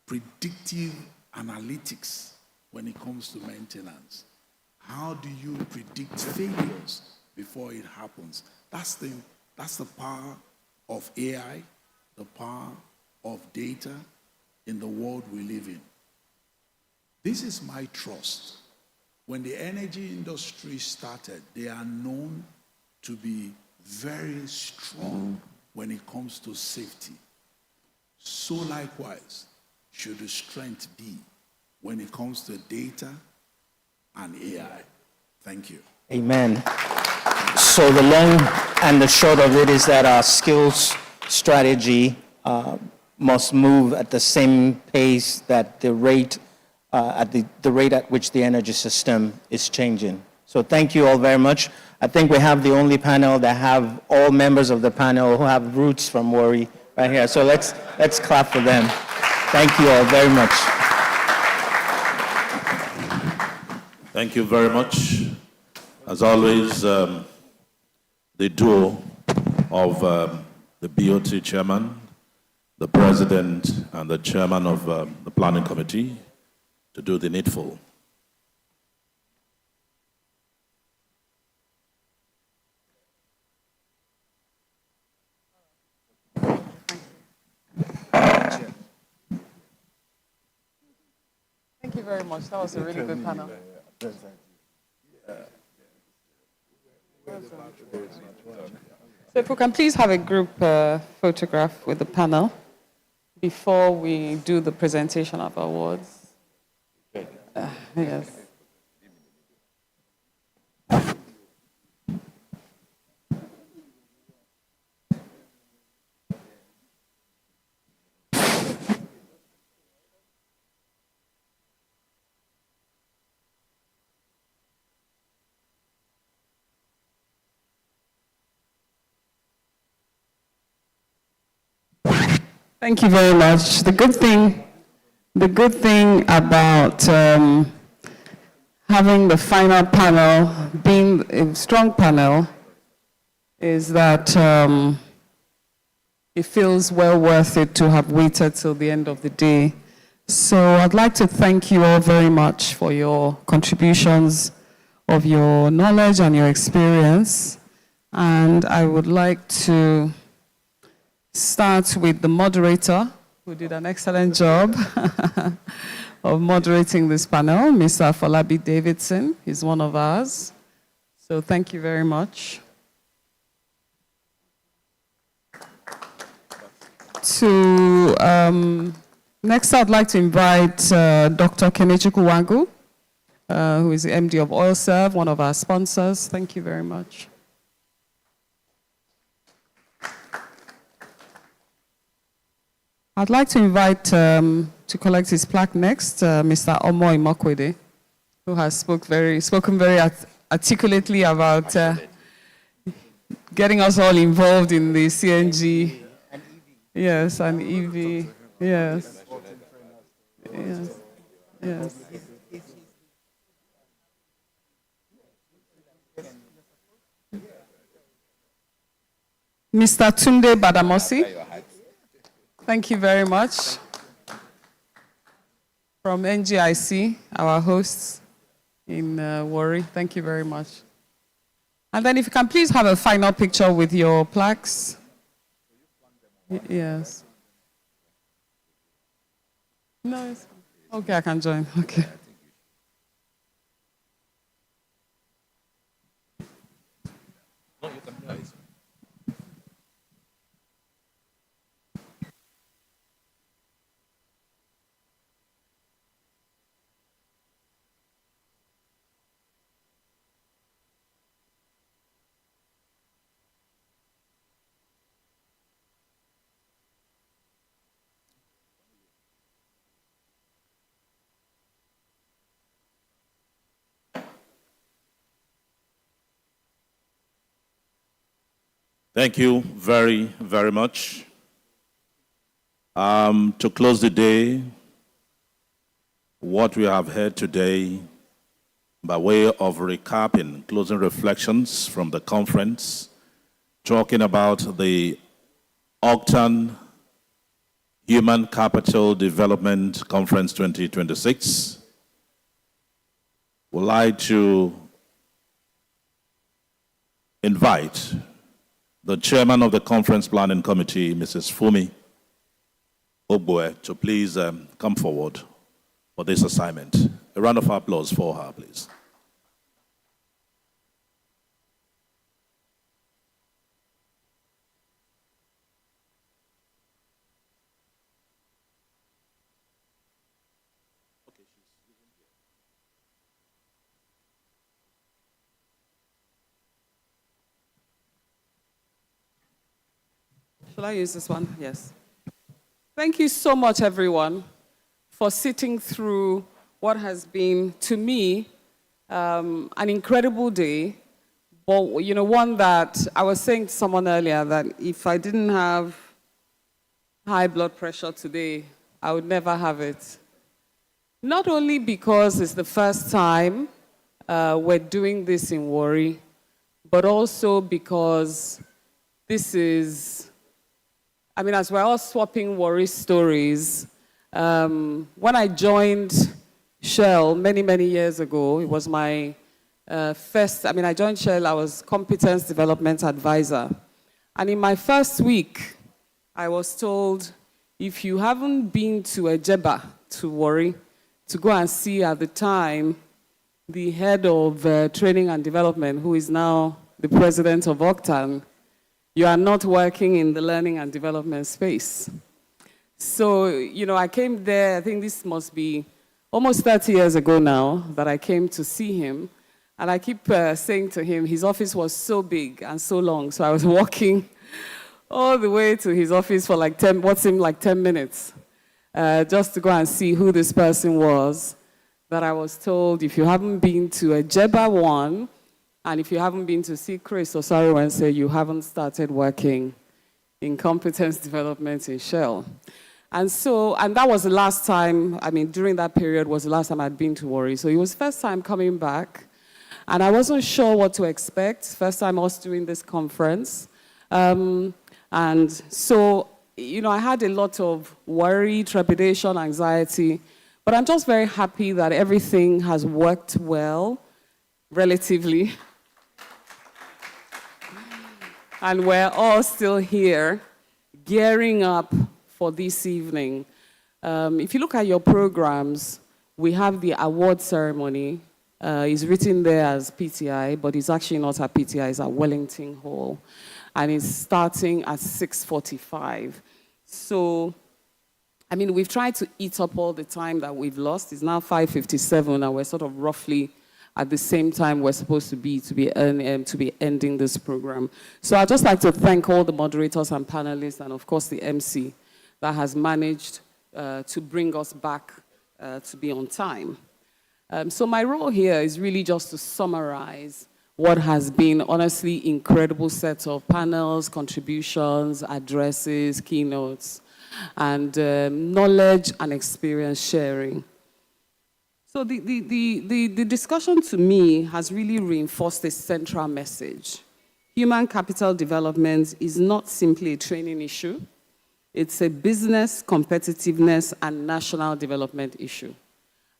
predictive analytics when it comes to maintenance. How do you predict failures before it happens? That's the power of AI, the power of data in the world we live in. This is my trust. When the energy industry started, they are known to be very strong when it comes to safety. So likewise should the strength be when it comes to data and AI. Thank you. Amen. So the long and the short of it is that our skills strategy must move at the same pace that the rate at which the energy system is changing. So thank you all very much. I think we have the only panel that have all members of the panel who have roots from Warri right here. So let's clap for them. Thank you all very much. Thank you very much. As always, the duo of the BOT chairman, the president, and the chairman of the planning committee to do the needful. Thank you very much. That was a really good panel. So if we can please have a group photograph with the panel before we do the presentation of awards. Yes. Thank you very much. The good thing about having the final panel being a strong panel is that it feels well worth it to have waited till the end of the day. So I'd like to thank you all very much for your contributions of your knowledge and your experience. And I would like to start with the moderator, who did an excellent job of moderating this panel, Mr. Falabi Davidson. He's one of ours. So thank you very much. Next, I'd like to invite Dr. Kenechukwu Wagu, who is the MD of OilServe, one of our sponsors. Thank you very much. I'd like to invite to collect his plaque next, Mr. Omo Imokwede, who has spoken very articulately about getting us all involved in the CNG. Yes, and EV. Yes. Yes. Yes. Mr. Tunde Badamosi. Thank you very much. From NGIC, our hosts in Warri. Thank you very much. And then if you can please have a final picture with your plaques. Yes. No, it's okay, I can join. Okay. Thank you very, very much. To close the day, what we have heard today, by way of recapping, closing reflections from the conference, talking about the Ogtan Human Capital Development Conference 2026. We'd like to invite the chairman of the conference planning committee, Mrs. Fumi Ogboe, to please come forward for this assignment. A round of applause for her, please. Shall I use this one? Yes. Thank you so much, everyone, for sitting through what has been, to me, an incredible day. But, you know, one that I was saying to someone earlier that if I didn't have high blood pressure today, I would never have it. Not only because it's the first time we're doing this in Warri, but also because this is, I mean, as we're all swapping Warri stories, when I joined Shell many, many years ago, it was my I joined Shell, I was competence development advisor. And in my first week, I was told, if you haven't been to Ejeba, to Warri, to go and see at the time the head of training and development, who is now the president of Ogtan, you are not working in the learning and development space. So, you know, I came there, I think this must be almost 30 years ago now that I came to see him. And I keep saying to him, his office was so big and so long, so I was walking all the way to his office for like what seemed like 10 minutes, just to go and see who this person was. That I was told, if you haven't been to a Jeba one, and if you haven't been to see Chris or sorry when say you haven't started working in competence development in Shell. And that was the last time, I mean, during that period was the last time I'd been to Warri. So it was first time coming back. And I wasn't sure what to expect. First time I was doing this conference. And so, you know, I had a lot of worry, trepidation, anxiety. But I'm just very happy that everything has worked well, relatively. And we're all still here, gearing up for this evening. If you look at your programs, we have the award ceremony. It's written there as PTI, but it's actually not at PTI, it's at Wellington Hall. And it's starting at 6:45. So, I mean, we've tried to eat up all the time that we've lost. It's now 5:57, and we're sort of roughly at the same time we're supposed to be ending this program. So I'd just like to thank all the moderators and panelists, and of course the MC that has managed to bring us back to be on time. So my role here is really just to summarize what has been honestly incredible set of panels, contributions, addresses, keynotes, and knowledge and experience sharing. So the discussion to me has really reinforced a central message. Human capital development is not simply a training issue. It's a business, competitiveness, and national development issue.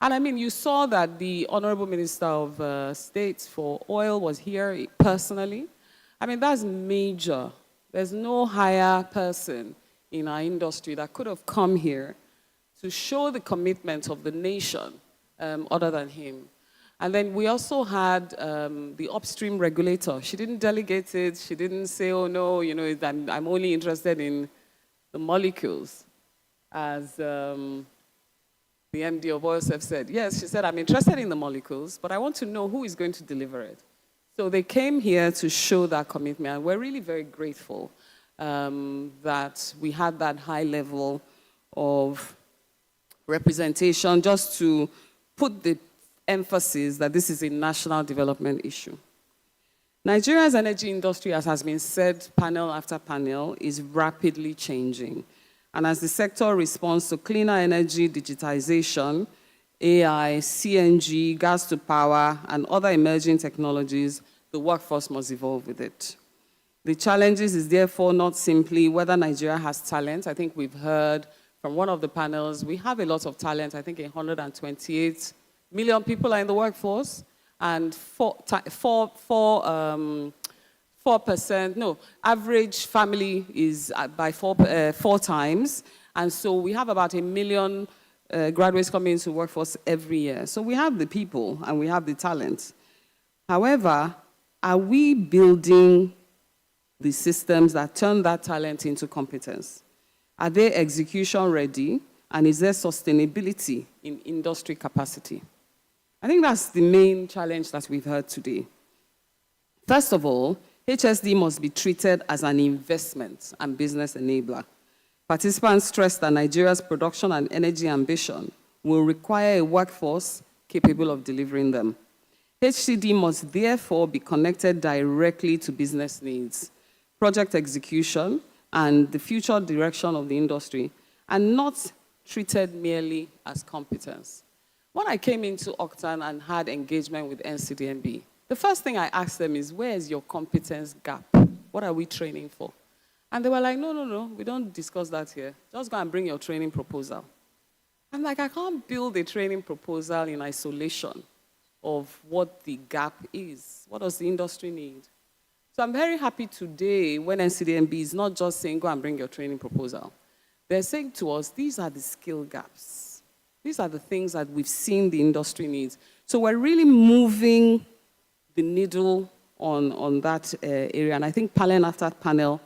And I mean, you saw that the Honorable Minister of State for Oil was here personally. I mean, that's major. There's no higher person in our industry that could have come here to show the commitment of the nation other than him. And then we also had the upstream regulator. She didn't delegate it. She didn't say, oh, no, you know, I'm only interested in the molecules, as the MD of OSF said. Yes, she said, I'm interested in the molecules, but I want to know who is going to deliver it. So they came here to show that commitment, and we're really very grateful that we had that high level of representation just to put the emphasis that this is a national development issue. Nigeria's energy industry, as has been said panel after panel, is rapidly changing. And as the sector responds to cleaner energy, digitization, AI, CNG, gas to power, and other emerging technologies, the workforce must evolve with it. The challenges is therefore not simply whether Nigeria has talent. I think we've heard from one of the panels, we have a lot of talent. I think 128 million people are in the workforce, and 4%, no, average family is by four times. And so we have about 1 million graduates coming into the workforce every year. So we have the people and we have the talent. However, are we building the systems that turn that talent into competence? Are they execution ready? And is there sustainability in industry capacity? I think that's the main challenge that we've heard today. First of all, HSD must be treated as an investment and business enabler. Participants stressed that Nigeria's production and energy ambition will require a workforce capable of delivering them. HCD must therefore be connected directly to business needs, project execution, and the future direction of the industry, and not treated merely as competence. When I came into Ogtan and had engagement with NCDMB, the first thing I asked them is, where is your competence gap? What are we training for? And they were like, no, we don't discuss that here. Just go and bring your training proposal. I'm like, I can't build a training proposal in isolation of what the gap is. What does the industry need? So I'm very happy today when NCDMB is not just saying, go and bring your training proposal. They're saying to us, these are the skill gaps. These are the things that we've seen the industry needs. So we're really moving the needle on that area. And I think panel after panel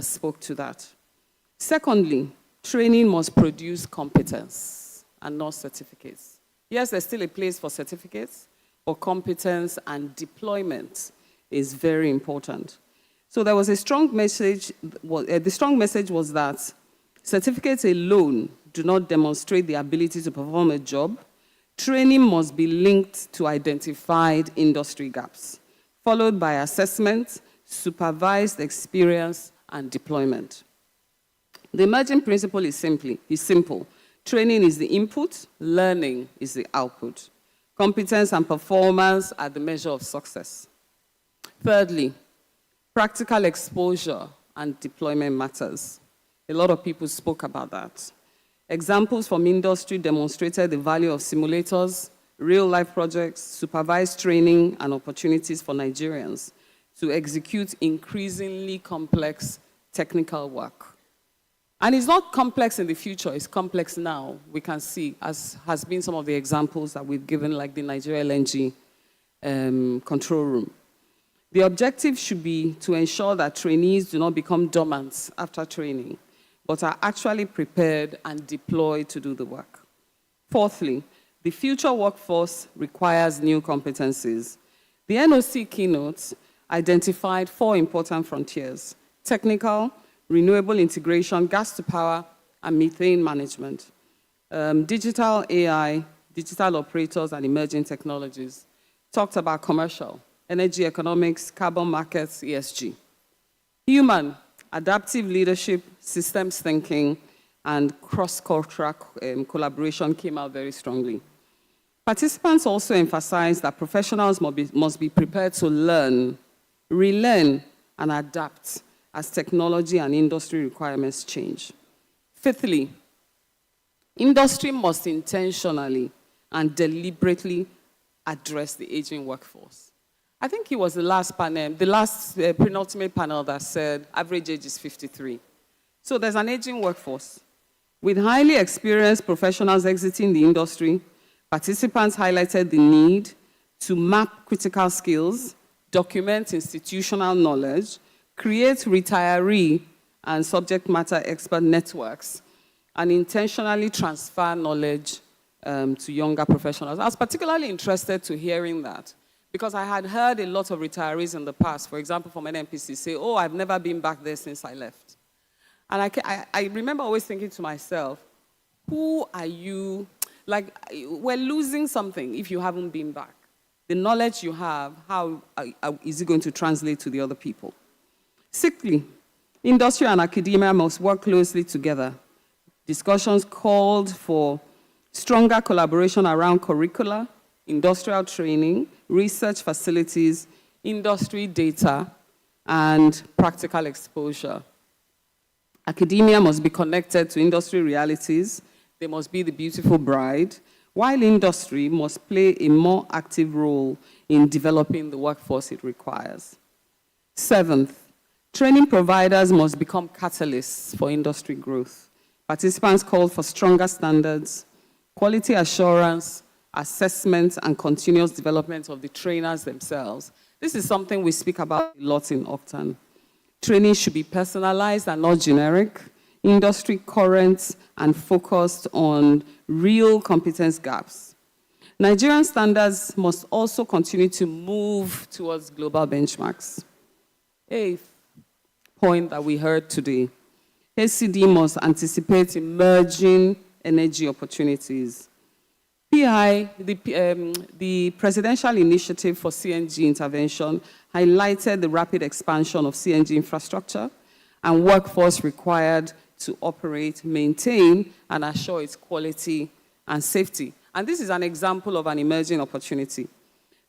spoke to that. Secondly, training must produce competence and not certificates. Yes, there's still a place for certificates, but competence and deployment is very important. So there was a strong message, the strong message was that certificates alone do not demonstrate the ability to perform a job. Training must be linked to identified industry gaps, followed by assessment, supervised experience, and deployment. The emerging principle is simple. Training is the input, learning is the output. Competence and performance are the measure of success. Thirdly, practical exposure and deployment matters. A lot of people spoke about that. Examples from industry demonstrated the value of simulators, real-life projects, supervised training, and opportunities for Nigerians to execute increasingly complex technical work. And it's not complex in the future, it's complex now. We can see, as has been some of the examples that we've given, like the Nigeria LNG control room. The objective should be to ensure that trainees do not become dormant after training, but are actually prepared and deployed to do the work. Fourthly, the future workforce requires new competencies. The NOC keynote identified 4 important frontiers: technical, renewable integration, gas to power, and methane management, digital AI, digital operators, and emerging technologies. Talked about commercial, energy economics, carbon markets, ESG. Human, adaptive leadership, systems thinking, and cross-cultural collaboration came out very strongly. Participants also emphasized that professionals must be prepared to learn, relearn, and adapt as technology and industry requirements change. Fifthly, industry must intentionally and deliberately address the aging workforce. I think it was the last panel, the last penultimate panel that said average age is 53. So there's an aging workforce. With highly experienced professionals exiting the industry, participants highlighted the need to map critical skills, document institutional knowledge, create retiree and subject matter expert networks, and intentionally transfer knowledge to younger professionals. I was particularly interested to hearing that, because I had heard a lot of retirees in the past, for example, from NNPC, say, oh, I've never been back there since I left. And I remember always thinking to myself, who are you? Like, we're losing something if you haven't been back. The knowledge you have, how is it going to translate to the other people? Sixthly, industry and academia must work closely together. Discussions called for stronger collaboration around curricula, industrial training, research facilities, industry data, and practical exposure. Academia must be connected to industry realities. They must be the beautiful bride, while industry must play a more active role in developing the workforce it requires. Seventh, training providers must become catalysts for industry growth. Participants called for stronger standards, quality assurance, assessment, and continuous development of the trainers themselves. This is something we speak about a lot in Ogtan. Training should be personalized and not generic, industry current, and focused on real competence gaps. Nigerian standards must also continue to move towards global benchmarks. Eighth point that we heard today, HCD must anticipate emerging energy opportunities. PI, the Presidential Initiative for CNG Intervention, highlighted the rapid expansion of CNG infrastructure and workforce required to operate, maintain, and assure its quality and safety. And this is an example of an emerging opportunity.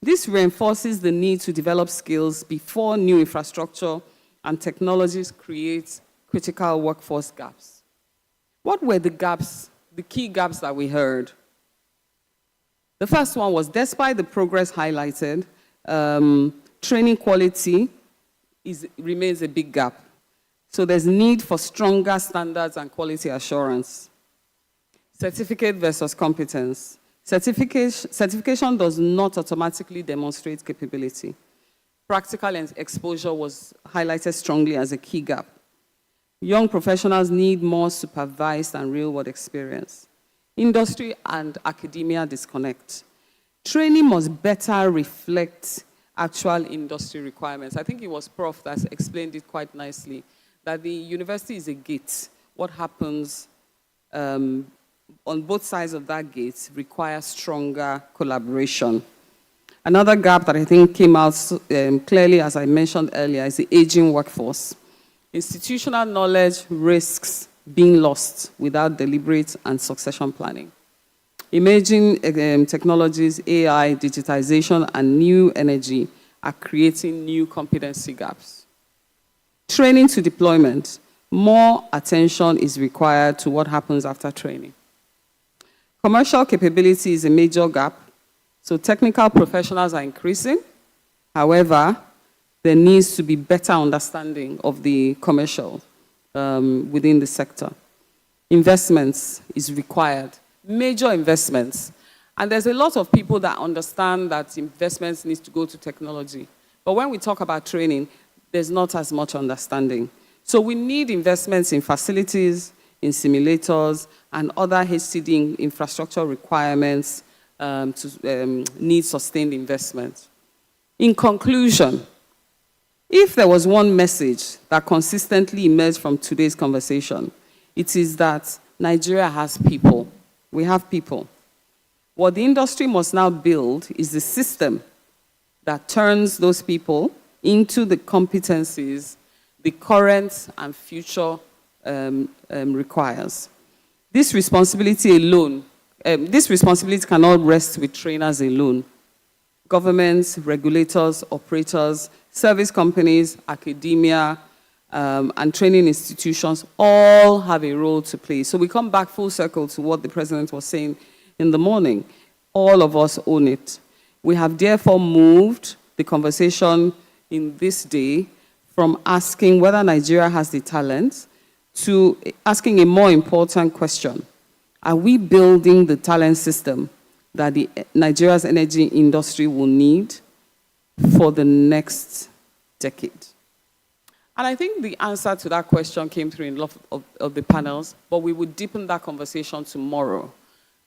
This reinforces the need to develop skills before new infrastructure and technologies create critical workforce gaps. What were the gaps, the key gaps that we heard? The first one was, despite the progress highlighted, training quality remains a big gap. So there's need for stronger standards and quality assurance. Certificate versus competence. Certification does not automatically demonstrate capability. Practical exposure was highlighted strongly as a key gap. Young professionals need more supervised and real-world experience. Industry and academia disconnect. Training must better reflect actual industry requirements. I think it was Prof that explained it quite nicely, that the university is a gate. What happens on both sides of that gate requires stronger collaboration. Another gap that I think came out clearly, as I mentioned earlier, is the aging workforce. Institutional knowledge risks being lost without deliberate and succession planning. Emerging technologies, AI, digitization, and new energy are creating new competency gaps. Training to deployment, more attention is required to what happens after training. Commercial capability is a major gap. So technical professionals are increasing. However, there needs to be better understanding of the commercial within the sector. Investments is required, major investments. And there's a lot of people that understand that investments need to go to technology. But when we talk about training, there's not as much understanding. So we need investments in facilities, in simulators, and other HCD infrastructure requirements to need sustained investment. In conclusion, if there was one message that consistently emerged from today's conversation, it is that Nigeria has people. We have people. What the industry must now build is the system that turns those people into the competencies the current and future requires. This responsibility alone, this responsibility cannot rest with trainers alone. Governments, regulators, operators, service companies, academia, and training institutions all have a role to play. So we come back full circle to what the President was saying in the morning. All of us own it. We have therefore moved the conversation in this day from asking whether Nigeria has the talent to asking a more important question. Are we building the talent system that Nigeria's energy industry will need for the next decade? And I think the answer to that question came through in a lot of the panels, but we will deepen that conversation tomorrow.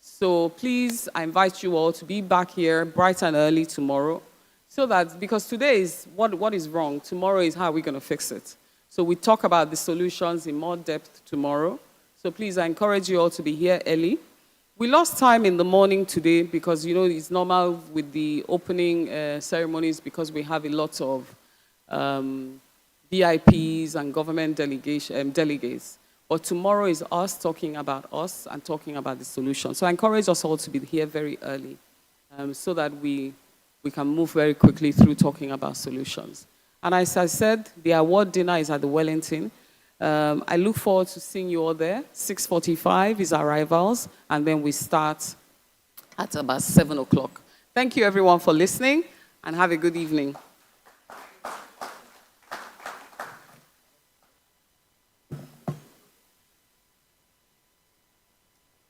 So please, I invite you all to be back here bright and early tomorrow, so that, because today is what is wrong, tomorrow is how we're going to fix it. So we talk about the solutions in more depth tomorrow. So please, I encourage you all to be here early. We lost time in the morning today because, you know, it's normal with the opening ceremonies because we have a lot of VIPs and government delegates. But tomorrow is us talking about us and talking about the solution. So I encourage us all to be here very early so that we can move very quickly through talking about solutions. And as I said, the award dinner is at the Wellington. I look forward to seeing you all there. 6:45 is arrivals, and then we start at about 7 o'clock. Thank you, everyone, for listening, and have a good evening.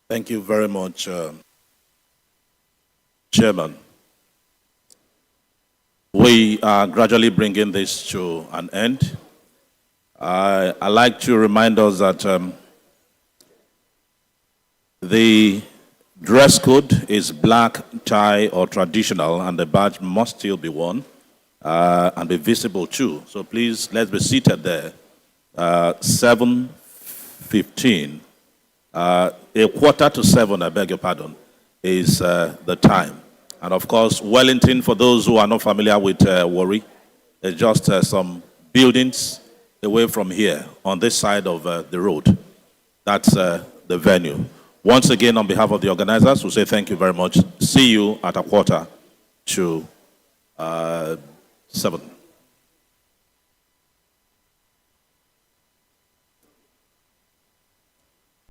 Thank you very much, Chairman. We are gradually bringing this to an end. I'd like to remind us that the dress code is black tie or traditional, and the badge must still be worn and be visible too. So please, let's be seated there. 7:15. A 6:45, I beg your pardon, is the time. And of course, Wellington, for those who are not familiar with Warri, is just some buildings away from here on this side of the road. That's the venue. Once again, on behalf of the organizers, we say thank you very much. See you at 7:15.